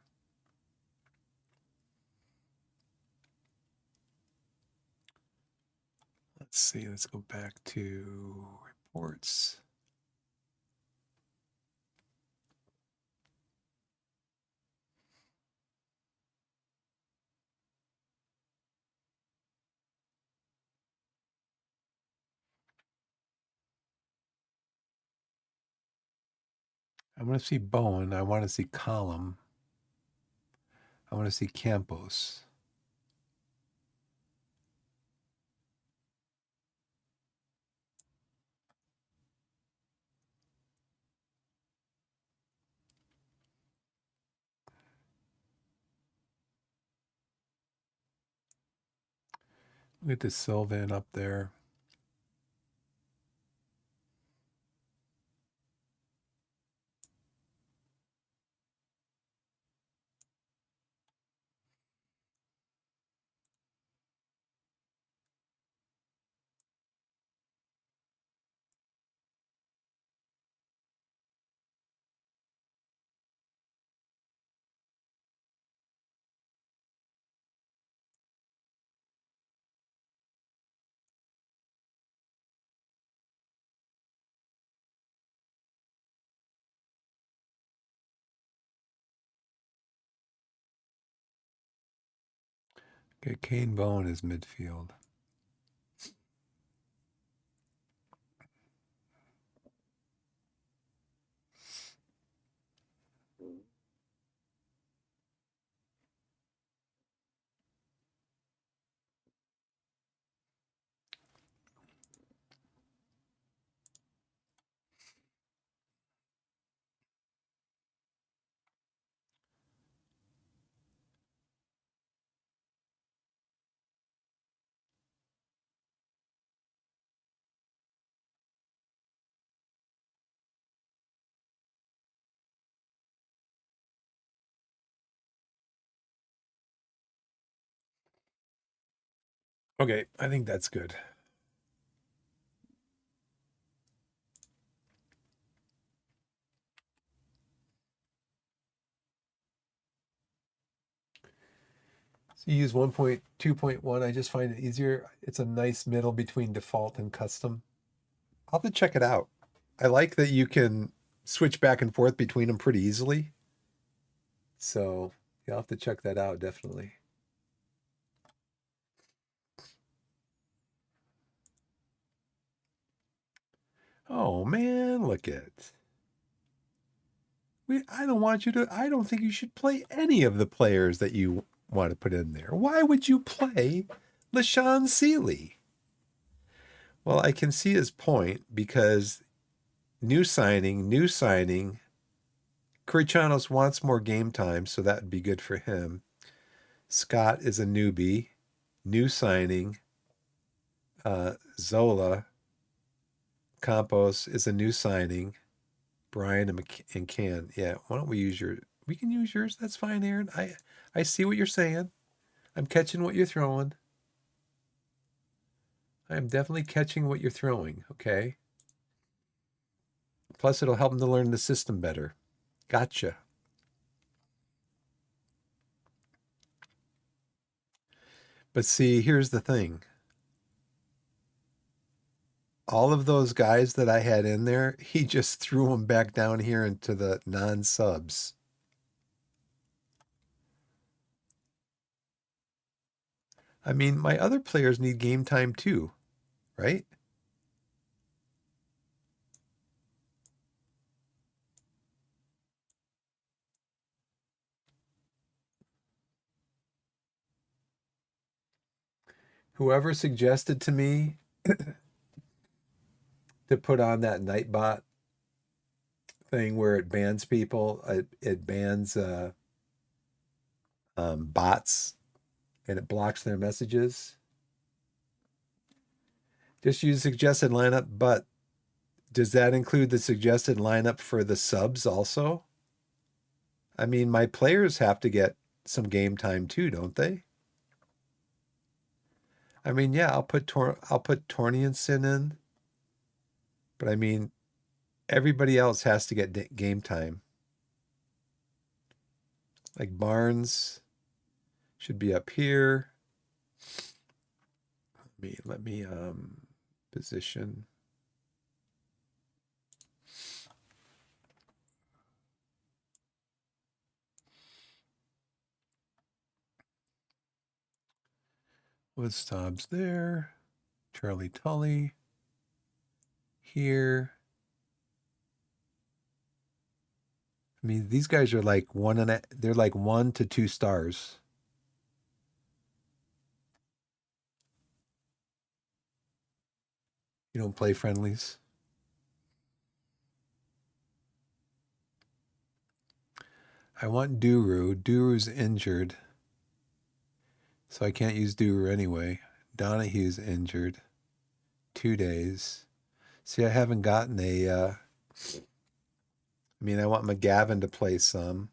A: Let's see. Let's go back to reports. I want to see Bowen. I want to see Collum. I want to see Campos. Get the Sylvan up there. Okay, Kane Bowen is midfield. Okay, I think that's good. So you use 1.2.1. I just find it easier. It's a nice middle between default and custom. I'll have to check it out. I like that you can switch back and forth between them pretty easily. So you'll have to check that out, definitely. Oh man, look at. I don't want you to. I don't think you should play any of the players that you want to put in there. Why would you play LaShawn Sealy? Well, I can see his point because new signing, new signing. Corichanos wants more game time, so that would be good for him. Scott is a newbie, new signing. Zola Campos is a new signing. Brian and Can. Yeah, why don't we use your? We can use yours. That's fine, Aaron. I see what you're saying. I'm catching what you're throwing. I am definitely catching what you're throwing. Okay. Plus, it'll help them to learn the system better. Gotcha. But see, here's the thing. All of those guys that I had in there, he just threw them back down here into the non-subs. I mean, my other players need game time too, right? Whoever suggested to me to put on that Nightbot thing where it bans people, it bans bots and it blocks their messages. Just use suggested lineup, but does that include the suggested lineup for the subs also? I mean, my players have to get some game time too, don't they? I mean, yeah, I'll put Tornianson in, but I mean, everybody else has to get game time. Like Barnes should be up here. Let me position. With Stobbs there. Charlie Tully here. I mean, these guys are like they're like 1 to 2 stars. You don't play friendlies. I want Duru. Duru's injured. So I can't use Duru anyway. Donahue's injured. 2 days. See, I haven't gotten I mean, I want McGavin to play some.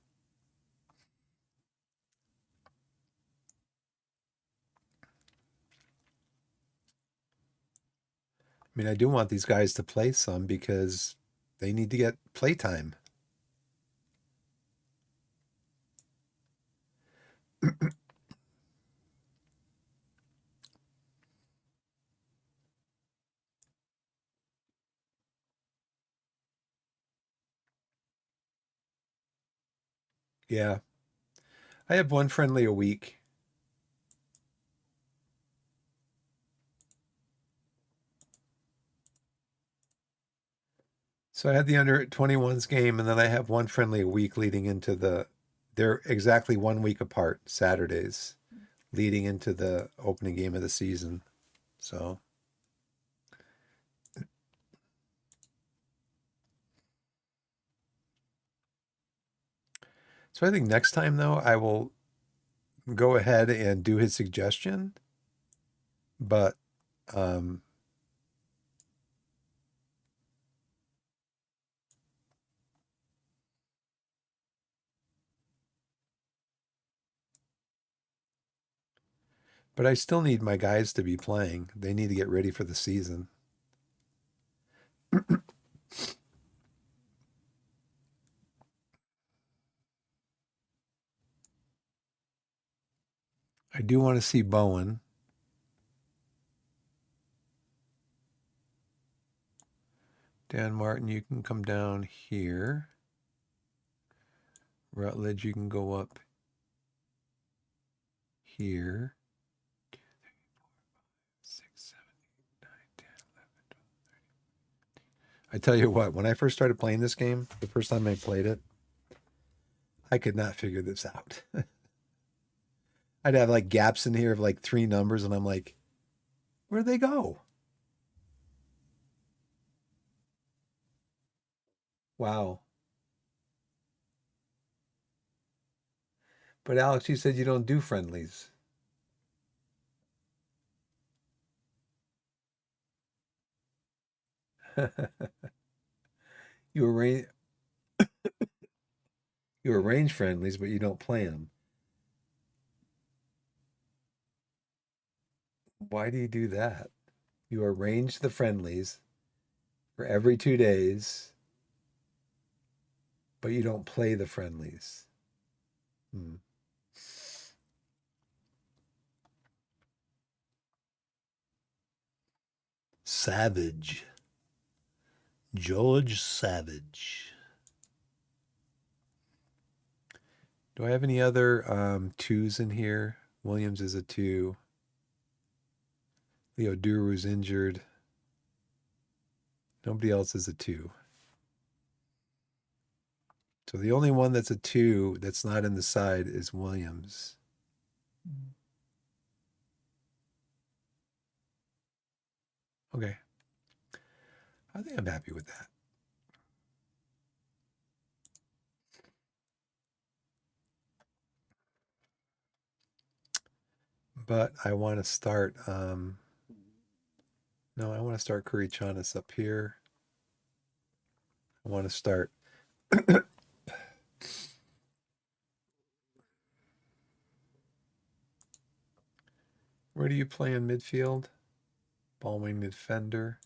A: I mean, I do want these guys to play some because they need to get playtime. Yeah. I have one friendly a week. So I had the under 21s game, and then I have one friendly a week leading into they're exactly 1 week apart, Saturdays, leading into the opening game of the season. So I think next time though, I will go ahead and do his suggestion, but um, I still need my guys to be playing. They need to get ready for the season. I do want to see Bowen. Dan Martin, you can come down here. Rutledge, you can go up here. 6, 7, 8, 9, 10, 11, 12, 13. I tell you what, when I first started playing this game, the first time I played it, I could not figure this out. I'd have like gaps in here of like 3 numbers, and I'm like, where'd they go? Wow. But Alex, you said you don't do friendlies. you arrange you arrange friendlies, but you don't play them. Why do you do that? You arrange the friendlies for every 2 days, but you don't play the friendlies. Hmm. Savage. George Savage. Do I have any other twos in here? Williams is a 2. Leo Duru's injured. Nobody else is a 2. So the only one that's a 2 that's not in the side is Williams. Okay. I think I'm happy with that. But I want to start no, I want to start Curry Chanas up here. I want to start where do you play in midfield? Ball wing defender.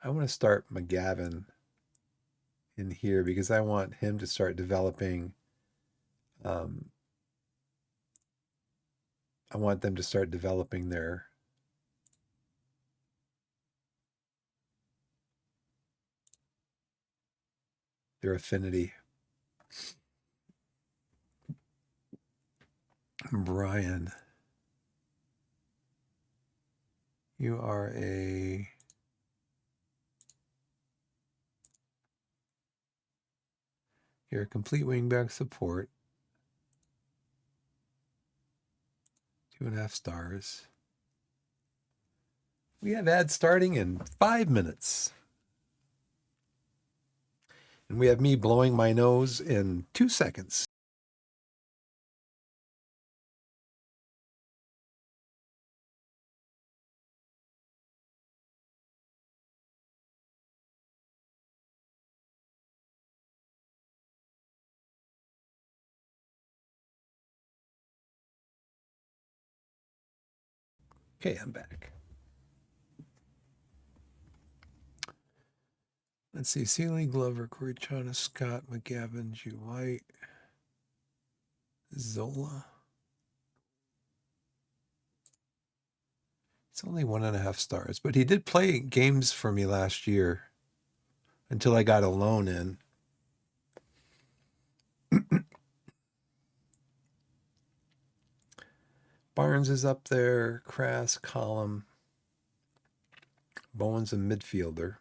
A: I want to start McGavin in here because I want him to start developing. I want them to start developing their affinity. Brian, you are you're a complete wingback support. 2.5 stars. We have ads starting in 5 minutes. And we have me blowing my nose in 2 seconds. Okay, I'm back. Let's see. Sealy, Glover, Corey Chana, Scott, McGavin, G. White, Zola. It's only 1.5 stars, but he did play games for me last year until I got a loan in. Barnes is up there. Crass, Column. Bowen's a midfielder.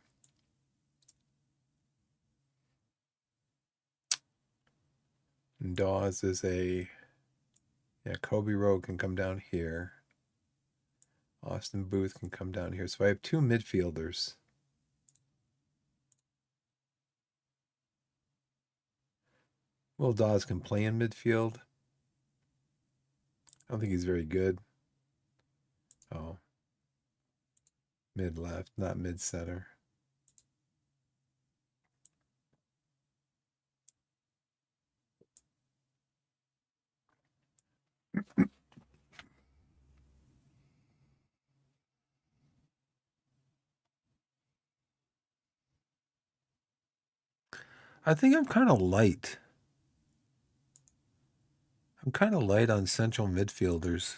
A: And Dawes is a... Yeah, Kobe Rowe can come down here. Austin Booth can come down here. So I have 2 midfielders. Will Dawes can play in midfield. I don't think he's very good. Oh. Mid left, not mid center. I think I'm kind of light. I'm kind of light on central midfielders.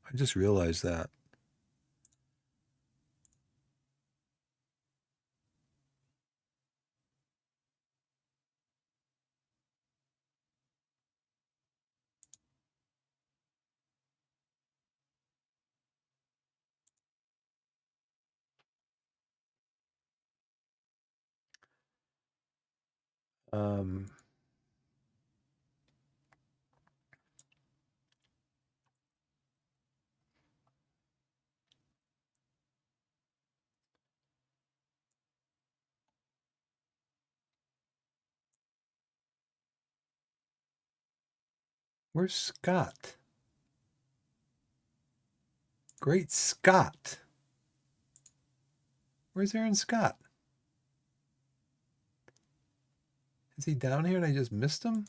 A: I just realized that. Um, where's Scott? Great Scott. Where's Aaron Scott? Is he down here and I just missed him?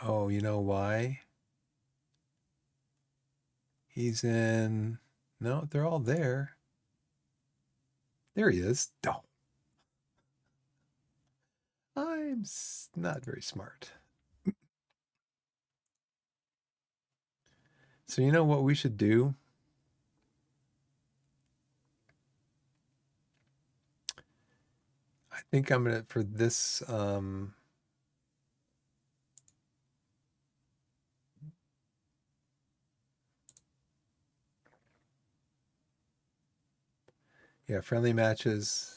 A: Oh, you know why? He's in... No, they're all there. There he is. Oh, I'm not very smart. So you know what we should do? I think I'm gonna, for this, yeah, friendly matches.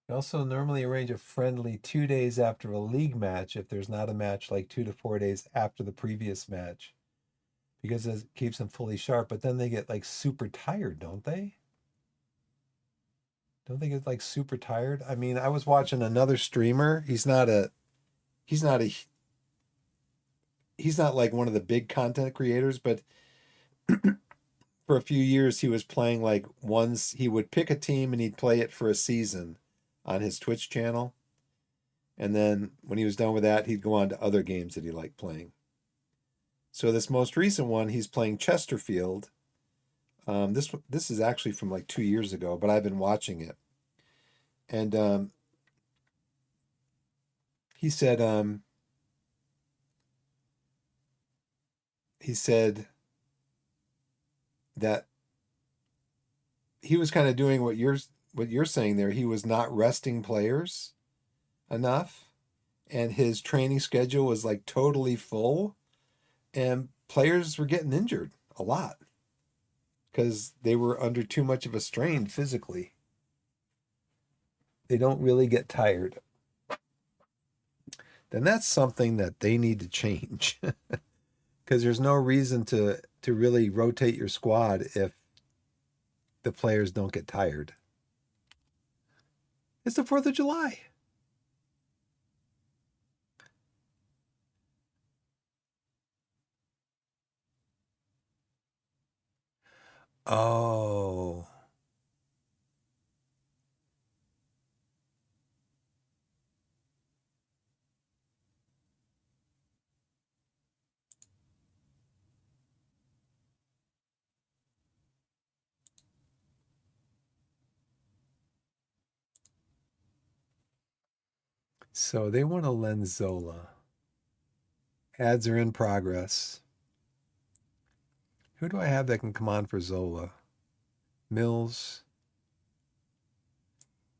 A: You also normally arrange a friendly 2 days after a league match if there's not a match, like 2 to 4 days after the previous match, because it keeps them fully sharp. But then they get like super tired, don't they? Don't they get like super tired? I mean, I was watching another streamer. He's not a he's not like one of the big content creators, but for a few years he was playing, like, once he would pick a team and he'd play it for a season on his Twitch channel. And then when he was done with that, he'd go on to other games that he liked playing. So this most recent one, he's playing Chesterfield. This is actually from like 2 years ago, but I've been watching it. And he said he said that he was kind of doing what you're saying there. He was not resting players enough, and his training schedule was like totally full, and players were getting injured a lot because they were under too much of a strain physically. They don't really get tired. Then that's something that they need to change, because there's no reason to really rotate your squad if the players don't get tired. It's the 4th of July. Oh. So they want to lend Zola. Ads are in progress. Who do I have that can come on for Zola? Mills.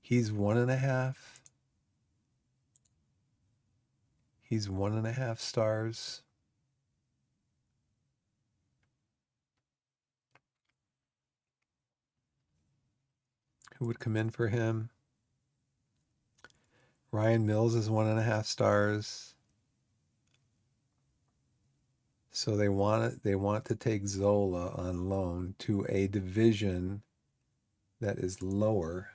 A: He's 1.5. He's 1.5 stars. Who would come in for him? Ryan Mills is 1.5 stars. So they want to take Zola on loan to a division that is lower.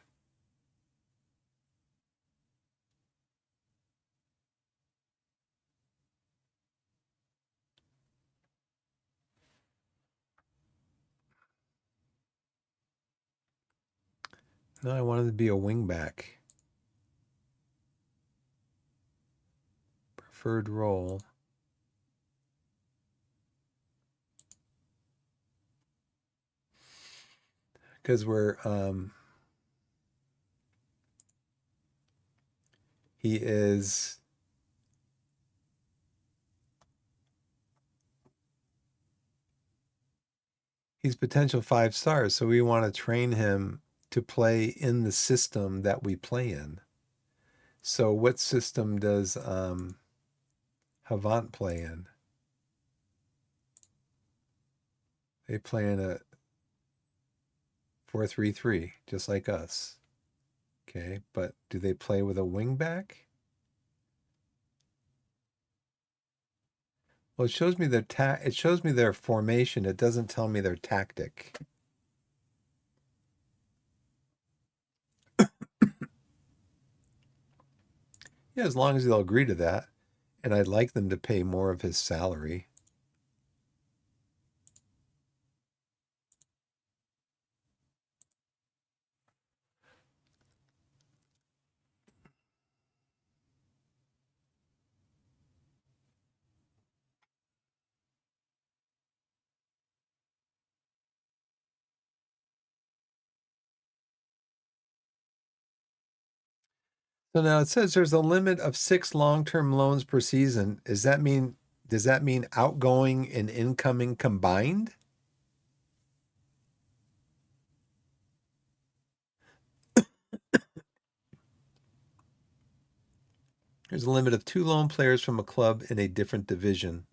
A: No, I wanted to be a wingback. Preferred role. Because he is he's potential 5 stars, so we want to train him to play in the system that we play in. So what system does Havant play in? They play in a 4-3-3, just like us. Okay, but do they play with a wingback? Well, it shows me it shows me their formation. It doesn't tell me their tactic. Yeah, as long as they'll agree to that. And I'd like them to pay more of his salary. So now it says there's a limit of 6 long-term loans per season. Does that mean outgoing and incoming combined? There's a limit of 2 loan players from a club in a different division.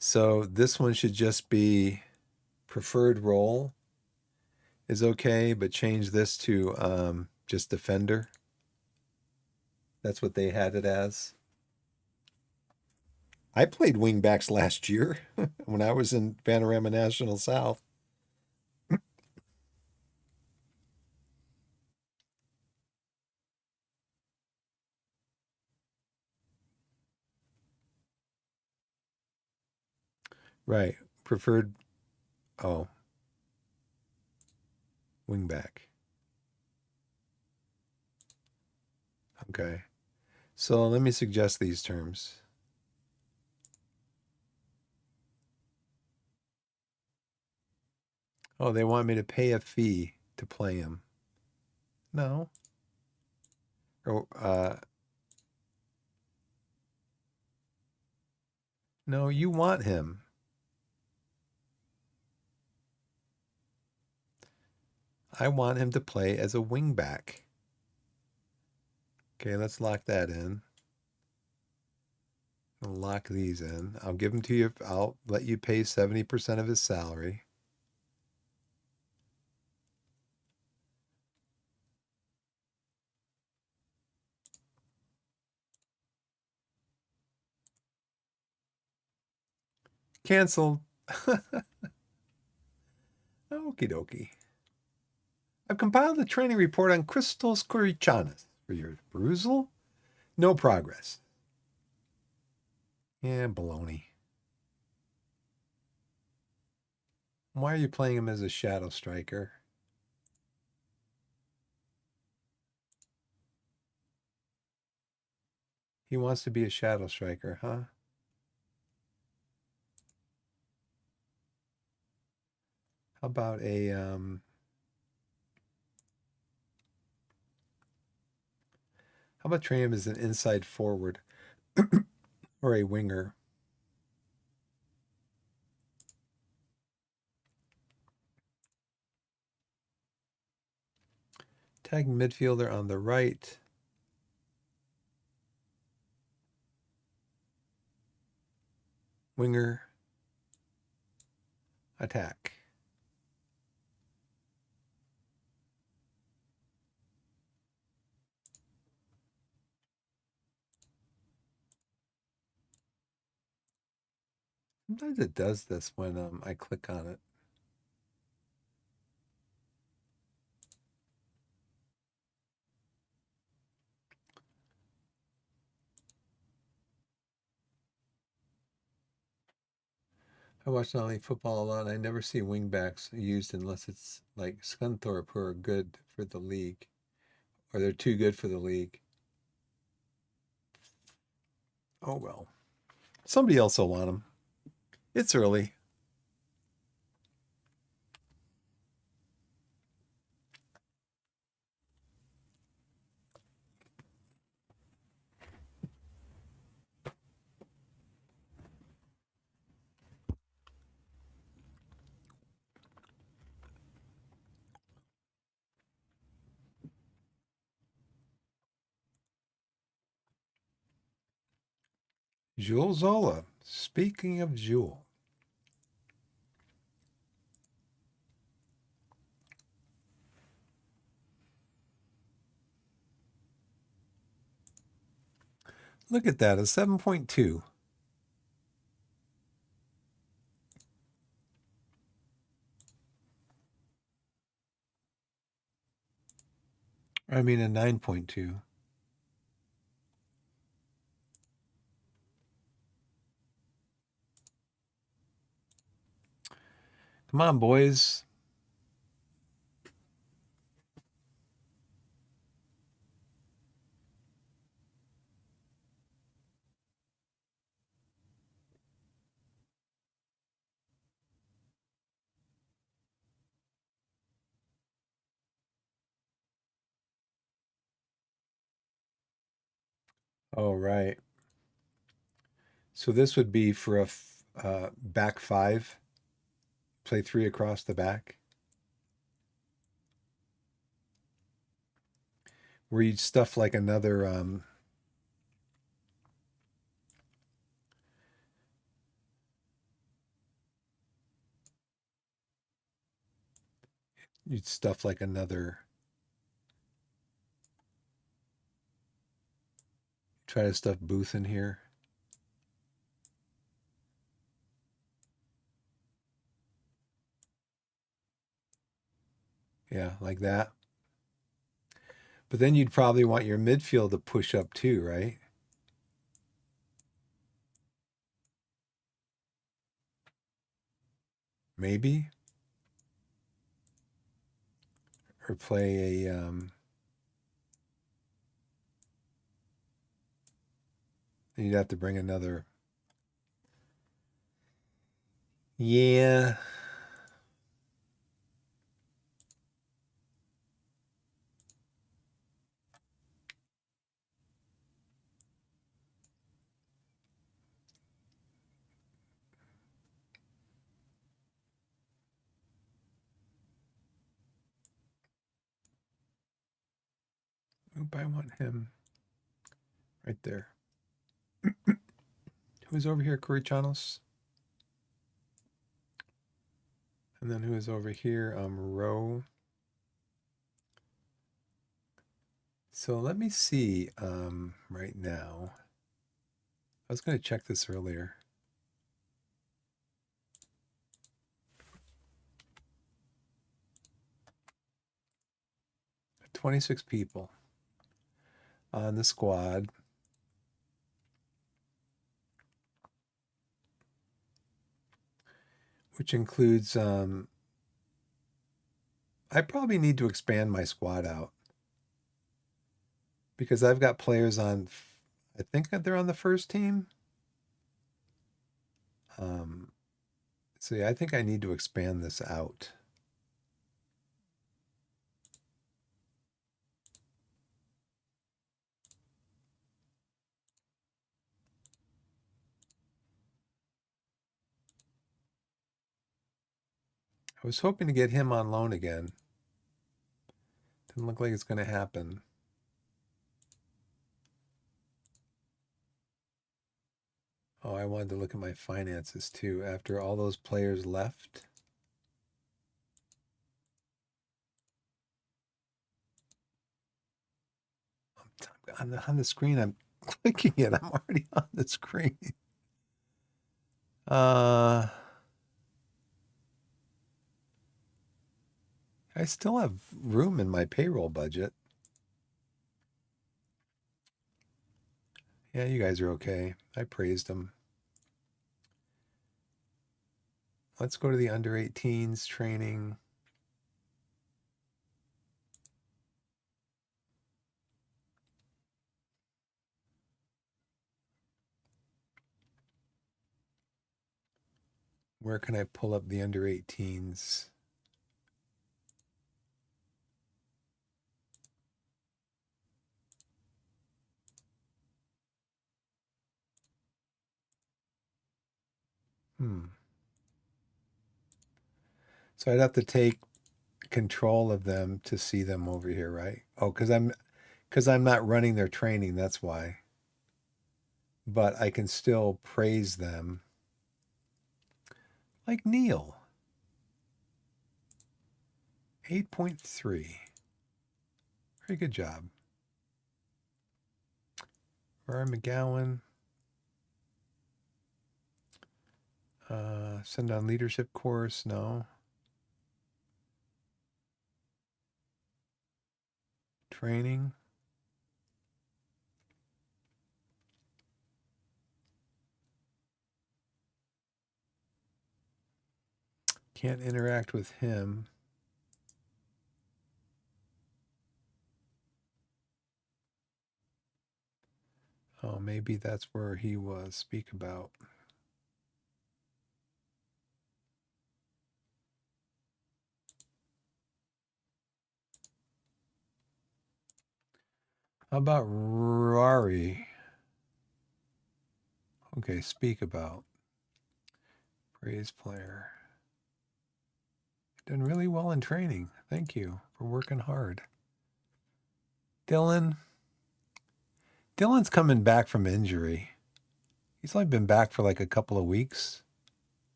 A: So this one should just be preferred role is okay, but change this to just defender. That's what they had it as. I played wingbacks last year when I was in Panorama National South. Right. Preferred, oh, wingback. Okay. So let me suggest these terms. Oh, they want me to pay a fee to play him. No. Or, no, you want him. I want him to play as a wingback. Okay, let's lock that in. I'll lock these in. I'll give them to you. I'll let you pay 70% of his salary. Canceled. Okie dokie. I've compiled a training report on crystals corichanas for your perusal. No progress. Yeah, baloney. Why are you playing him as a shadow striker? He wants to be a shadow striker, huh? How about a how about train him as an inside forward or a winger? Tag midfielder on the right. Winger. Attack. Sometimes it does this when I click on it. I watch not only football a lot. I never see wingbacks used unless it's like Scunthorpe, who are good for the league, or they're too good for the league. Oh well. Somebody else will want them. It's early. Jules Zola. Speaking of Jules. Look at that, a 7.2. I mean a 9.2. Come on, boys. All right. So this would be for a back five. Play three across the back. Where you'd stuff like another you'd stuff like another, try to stuff Booth in here. Yeah, like that. But then you'd probably want your midfield to push up too, right? Maybe. Or play a you'd have to bring another. Yeah. Oop, I want him right there. Who's over here, Corichanos? And then who is over here? Row. So let me see right now. I was going to check this earlier. 26 people. on the squad. Which includes, I probably need to expand my squad out because I've got players on, I think that they're on the first team. So yeah, I think I need to expand this out. I was hoping to get him on loan again. Doesn't look like it's going to happen. Oh, I wanted to look at my finances too after all those players left. On the screen, I'm clicking it. I'm already on the screen. I still have room in my payroll budget. Yeah, you guys are okay. I praised them. Let's go to the under 18s training. Where can I pull up the under 18s? So I'd have to take control of them to see them over here, right? Oh, because I'm not running their training, that's why. But I can still praise them. Like Neil. 8.3. Very good job. Ryan McGowan. Send on leadership course, no. Training. Can't interact with him. Oh, maybe that's where he was. Speak about. How about Rari? Okay, speak about. Praise player. Done really well in training. Thank you for working hard. Dylan's coming back from injury. He's only been back for like a couple of weeks.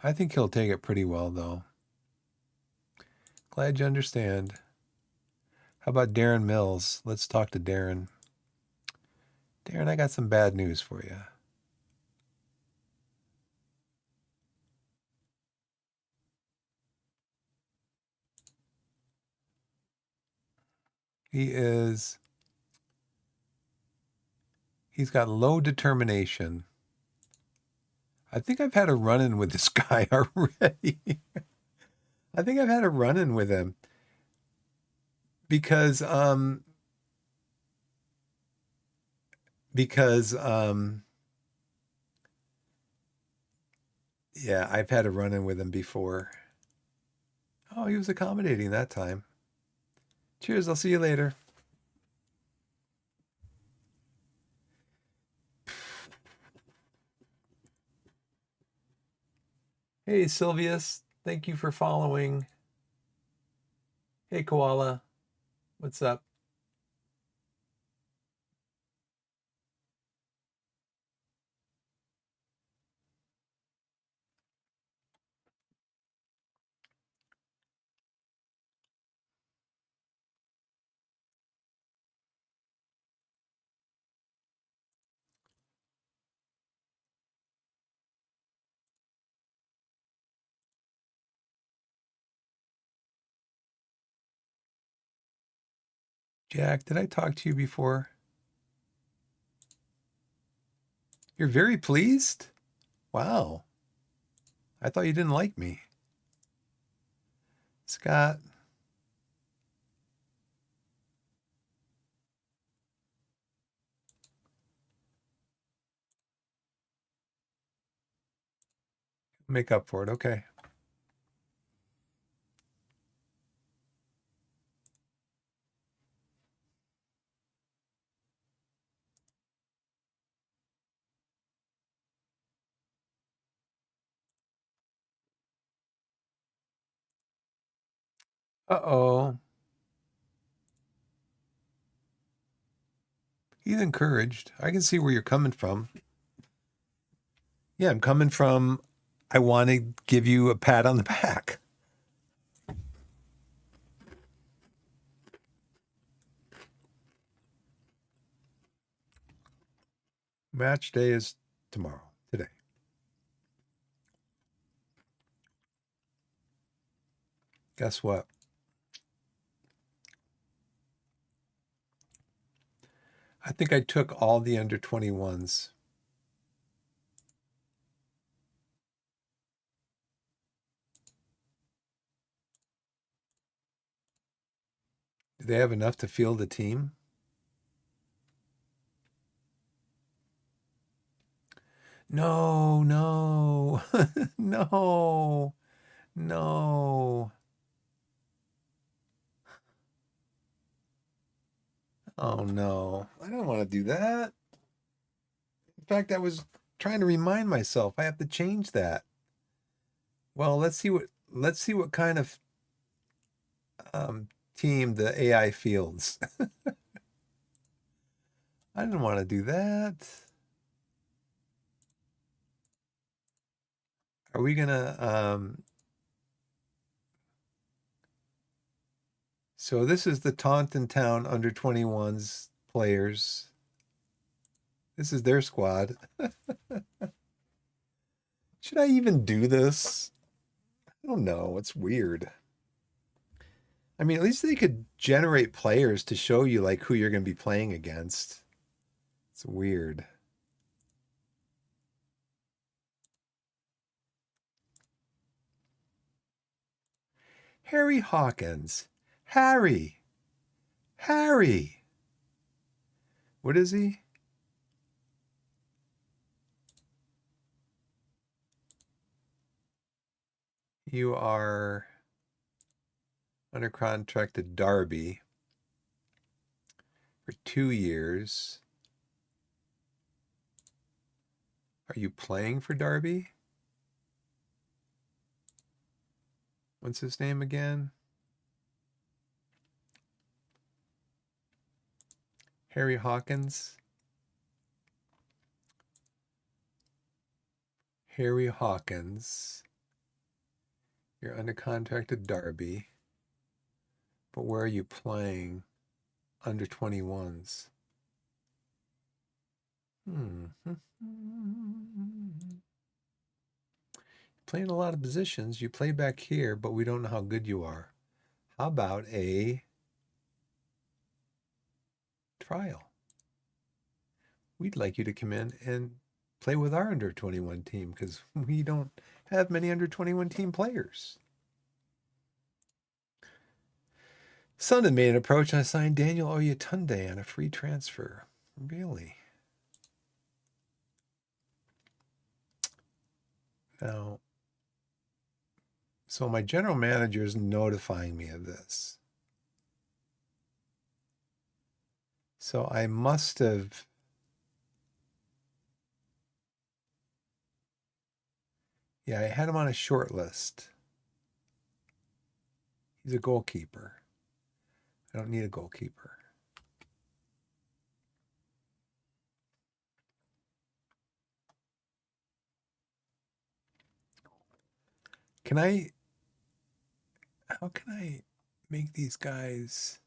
A: I think he'll take it pretty well, though. Glad you understand. How about Darren Mills? Let's talk to Darren. Darren, I got some bad news for you. He's got low determination. I think I've had a run-in with this guy already. I think I've had a run-in with him because yeah, I've had a run-in with him before. Oh, he was accommodating that time. Cheers, I'll see you later. Hey, Sylvius, thank you for following. Hey, Koala, what's up? Jack, did I talk to you before? You're very pleased? Wow. I thought you didn't like me. Scott, make up for it. Okay. Uh-oh. He's encouraged. I can see where you're coming from. Yeah, I'm coming from, I want to give you a pat on the back. Match day is tomorrow, today. Guess what? I think I took all the under 21s. Do they have enough to field a team? No, no, no, no. Oh, no. I don't want to do that. In fact, I was trying to remind myself I have to change that. Well, let's see what kind of um, team the AI fields. I didn't want to do that. Are we gonna so this is the Taunton Town under 21s players. This is their squad. Should I even do this? I don't know. It's weird. I mean, at least they could generate players to show you like who you're going to be playing against. It's weird. Harry Hawkins. Harry. Harry. What is he? You are under contract to Derby for 2 years. Are you playing for Derby? What's his name again? Harry Hawkins. Harry Hawkins. You're under contract to Derby. But where are you playing? Under 21s. Playing a lot of positions. You play back here, but we don't know how good you are. How about a trial? We'd like you to come in and play with our under 21 team because we don't have many under 21 team players. Sundin made an approach and I signed Daniel Oyetunde on a free transfer. Really? Now, so my general manager is notifying me of this. So I must have. Yeah, I had him on a short list. He's a goalkeeper. I don't need a goalkeeper. Can I, how can I make these guys?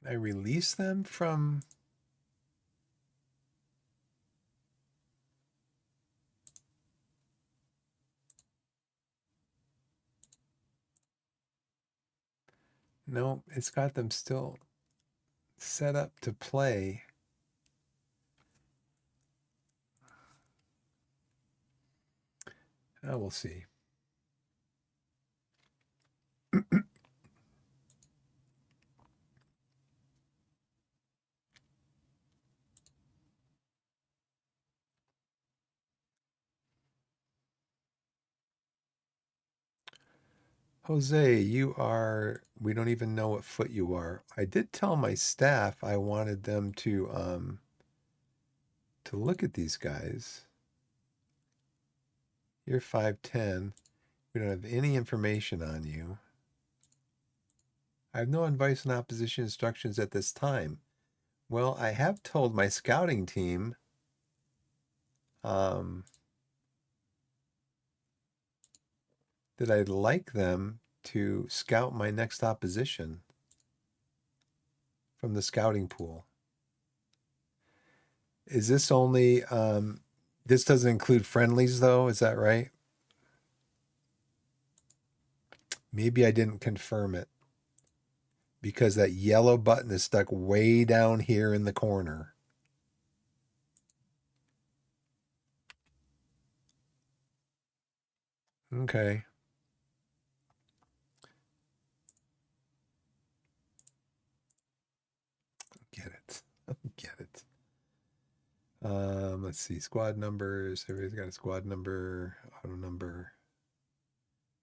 A: Can I release them from? No, it's got them still set up to play. Oh, we'll see. Jose, we don't even know what foot you are. I did tell my staff I wanted them to look at these guys. You're 5'10". We don't have any information on you. I have no advice on opposition instructions at this time. Well, I have told my scouting team that I'd like them to scout my next opposition from the scouting pool. Is this only, this doesn't include friendlies though, is that right? Maybe I didn't confirm it because that yellow button is stuck way down here in the corner. Okay. Get it. Get it. Let's see. Squad numbers. Everybody's got a squad number, auto number.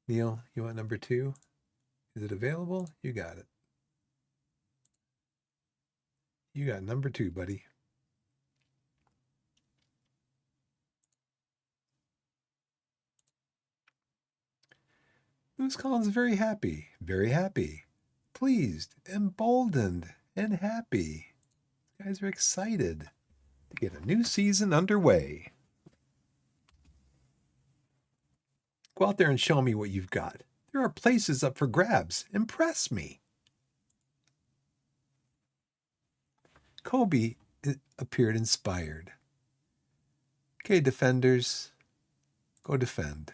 A: Neil, you want number 2? Is it available? You got it. You got number 2, buddy. Moose Collins is very happy. Very happy. Pleased, emboldened, and happy. You guys are excited to get a new season underway. Go out there and show me what you've got. There are places up for grabs. Impress me. Kobe appeared inspired. Okay, defenders, go defend.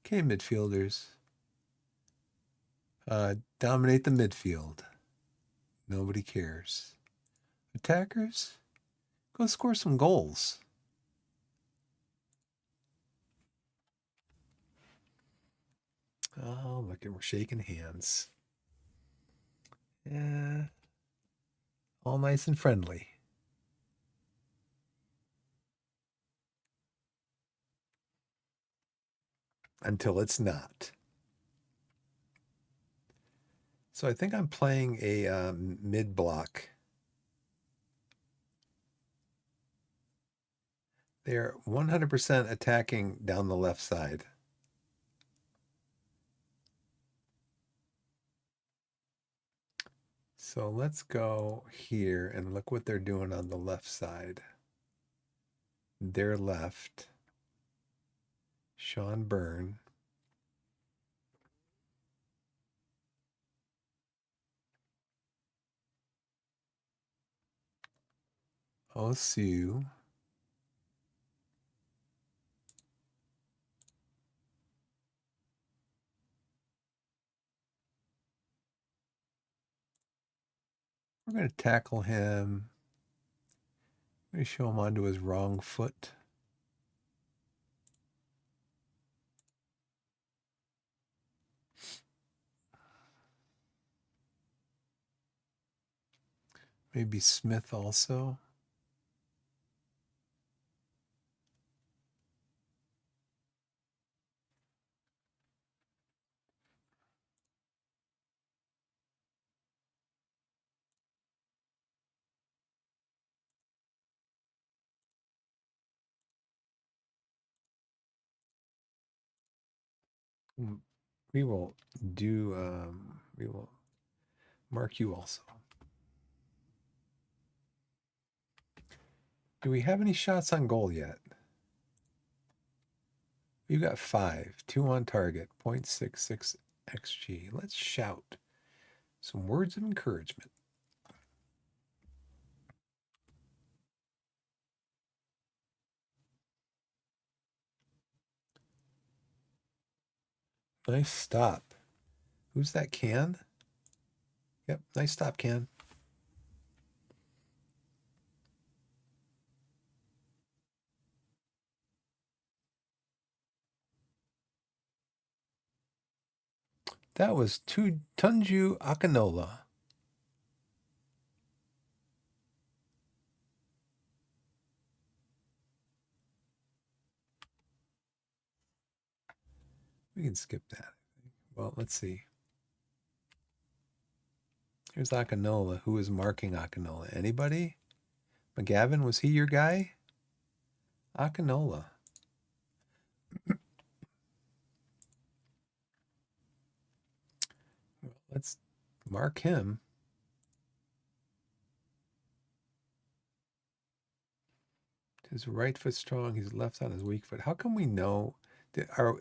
A: Okay, midfielders, dominate the midfield. Nobody cares. Attackers, go score some goals. Oh, look, we're shaking hands. Yeah, all nice and friendly. Until it's not. So I think I'm playing a mid block. They're 100% attacking down the left side. So let's go here and look what they're doing on the left side. Their left. Sean Byrne. Osu. We're going to tackle him. We're going to show him onto his wrong foot. Maybe Smith also. We will we will mark you also. Do we have any shots on goal yet? We've got 5, 2 on target, 0.66 XG. Let's shout some words of encouragement. Nice stop. Who's that can? Yep, nice stop, Ken. That was Tunju Akinola. We can skip that. Well, let's see. Here's Akinola. Who is marking Akinola? Anybody? McGavin, was he your guy? Akinola. Well, let's mark him. His right foot strong. His left on his weak foot. How can we know?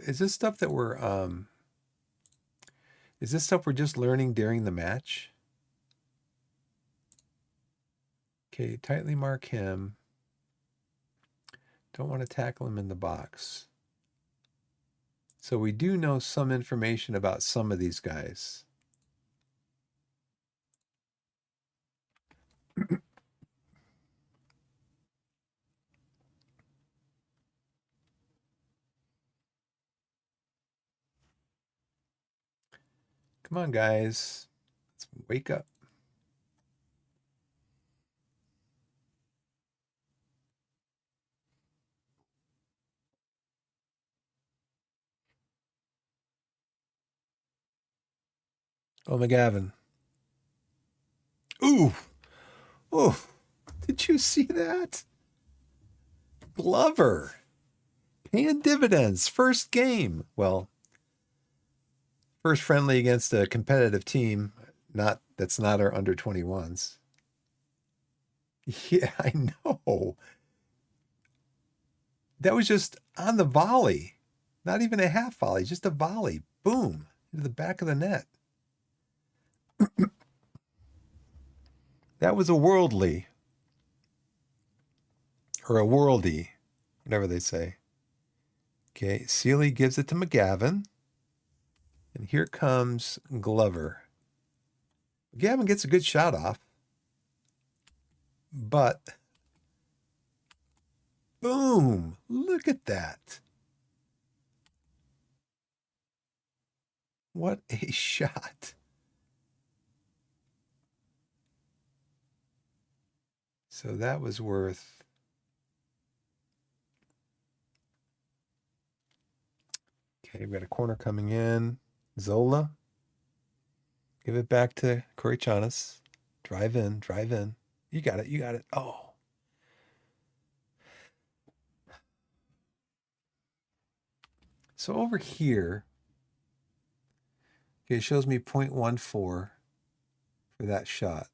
A: Is this stuff that we're Is this stuff we're just learning during the match? Okay, tightly mark him. Don't want to tackle him in the box. So we do know some information about some of these guys. Come on, guys. Let's wake up. Oh, McGavin. Ooh. Oh, did you see that? Glover. Paying dividends. First game. Well, first friendly against a competitive team. That's not our under 21s. Yeah, I know. That was just on the volley. Not even a half volley, just a volley. Boom. Into the back of the net. That was a worldly. Or a worldy. Whatever they say. Okay, Sealy gives it to McGavin. And here comes Glover. McGavin gets a good shot off. But boom. Look at that. What a shot. So that was worth. Okay, we've got a corner coming in. Zola. Give it back to Korichanis. Drive in, drive in. You got it, you got it. Oh. So over here, okay, it shows me 0.14 for that shot.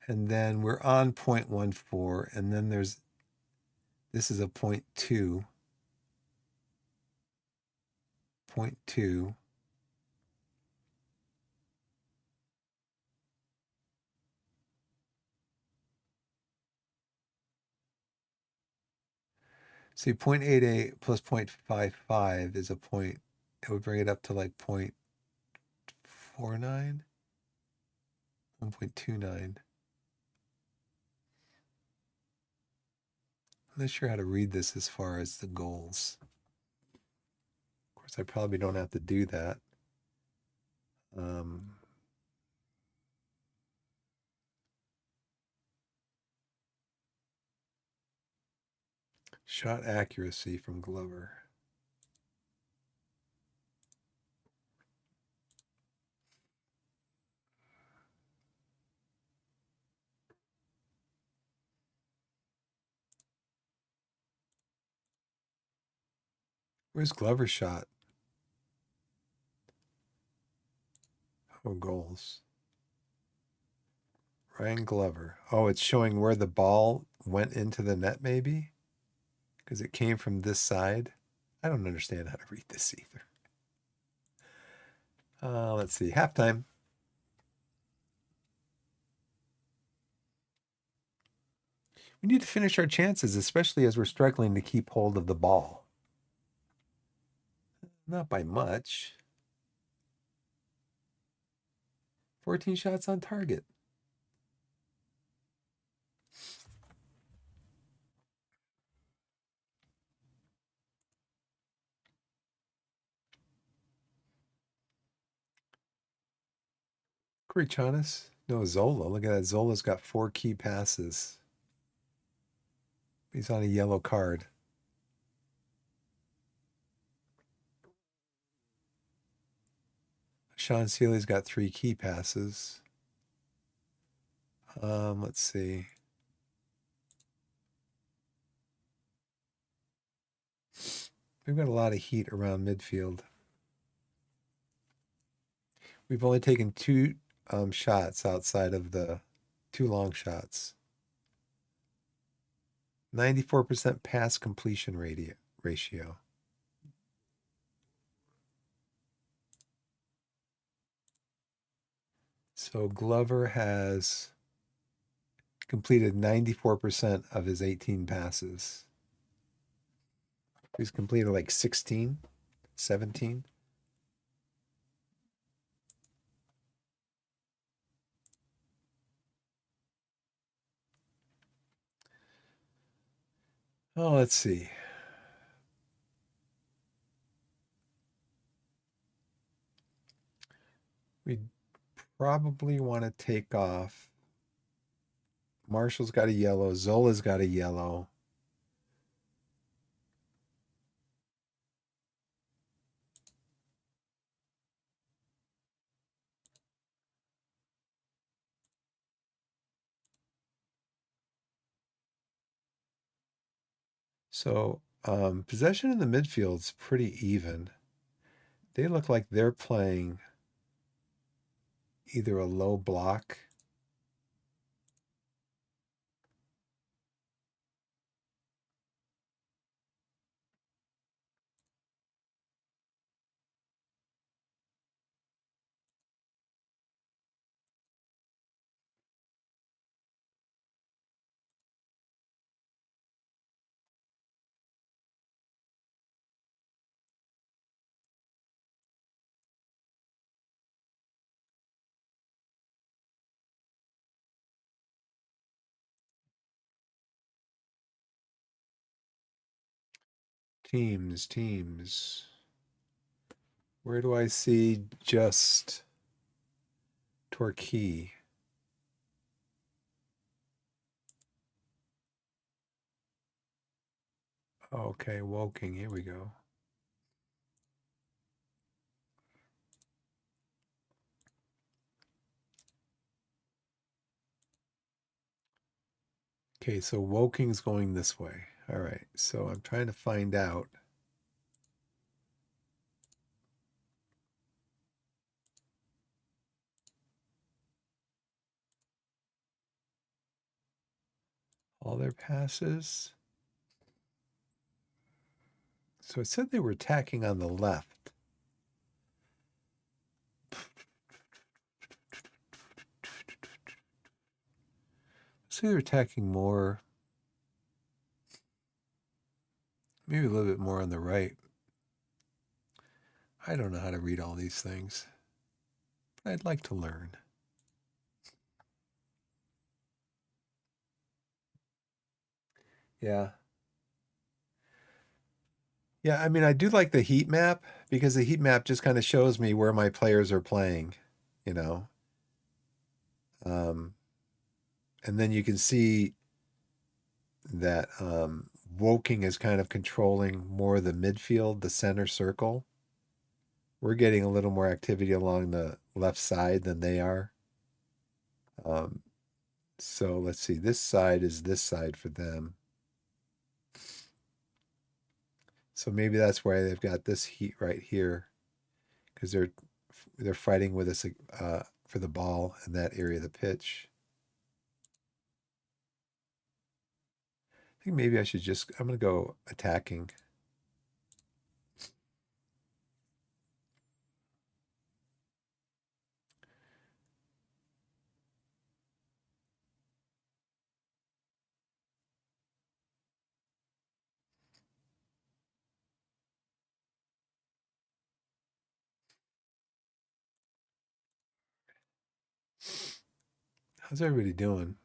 A: And then we're on 0.14, and then this is a 0.2. 0.2. See, 0.88 plus 0.55 is a point. It would bring it up to like 0.49, 1.29. I'm not sure how to read this as far as the goals. Of course, I probably don't have to do that. Shot accuracy from Glover. Where's Glover's shot? Oh, goals. Ryan Glover. Oh, it's showing where the ball went into the net, maybe? Because it came from this side. I don't understand how to read this either. Let's see. Halftime. We need to finish our chances, especially as we're struggling to keep hold of the ball. Not by much. 14 shots on target. Grichanis. No, Zola. Look at that. Zola's got 4 key passes. He's on a yellow card. Sean Seeley's got 3 key passes. Let's see. We've got a lot of heat around midfield. We've only taken 2 shots outside of the 2 long shots. 94% pass completion ratio. So Glover has completed 94% of his 18 passes. He's completed like 16, 17. Oh, let's see. We probably want to take off. Marshall's got a yellow. Zola's got a yellow. So possession in the midfield's pretty even. They look like they're playing either a low block. Teams. Where do I see just Torquay? Okay, Woking. Here we go. Okay, so Woking's going this way. All right, so I'm trying to find out. All their passes. So it said they were attacking on the left. So they're attacking more, maybe a little bit more on the right. I don't know how to read all these things. I'd like to learn. Yeah. Yeah, I mean, I do like the heat map because the heat map just kind of shows me where my players are playing, you know. Um, and then you can see that Woking is kind of controlling more of the midfield, the center circle. We're getting a little more activity along the left side than they are. Um, so let's see, this side is this side for them. So maybe that's why they've got this heat right here, because they're fighting with us for the ball in that area of the pitch. I think maybe I should I'm going to go attacking. How's everybody doing?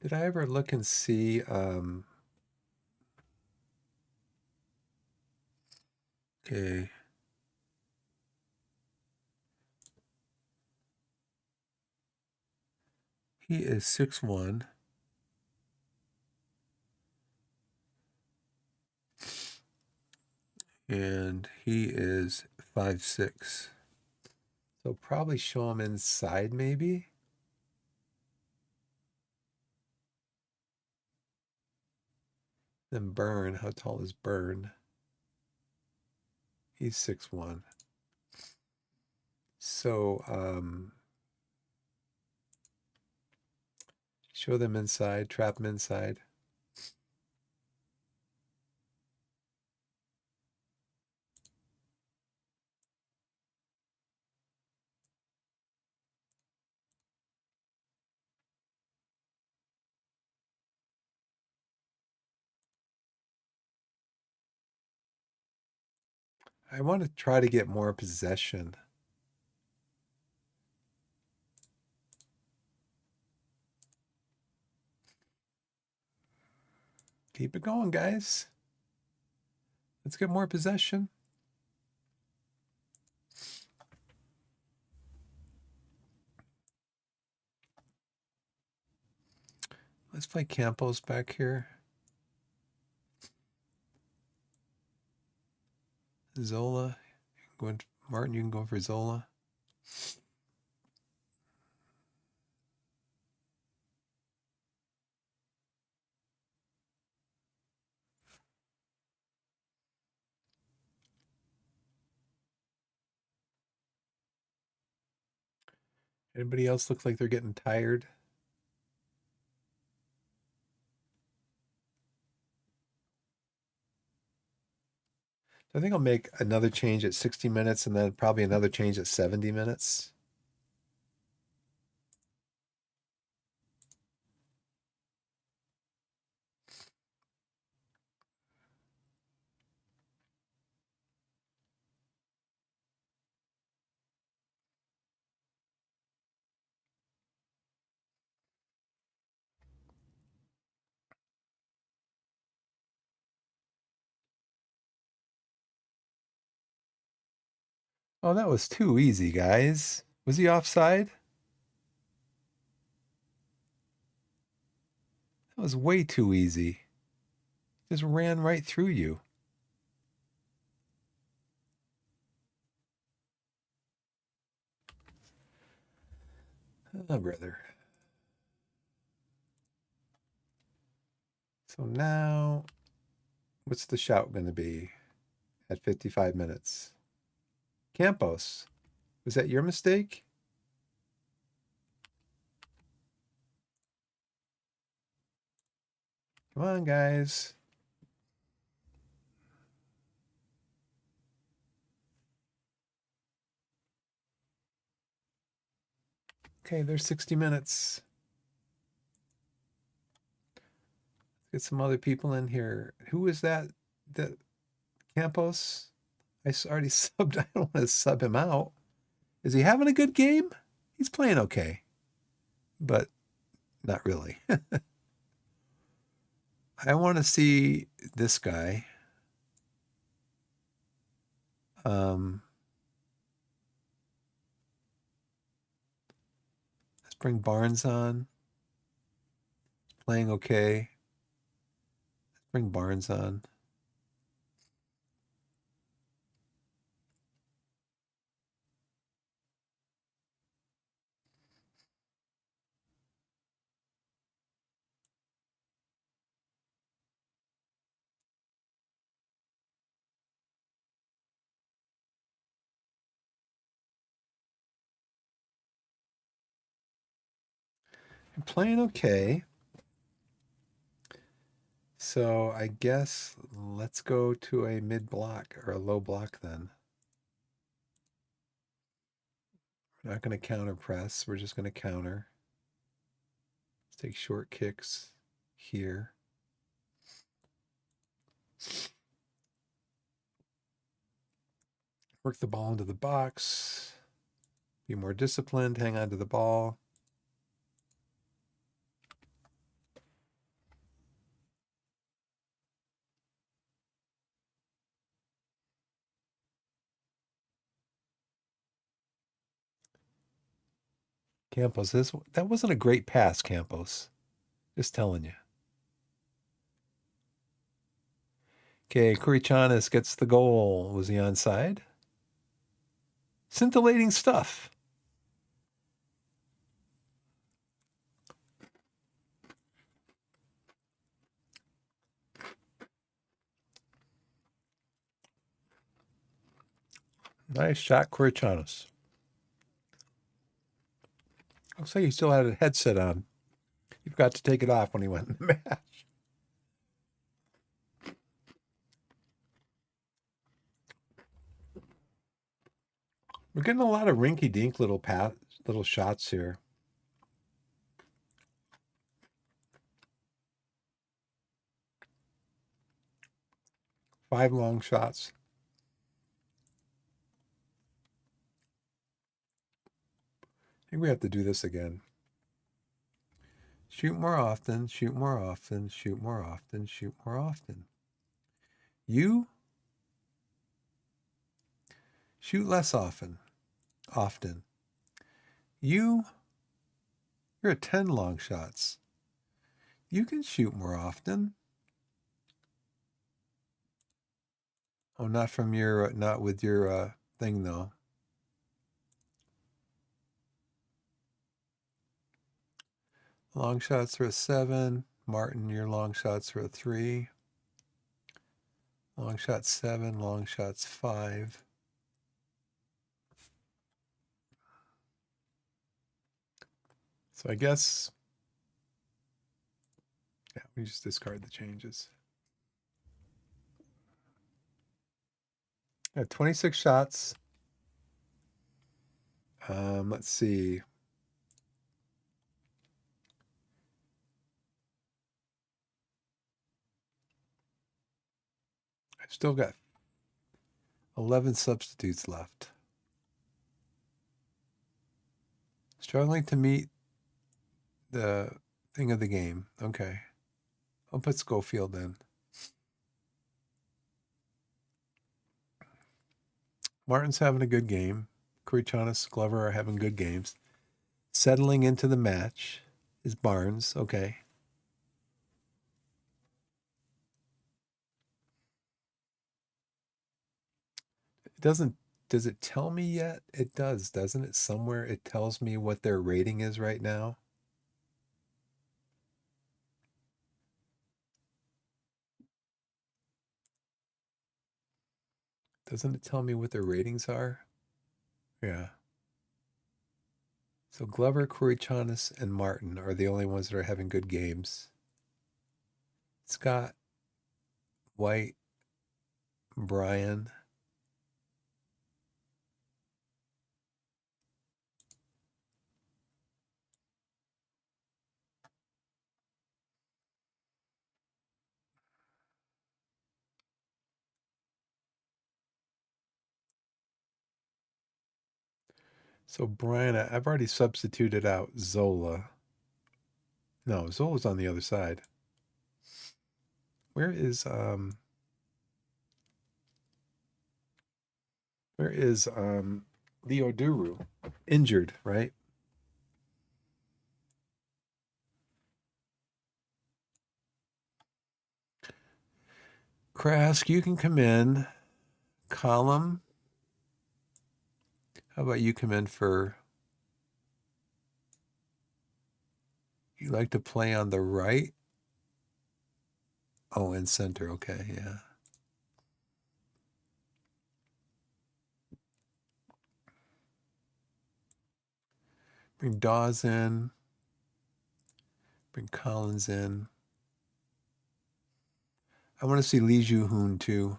A: Did I ever look and see okay. He is 6'1". And he is 5'6". So probably show him inside maybe. Then Burn, how tall is Burn? He's 6'1". So show them inside, trap them inside. I want to try to get more possession. Keep it going, guys. Let's get more possession. Let's play Campos back here. Zola. Martin, you can go for Zola. Anybody else look like they're getting tired? I think I'll make another change at 60 minutes and then probably another change at 70 minutes. Oh, that was too easy, guys. Was he offside? That was way too easy. Just ran right through you. Oh, brother. So now, what's the shout going to be at 55 minutes? Campos, was that your mistake? Come on, guys. Okay, there's 60 minutes. Get some other people in here. Who is that? The Campos? Already subbed. I don't want to sub him out. Is he having a good game? He's playing okay, but not really. I want to see this guy. Let's bring Barnes on. Playing okay. Let's bring Barnes on. I'm playing okay. So I guess let's go to a mid block or a low block then. We're not going to counter press. We're just going to counter. Let's take short kicks here. Work the ball into the box. Be more disciplined. Hang on to the ball. Campos, that wasn't a great pass, Campos. Just telling you. Okay, Kurichanis gets the goal. Was he onside? Scintillating stuff. Nice shot, Kurichanis. Looks like he still had a headset on. He forgot to take it off when he went in the match. We're getting a lot of rinky-dink little shots here. 5 long shots. I think we have to do this again. Shoot more often, shoot more often, shoot more often, shoot more often. You shoot less often. You're at 10 long shots. You can shoot more often. Oh, not with your thing though. Long shots are a 7. Martin, your long shots are a 3. Long shot 7, long shots 5. So I guess, yeah, we just discard the changes. I have 26 shots. Let's see. I've still got 11 substitutes left. Struggling to meet the thing of the game. Okay. I'll put Schofield in. Martin's having a good game. Kurichanis, Glover are having good games. Settling into the match is Barnes. Okay. Does it tell me yet? It does, doesn't it? Somewhere it tells me what their rating is right now. Doesn't it tell me what their ratings are? Yeah. So Glover, Kurichanis, and Martin are the only ones that are having good games. Scott, White, Brian. So Brian, I've already substituted out Zola. No, Zola's on the other side. Where is Leo Duru? Injured, right? Krask, you can come in. Column. How about you come in for, you like to play on the right? Oh, in center. Okay, yeah. Bring Dawes in. Bring Collins in. I want to see Lee Ju-hoon too.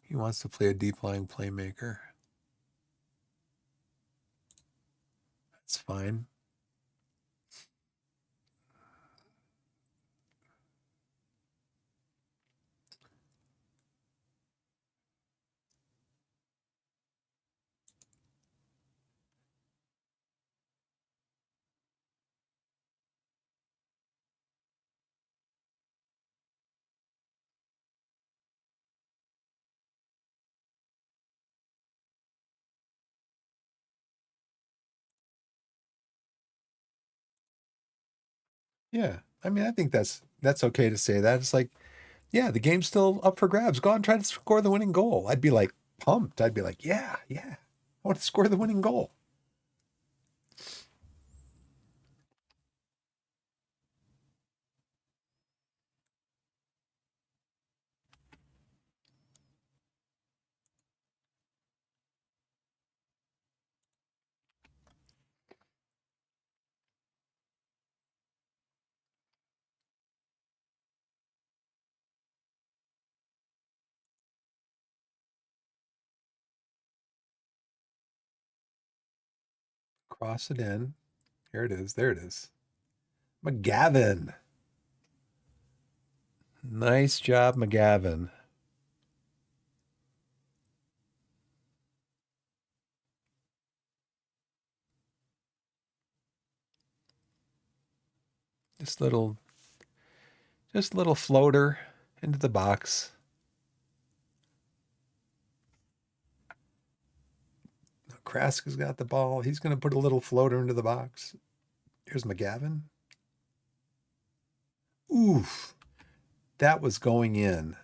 A: He wants to play a deep lying playmaker. That's fine. Yeah. I mean, I think that's okay to say that. It's like, yeah, the game's still up for grabs. Go out and try to score the winning goal. I'd be like pumped. I'd be like, yeah, yeah. I want to score the winning goal. Cross it in. Here it is. There it is. McGavin. Nice job, McGavin. Just little just little floater into the box. Krask has got the ball. He's going to put a little floater into the box. Here's McGavin. Oof. That was going in.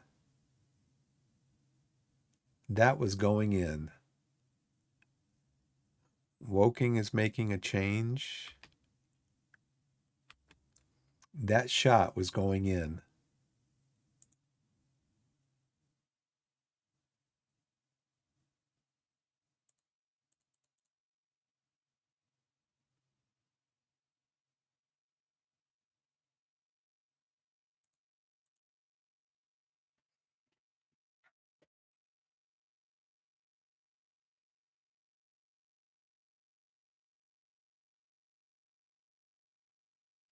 A: That was going in. Woking is making a change. That shot was going in.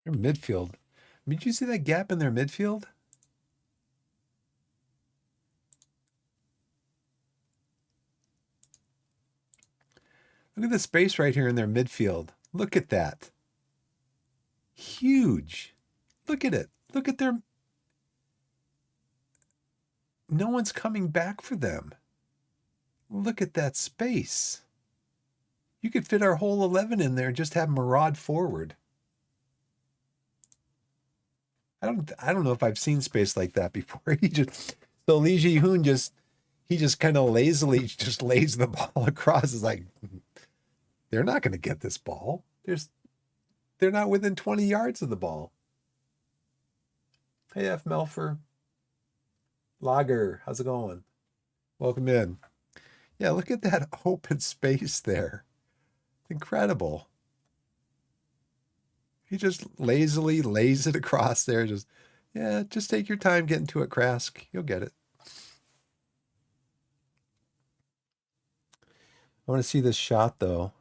A: Their midfield. I mean, did you see that gap in their midfield? Look at the space right here in their midfield. Look at that. Huge. Look at it. Look at their. No one's coming back for them. Look at that space. You could fit our whole 11 in there and just have Murad forward. I don't know if I've seen space like that before. He just so Lee Ji-hoon just kind of lazily just lays the ball across. It's like they're not going to get this ball. They're not within 20 yards of the ball. Hey F Melfer. Lager, how's it going? Welcome in. Yeah, look at that open space there. Incredible. He just lazily lays it across there. Just take your time getting to it, Krask. You'll get it. I want to see this shot though.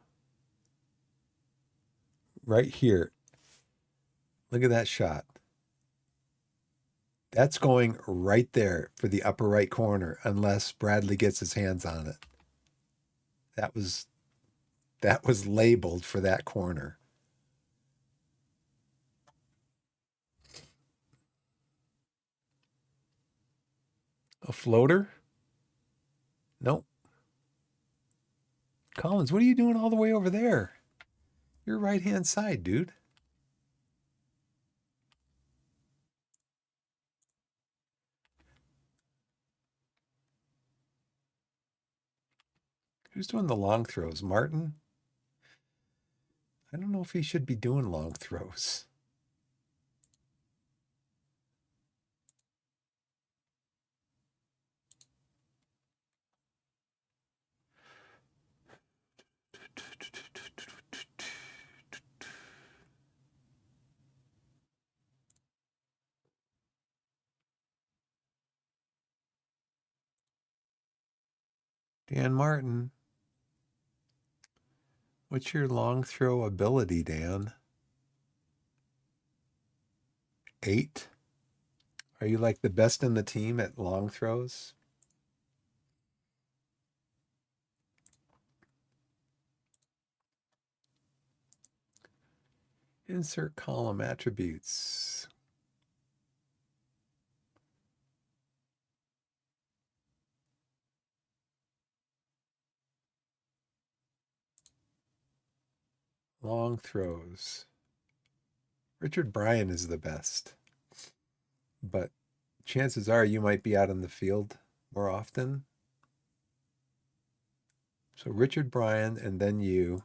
A: Right here. Look at that shot. That's going right there for the upper right corner, unless Bradley gets his hands on it. That was labeled for that corner. A floater? Nope. Collins, what are you doing all the way over there? Your right hand side, dude. Who's doing the long throws? Martin? I don't know if he should be doing long throws. Dan Martin. What's your long throw ability, Dan? 8? Are you like the best in the team at long throws? Insert column attributes. Long throws. Richard Bryan is the best, but chances are you might be out on the field more often. So Richard Bryan and then you.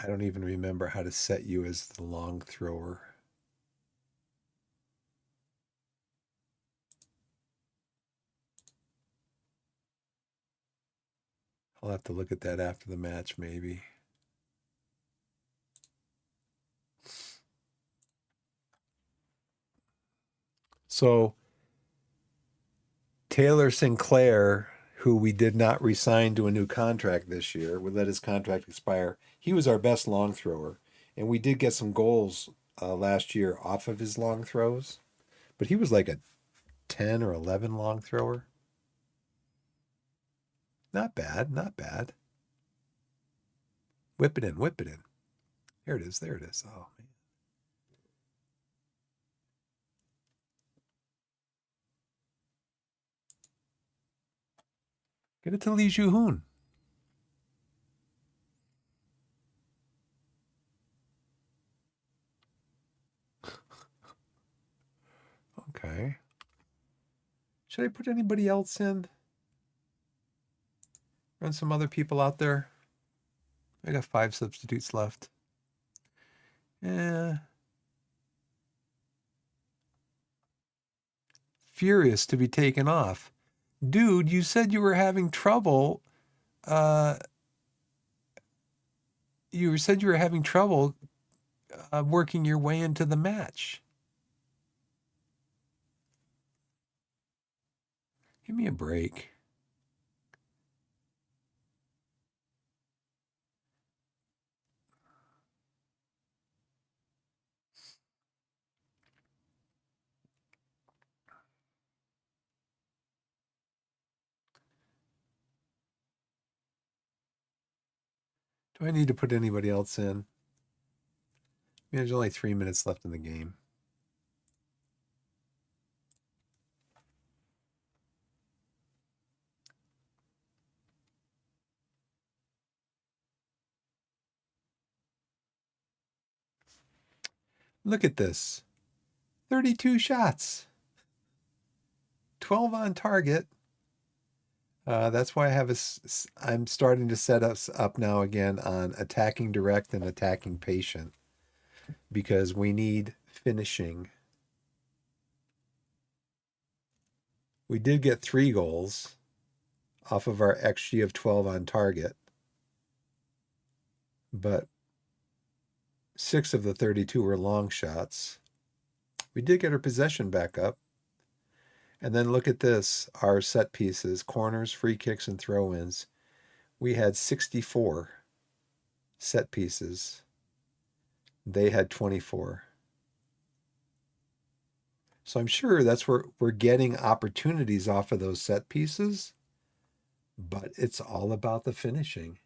A: I don't even remember how to set you as the long thrower. I'll have to look at that after the match, maybe. So Taylor Sinclair, who we did not resign to a new contract this year, we let his contract expire. He was our best long thrower, and we did get some goals last year off of his long throws, but he was like a 10 or 11 long thrower. Not bad, not bad. Whip it in, whip it in. There it is, there it is. Oh, man. Get it to Lee Ju-hoon. Okay. Should I put anybody else in? Run some other people out there? I got 5 substitutes left. Yeah. Furious to be taken off. Dude, you said you were having trouble. Uh, you said you were having trouble working your way into the match. Give me a break. Do I need to put anybody else in? I mean, there's only 3 minutes left in the game. Look at this. 32 shots. 12 on target. That's why I'm starting to set us up now again on attacking direct and attacking patient because we need finishing. We did get 3 goals off of our XG of 12 on target, but 6 of the 32 were long shots. We did get our possession back up. And then look at this, our set pieces, corners, free kicks, and throw-ins. We had 64 set pieces. They had 24. So I'm sure that's where we're getting opportunities off of those set pieces, but it's all about the finishing.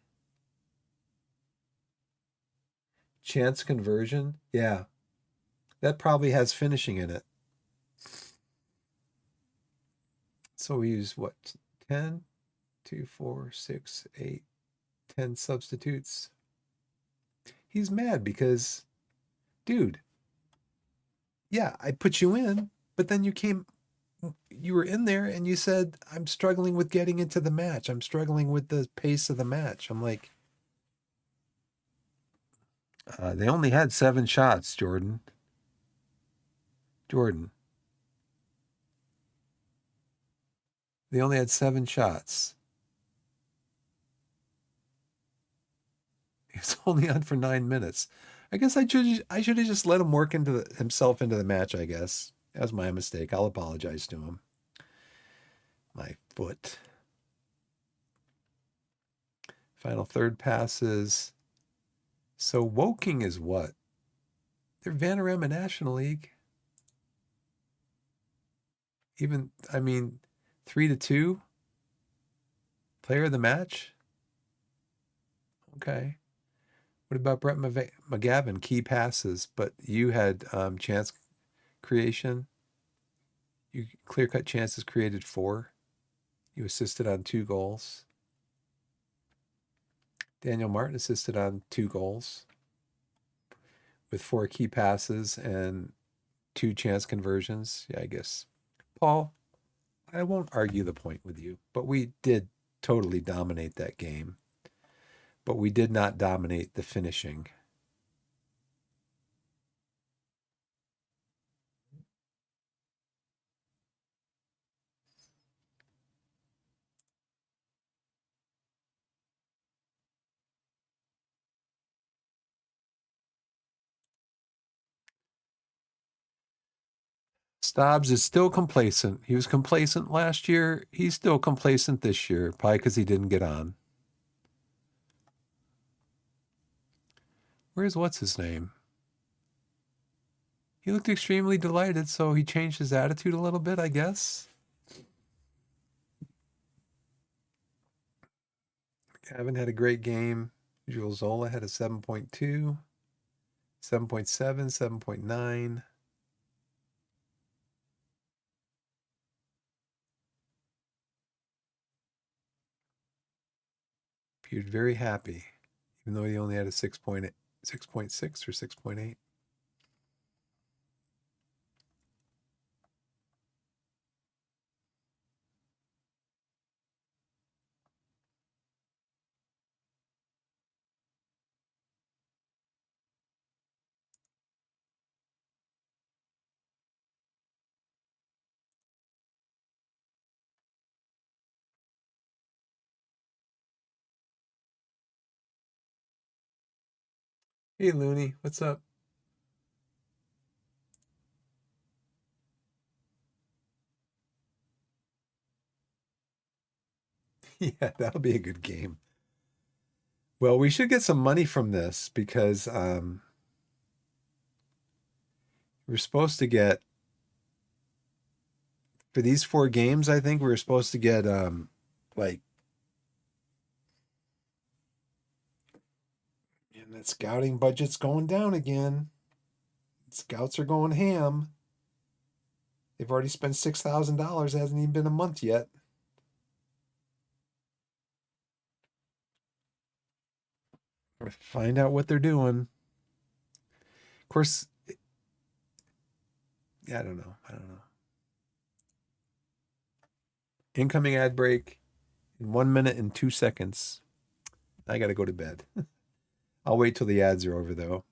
A: Chance conversion, yeah, that probably has finishing in it. So we use what, 10, 2, 4, 6, 8, 10 substitutes. He's mad because, dude, yeah, I put you in, but then you were in there and you said, I'm struggling with getting into the match. I'm struggling with the pace of the match. I'm like, they only had 7 shots, Jordan. Jordan. They only had 7 shots. He was only on for 9 minutes. I guess I should have just let him work himself into the match, I guess. That was my mistake. I'll apologize to him. My foot. Final third passes. So Woking is what? They're Vanarama National League. Even, I mean, 3-2. Player of the match. Okay. What about Brett McGavin? Key passes, but you had chance creation. You clear cut chances created 4. You assisted on 2 goals. Daniel Martin assisted on 2 goals with 4 key passes and 2 chance conversions. Yeah, I guess. Paul, I won't argue the point with you, but we did totally dominate that game. But we did not dominate the finishing. Stobbs is still complacent. He was complacent last year. He's still complacent this year, probably because he didn't get on. Where's what's his name? He looked extremely delighted, so he changed his attitude a little bit, I guess. Gavin had a great game. Jules Zola had a 7.2, 7.7, 7.9. Appeared very happy, even though he only had a 6.8, 6.6 or 6.8. Hey, Looney, what's up? Yeah, that'll be a good game. Well, we should get some money from this because we're supposed to get, for these 4 games, I think we were supposed to get like, and that scouting budget's going down again. Scouts are going ham. They've already spent $6,000. It hasn't even been a month yet. Find out what they're doing. Of course, yeah, I don't know. Incoming ad break in 1 minute and 2 seconds. I got to go to bed. I'll wait till the ads are over, though.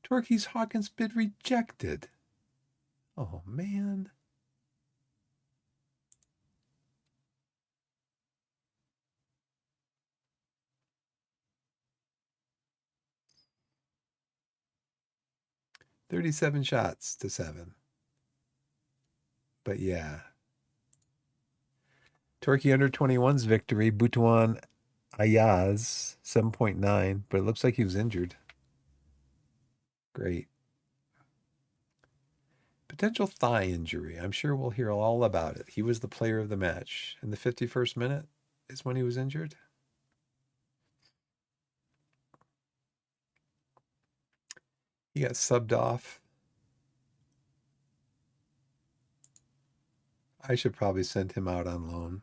A: Torquay's Hawkins bid rejected. Oh, man. $37 shots to 7. But yeah. Torquay under 21's victory. Butuan Ayaz, 7.9. But it looks like he was injured. Great. Potential thigh injury. I'm sure we'll hear all about it. He was the player of the match. In the 51st minute is when he was injured. He got subbed off. I should probably send him out on loan.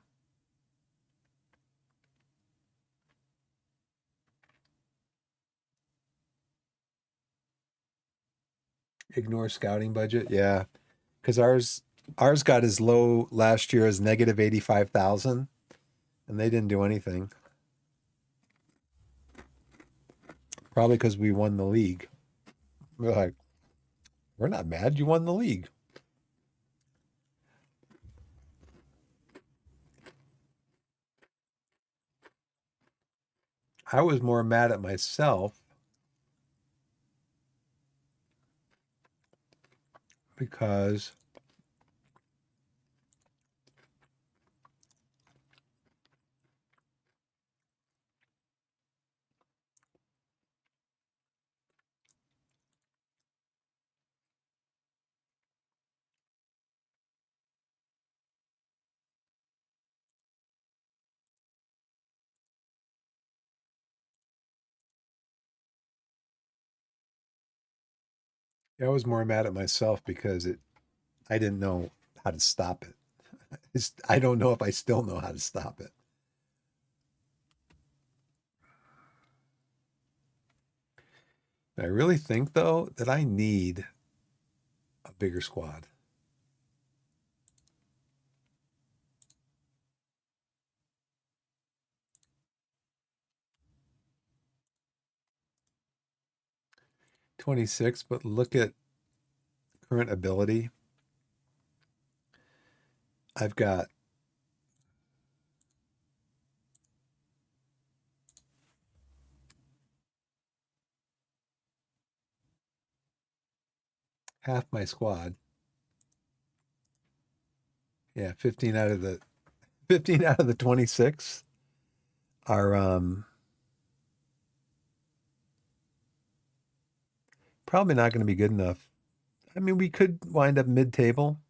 A: Ignore scouting budget. Yeah. Because ours got as low last year as negative 85,000 and they didn't do anything. Probably because we won the league. We're like, we're not mad. You won the league. I was more mad at myself because I was more mad at myself because I didn't know how to stop it. I don't know if I still know how to stop it. I really think, though, that I need a bigger squad. $26, but look at current ability. I've got half my squad. Yeah, 15 out of the 26 are probably not going to be good enough. I mean, we could wind up mid-table.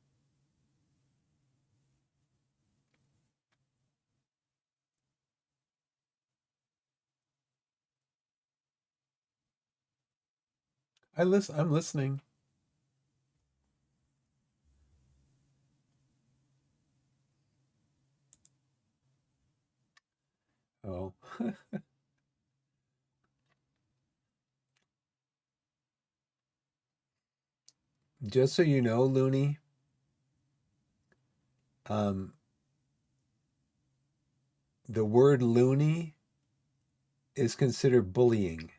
A: I'm listening. Oh. Just so you know, Looney, um, the word loony is considered bullying.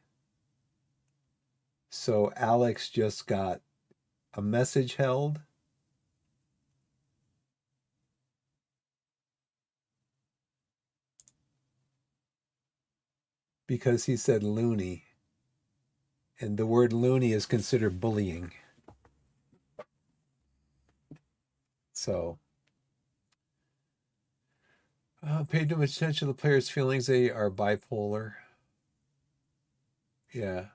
A: So Alex just got a message held because he said loony. And the word loony is considered bullying. So, paid too much attention to the players' feelings. They are bipolar. Yeah.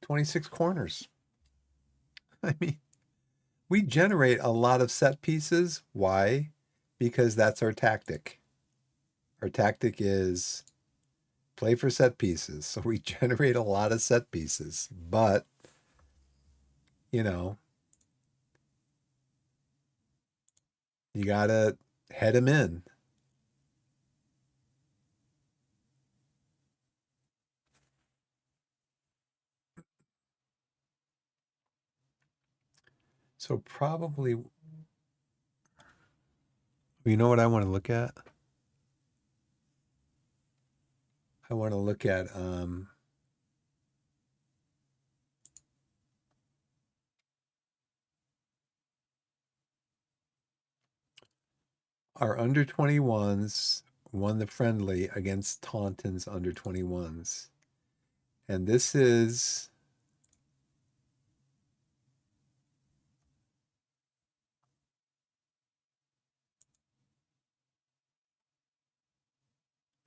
A: 26 corners. I mean, we generate a lot of set pieces. Why? Because that's our tactic. Our tactic is play for set pieces. So we generate a lot of set pieces. But, you know, you got to head them in. So probably, you know what I want to look at? I want to look at our under 21s won the friendly against Taunton's under 21s. And this is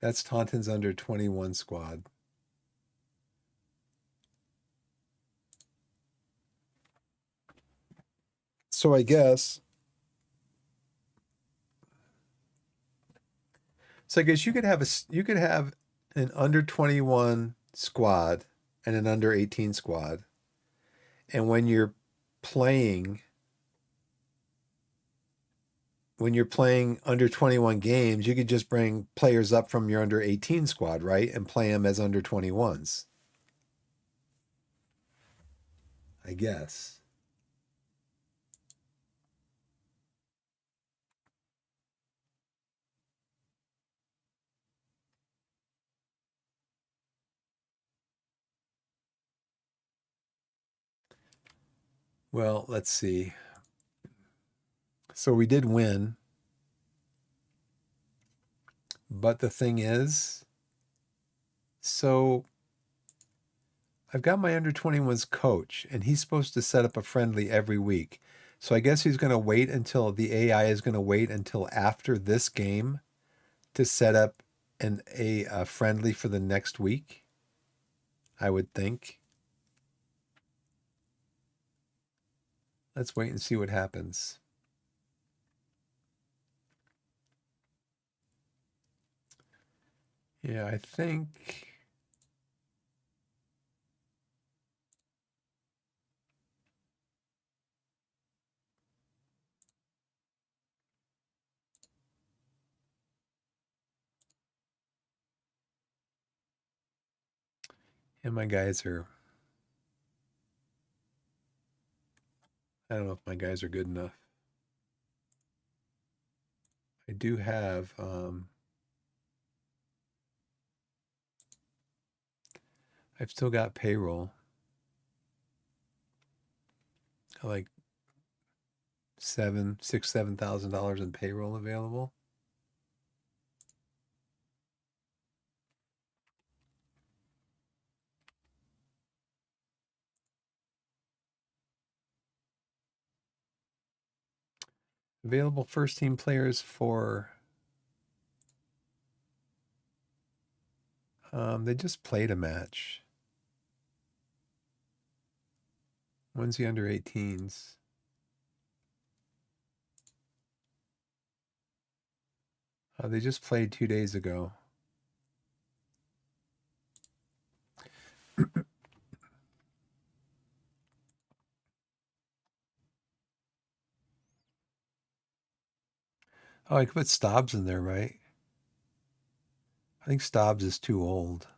A: that's Taunton's under 21 squad. So I guess you could have an under 21 squad and an under 18 squad. And playing when you're playing under 21 games, you could just bring players up from your under 18 squad, right? And play them as under 21s. I guess. Well, let's see. So we did win, but the thing is, so I've got my under 21s coach, and he's supposed to set up a friendly every week. So I guess he's going to wait until the AI is going to wait until after this game to set up a friendly for the next week, I would think. Let's wait and see what happens. Yeah, I think. And my guys are I don't know if my guys are good enough. I do have I've still got payroll. Like $7,000 in payroll available. Available first team players for they just played a match. When's the under 18s? They just played 2 days ago. Oh, I could put Stobbs in there, right? I think Stobbs is too old.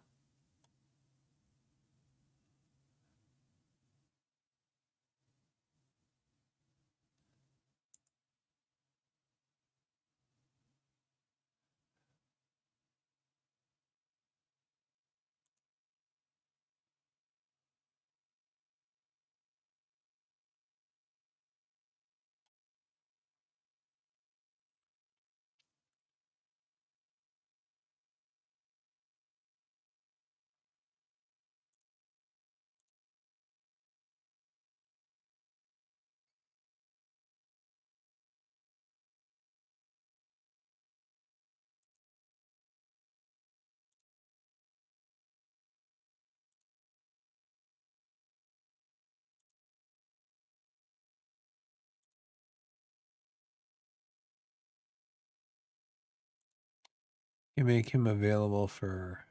A: You make him available for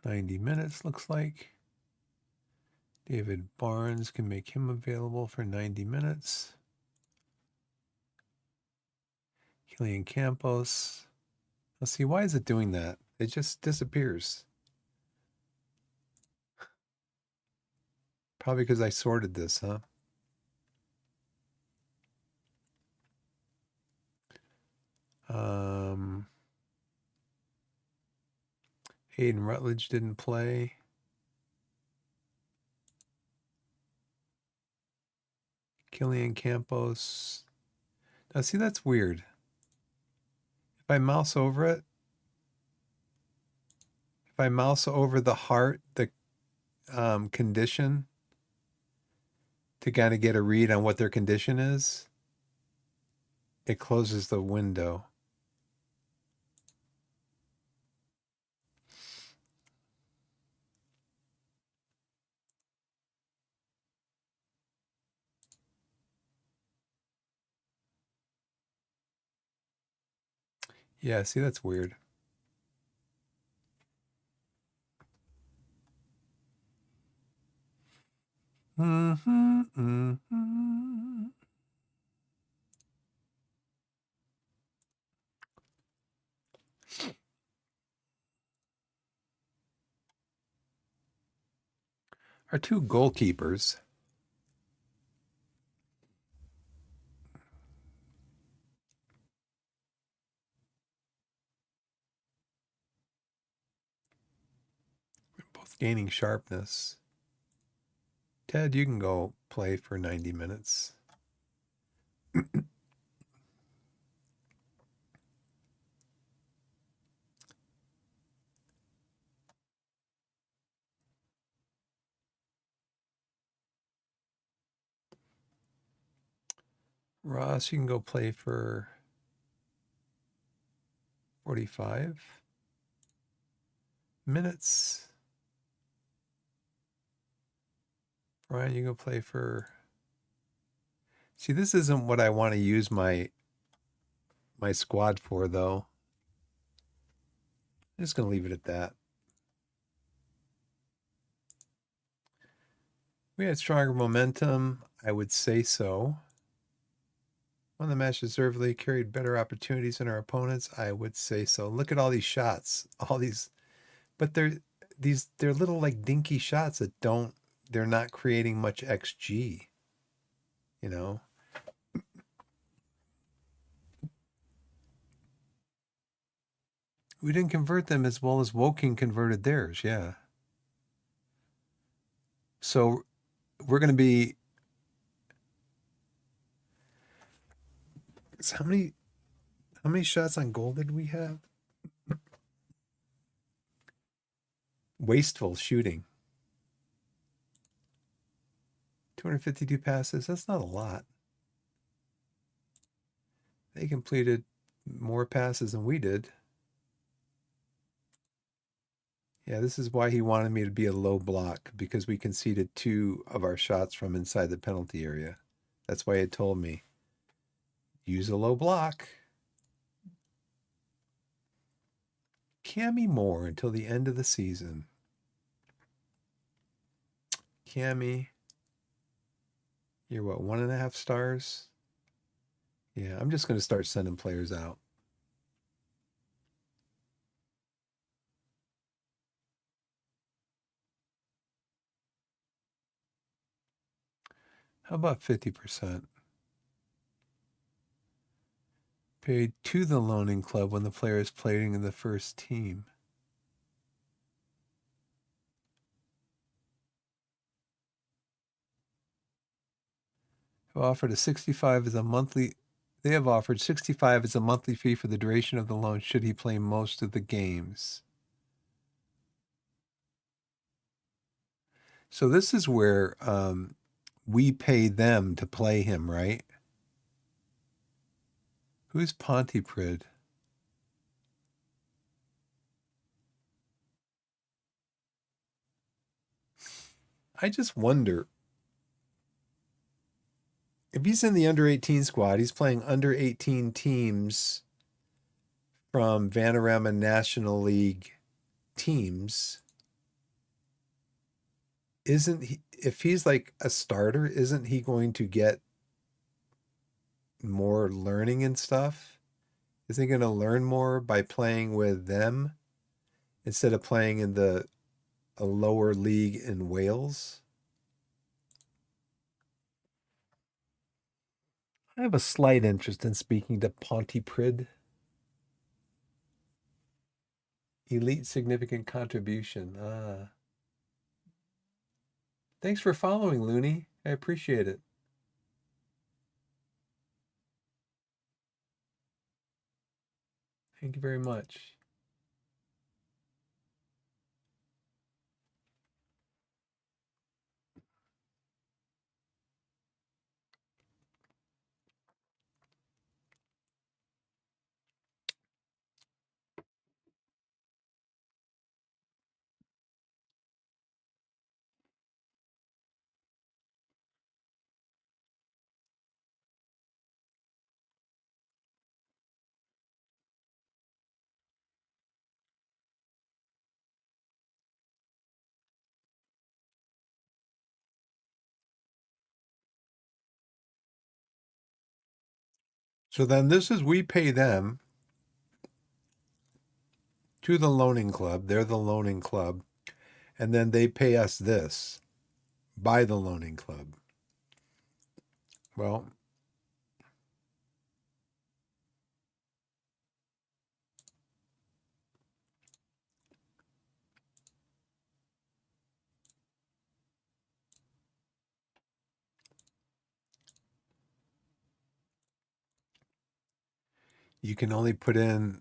A: 90 minutes, looks like. David Barnes can make him available for 90 minutes. Killian Campos. Let's see, why is it doing that? It just disappears. Probably because I sorted this, huh? Hayden Rutledge didn't play. Killian Campos. Now, see, that's weird. If I mouse over it, if I mouse over the heart, the condition, to kind of get a read on what their condition is, it closes the window. Yeah, see, that's weird. Mm-hmm, mm-hmm. Our two goalkeepers. Both gaining sharpness. Ted, you can go play for 90 minutes. Ross, you can go play for 45 minutes. Brian, you can go play for... See, this isn't what I want to use my squad for, though. I'm just going to leave it at that. We had stronger momentum. I would say so. Won the match deservedly, carried better opportunities than our opponents. I would say so. Look at all these shots. All these... But they're little like dinky shots that they're not creating much XG. you know. We didn't convert them as well as Woking converted theirs. Yeah. So we're going to be. So how many shots on goal did we have? Wasteful shooting. 252 passes. That's not a lot. They completed more passes than we did. Yeah, this is why he wanted me to be a low block, because we conceded 2 of our shots from inside the penalty area. That's why he told me, use a low block. Cammy Moore until the end of the season. Cammy, you're what, 1.5 stars? Yeah, I'm just going to start sending players out. How about 50%? Paid to the loaning club when the player is playing in the first team. Have offered a 65 as a monthly. They have offered 65 as a monthly fee for the duration of the loan should he play most of the games. So this is where we pay them to play him, right? Who's Pontypridd? I just wonder if he's in the under 18 squad, he's playing under 18 teams from Vanarama National League teams. Isn't he, if he's like a starter, isn't he going to get more learning and stuff? Isn't he going to learn more by playing with them instead of playing in a lower league in Wales? I have a slight interest in speaking to Pontypridd. Elite significant contribution. Thanks for following, Looney. I appreciate it. Thank you very much. So then this is we pay them to the loaning club. They're the loaning club. And then they pay us this by the loaning club. Well, you can only put in.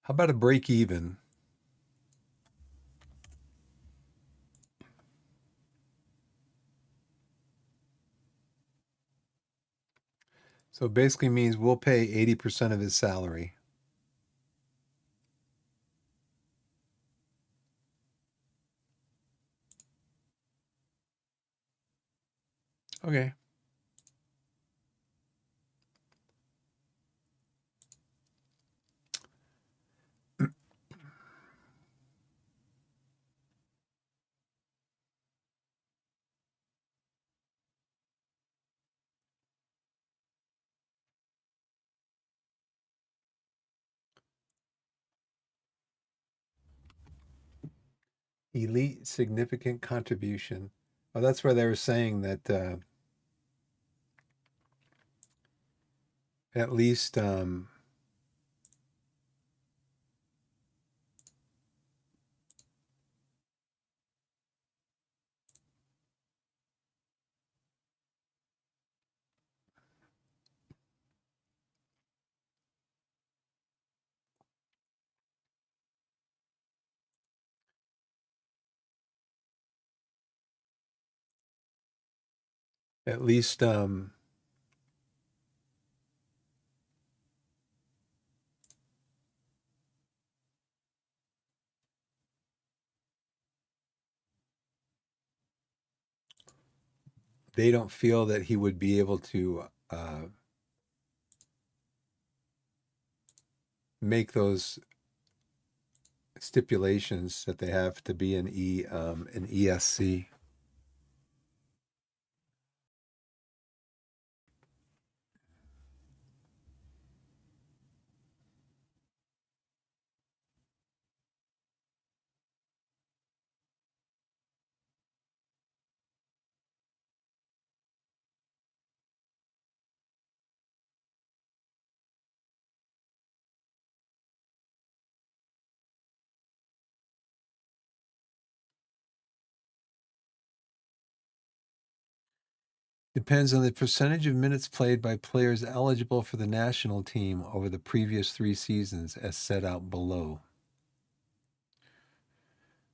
A: How about a break even? So it basically means we'll pay 80% of his salary. Okay. Elite significant contribution. Oh, that's where they were saying that at least at least they don't feel that he would be able to make those stipulations that they have to be an ESC. Depends on the percentage of minutes played by players eligible for the national team over the previous 3 seasons, as set out below.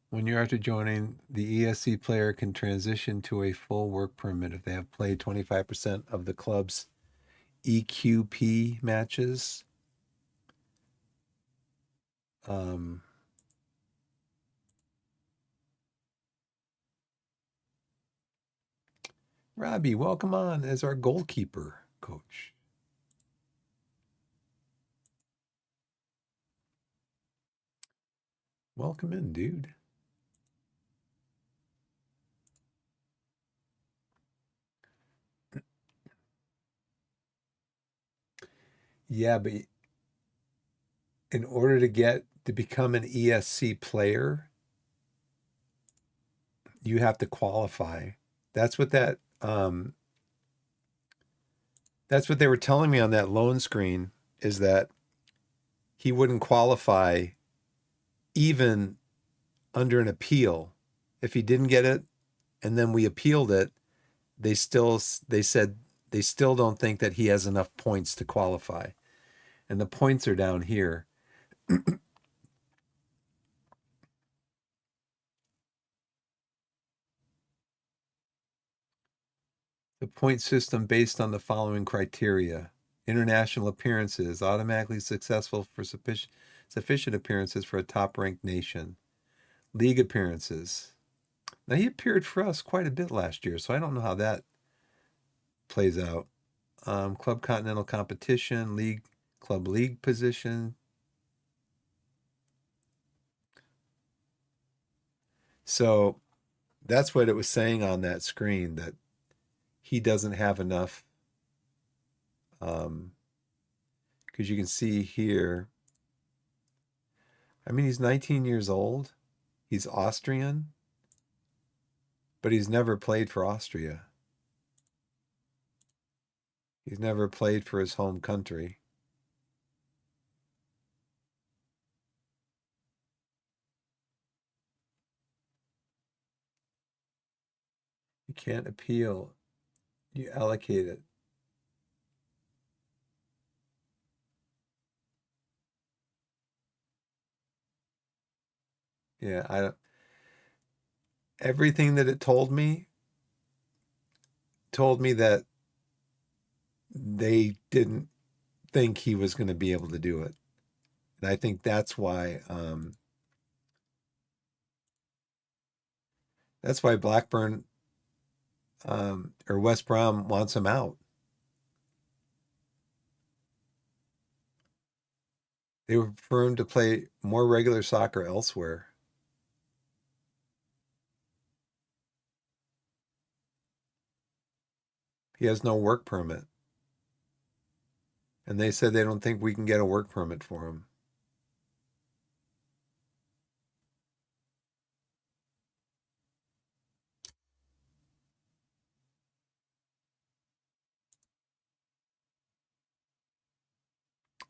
A: 1 year after joining, the ESC player can transition to a full work permit if they have played 25% of the club's EQP matches. Um, Robbie, welcome on as our goalkeeper coach. Welcome in, dude. Yeah, but in order to become an ESC player, you have to qualify. That's what that's what they were telling me on that loan screen, is that he wouldn't qualify even under an appeal. If he didn't get it and then we appealed it, they said they still don't think that he has enough points to qualify. And the points are down here. The point system based on the following criteria: international appearances, automatically successful for sufficient appearances for a top ranked nation, league appearances. Now, he appeared for us quite a bit last year, so I don't know how that plays out. Club continental competition, club league position. So that's what it was saying on that screen, that he doesn't have enough. Because you can see here, I mean, he's 19 years old. He's Austrian, but he's never played for Austria. He's never played for his home country. You can't appeal. You allocate it. Yeah, I don't. Everything that it told me that they didn't think he was going to be able to do it. And I think that's why Blackburn or West Brom wants him out. They would prefer him to play more regular soccer elsewhere. He has no work permit. And they said they don't think we can get a work permit for him.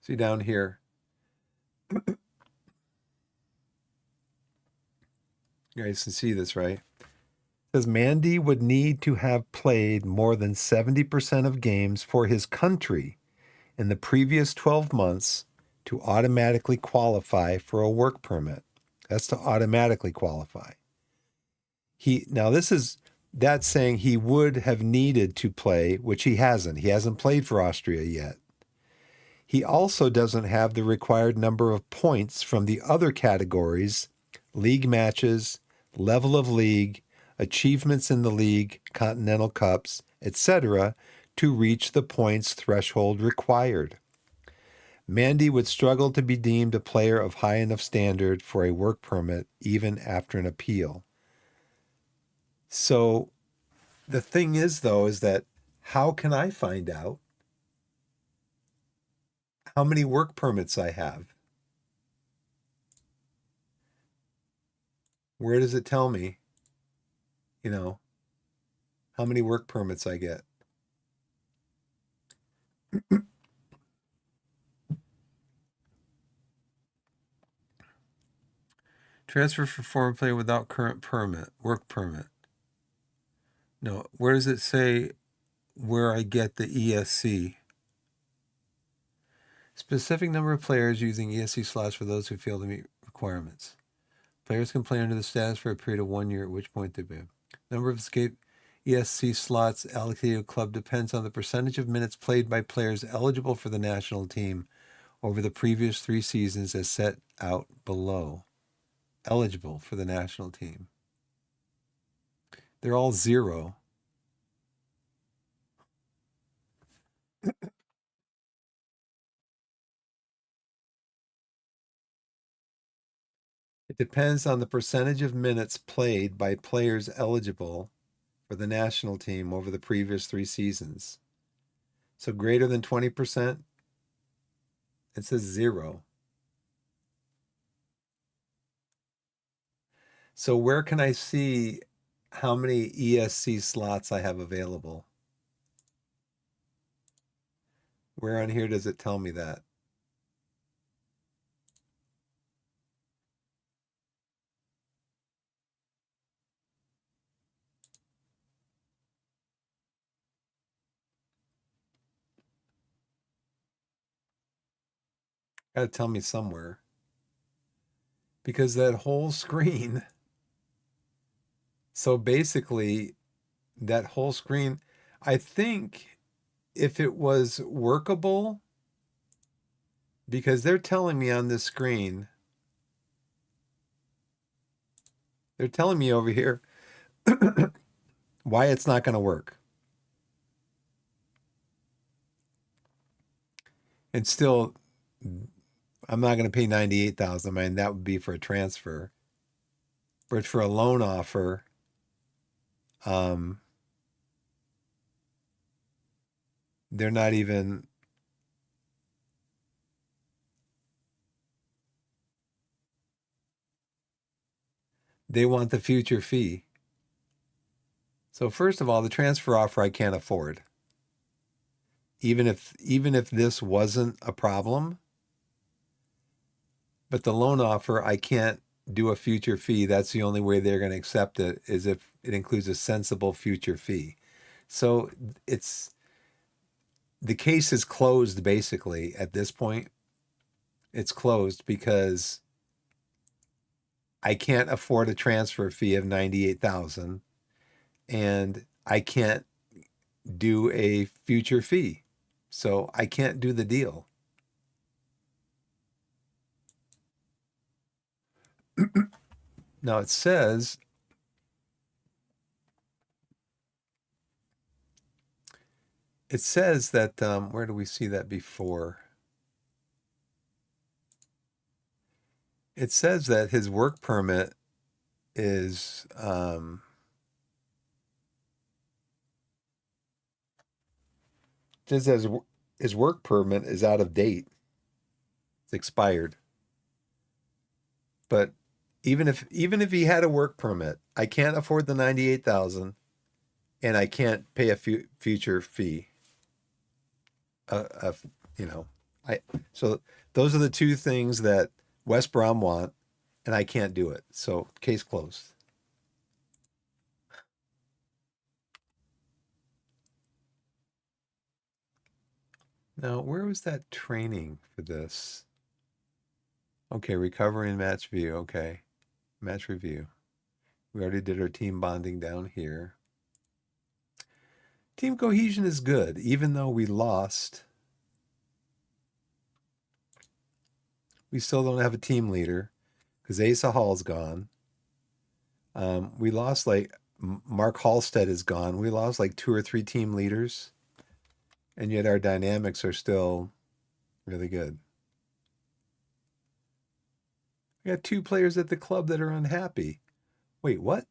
A: See down here, you guys can see this, right? It says Mandy would need to have played more than 70% of games for his country in the previous 12 months to automatically qualify for a work permit. That's to automatically qualify. That's saying he would have needed to play, which he hasn't. He hasn't played for Austria yet. He also doesn't have the required number of points from the other categories, league matches, level of league, achievements in the league, continental cups, etc., to reach the points threshold required. Mandy would struggle to be deemed a player of high enough standard for a work permit even after an appeal. So the thing is, though, is that how can I find out how many work permits I have? Where does it tell me, how many work permits I get? Transfer for foreign player without current permit, work permit. No, where does it say where I get the ESC? Specific number of players using ESC slots for those who fail to meet requirements. Players can play under the status for a period of 1 year, at which point they ban. Number of escape ESC slots allocated to a club depends on the percentage of minutes played by players eligible for the national team over the previous 3 seasons as set out below. Eligible for the national team. They're all 0. It depends on the percentage of minutes played by players eligible for the national team over the previous 3 seasons. So greater than 20%, it says 0. So where can I see how many ESC slots I have available? Where on here does it tell me that? Gotta tell me somewhere. Because that whole screen, so basically that whole screen, I think if it was workable, because they're telling me on this screen, they're telling me over here why it's not going to work. And still, I'm not going to pay 98,000. I mean, that would be for a transfer. But for a loan offer, they're not even. They want the future fee. So first of all, the transfer offer I can't afford. Even if this wasn't a problem, but the loan offer, I can't do a future fee. That's the only way they're going to accept it, is if it includes a sensible future fee. So the case is closed basically at this point. It's closed because I can't afford a transfer fee of 98,000 and I can't do a future fee. So I can't do the deal. Now it says that where do we see that before? It says that his work permit is just says his work permit is out of date. It's expired. But even if he had a work permit, I can't afford the 98,000 and I can't pay a future fee. I so those are the two things that West Brom want, and I can't do it. So case closed. Now, where was that training for this? Okay, recovery and match view. Okay, match review. We already did our team bonding down here. Team cohesion is good, even though we lost. We still don't have a team leader because Asa Hall's gone. We lost like Mark Halstead is gone. We lost like 2 or 3 team leaders, and yet our dynamics are still really good. We got 2 players at the club that are unhappy. Wait, what?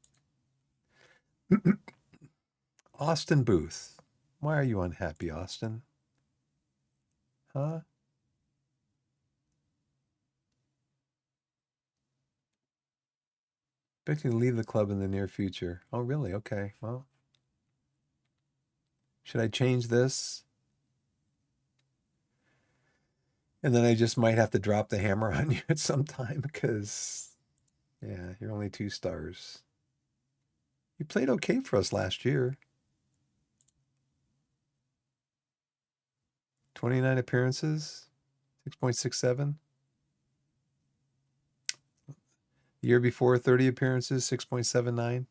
A: Austin Booth. Why are you unhappy, Austin? Huh? Bet you leave the club in the near future. Oh, really? Okay. Well, should I change this? And then I just might have to drop the hammer on you at some time because, yeah, you're only 2 stars. You played okay for us last year. 29 appearances, 6.67. The year before, 30 appearances, 6.79.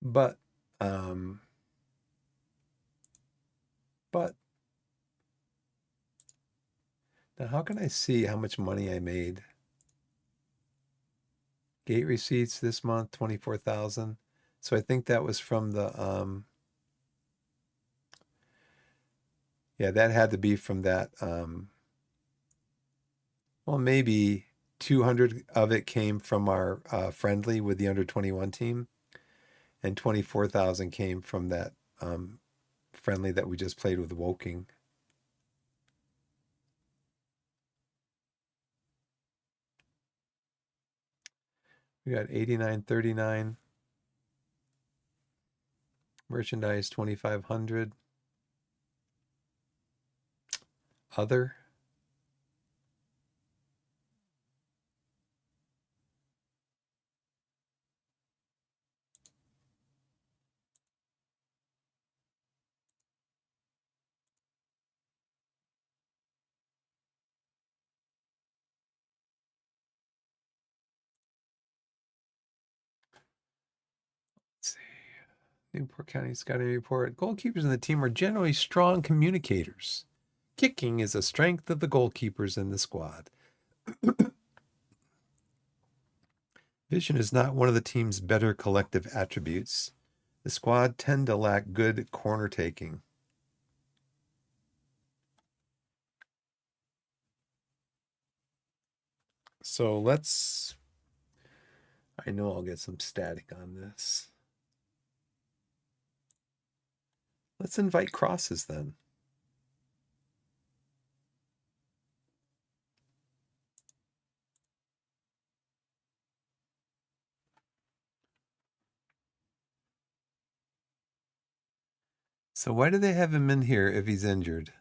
A: But, um, but now how can I see how much money I made? Gate receipts this month, 24,000. So I think that was from the, yeah, that had to be from that, well, maybe 200 of it came from our friendly with the under 21 team, and 24,000 came from that friendly that we just played with Woking. We got 89.39. Merchandise 2,500. Other. Let's see. Newport County Scouting Report. Goalkeepers in the team are generally strong communicators. Kicking is a strength of the goalkeepers in the squad. Vision is not one of the team's better collective attributes. The squad tend to lack good corner taking. So let's, I know I'll get some static on this. Let's invite crosses then. So why do they have him in here if he's injured?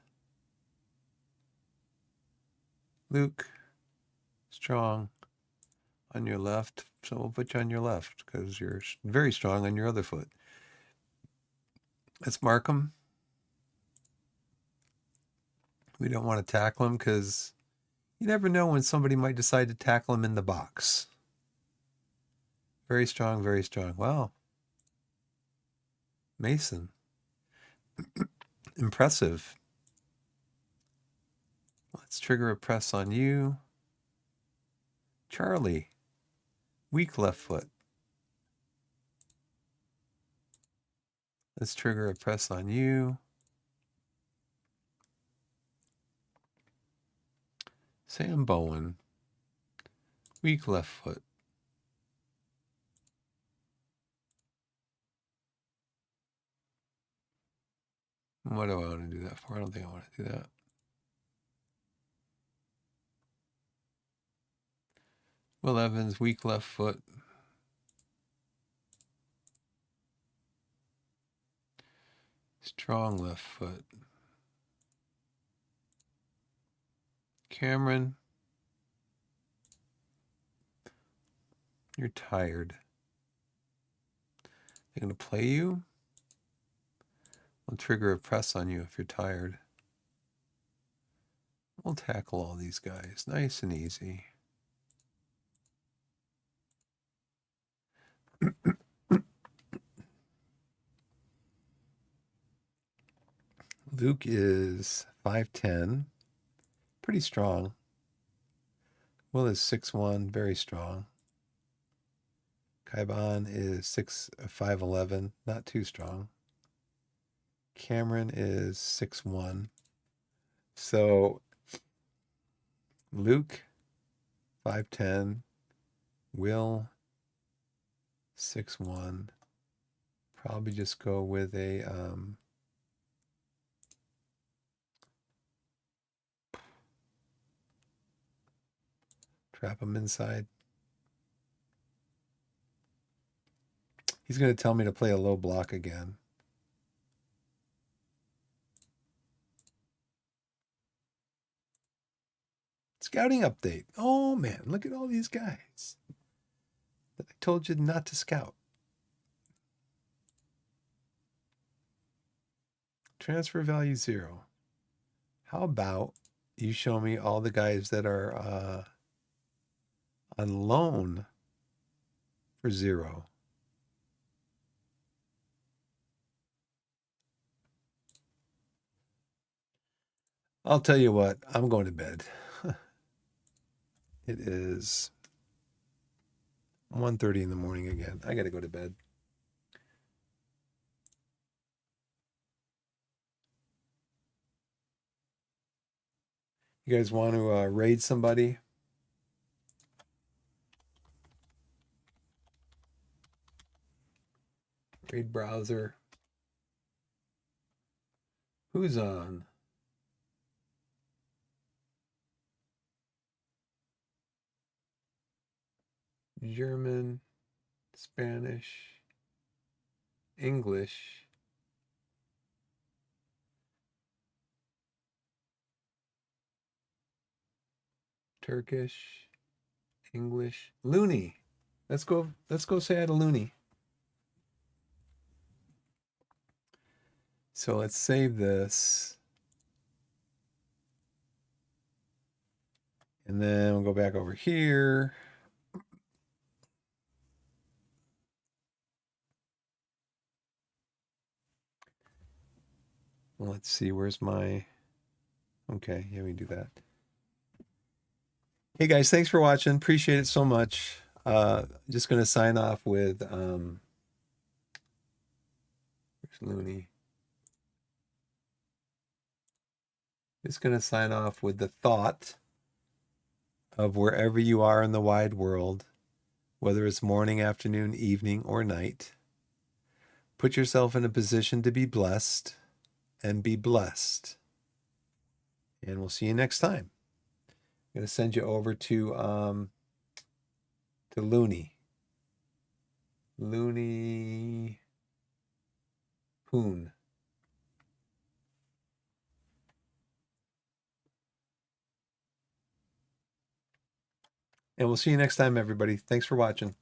A: Luke, strong on your left. So we'll put you on your left because you're very strong on your other foot. Let's mark him. We don't want to tackle him because you never know when somebody might decide to tackle him in the box. Very strong, very strong. Wow. Mason. Impressive. Let's trigger a press on you. Charlie. Weak left foot. Let's trigger a press on you. Sam Bowen. Weak left foot. What do I want to do that for? I don't think I want to do that. Will Evans, weak left foot. Strong left foot. Cameron, you're tired. They're going to play you? I'll trigger a press on you if you're tired. We'll tackle all these guys nice and easy. Luke is 5'10", pretty strong. Will is 6'1", very strong. Kaiban is 5'11", not too strong. Cameron is 6'1". So Luke 5'10", Will 6'1". Probably just go with a trap him inside. He's going to tell me to play a low block again. Scouting update. Oh man, look at all these guys that I told you not to scout. Transfer value 0. How about you show me all the guys that are on loan for 0? I'll tell you what, I'm going to bed. It is 1:30 in the morning again. I got to go to bed. You guys want to raid somebody? Raid browser. Who's on? German, Spanish, English. Turkish, English, Looney. Let's go say hi to Looney. So let's save this. And then we'll go back over here. Well, let's see, where's my... Okay, yeah, we can do that. Hey guys, thanks for watching. Appreciate it so much. Just going to sign off with where's Looney? Just going to sign off with the thought of wherever you are in the wide world, whether it's morning, afternoon, evening, or night, put yourself in a position to be blessed and be blessed. And we'll see you next time. I'm going to send you over to Looney. Looney Poon. And we'll see you next time, everybody. Thanks for watching.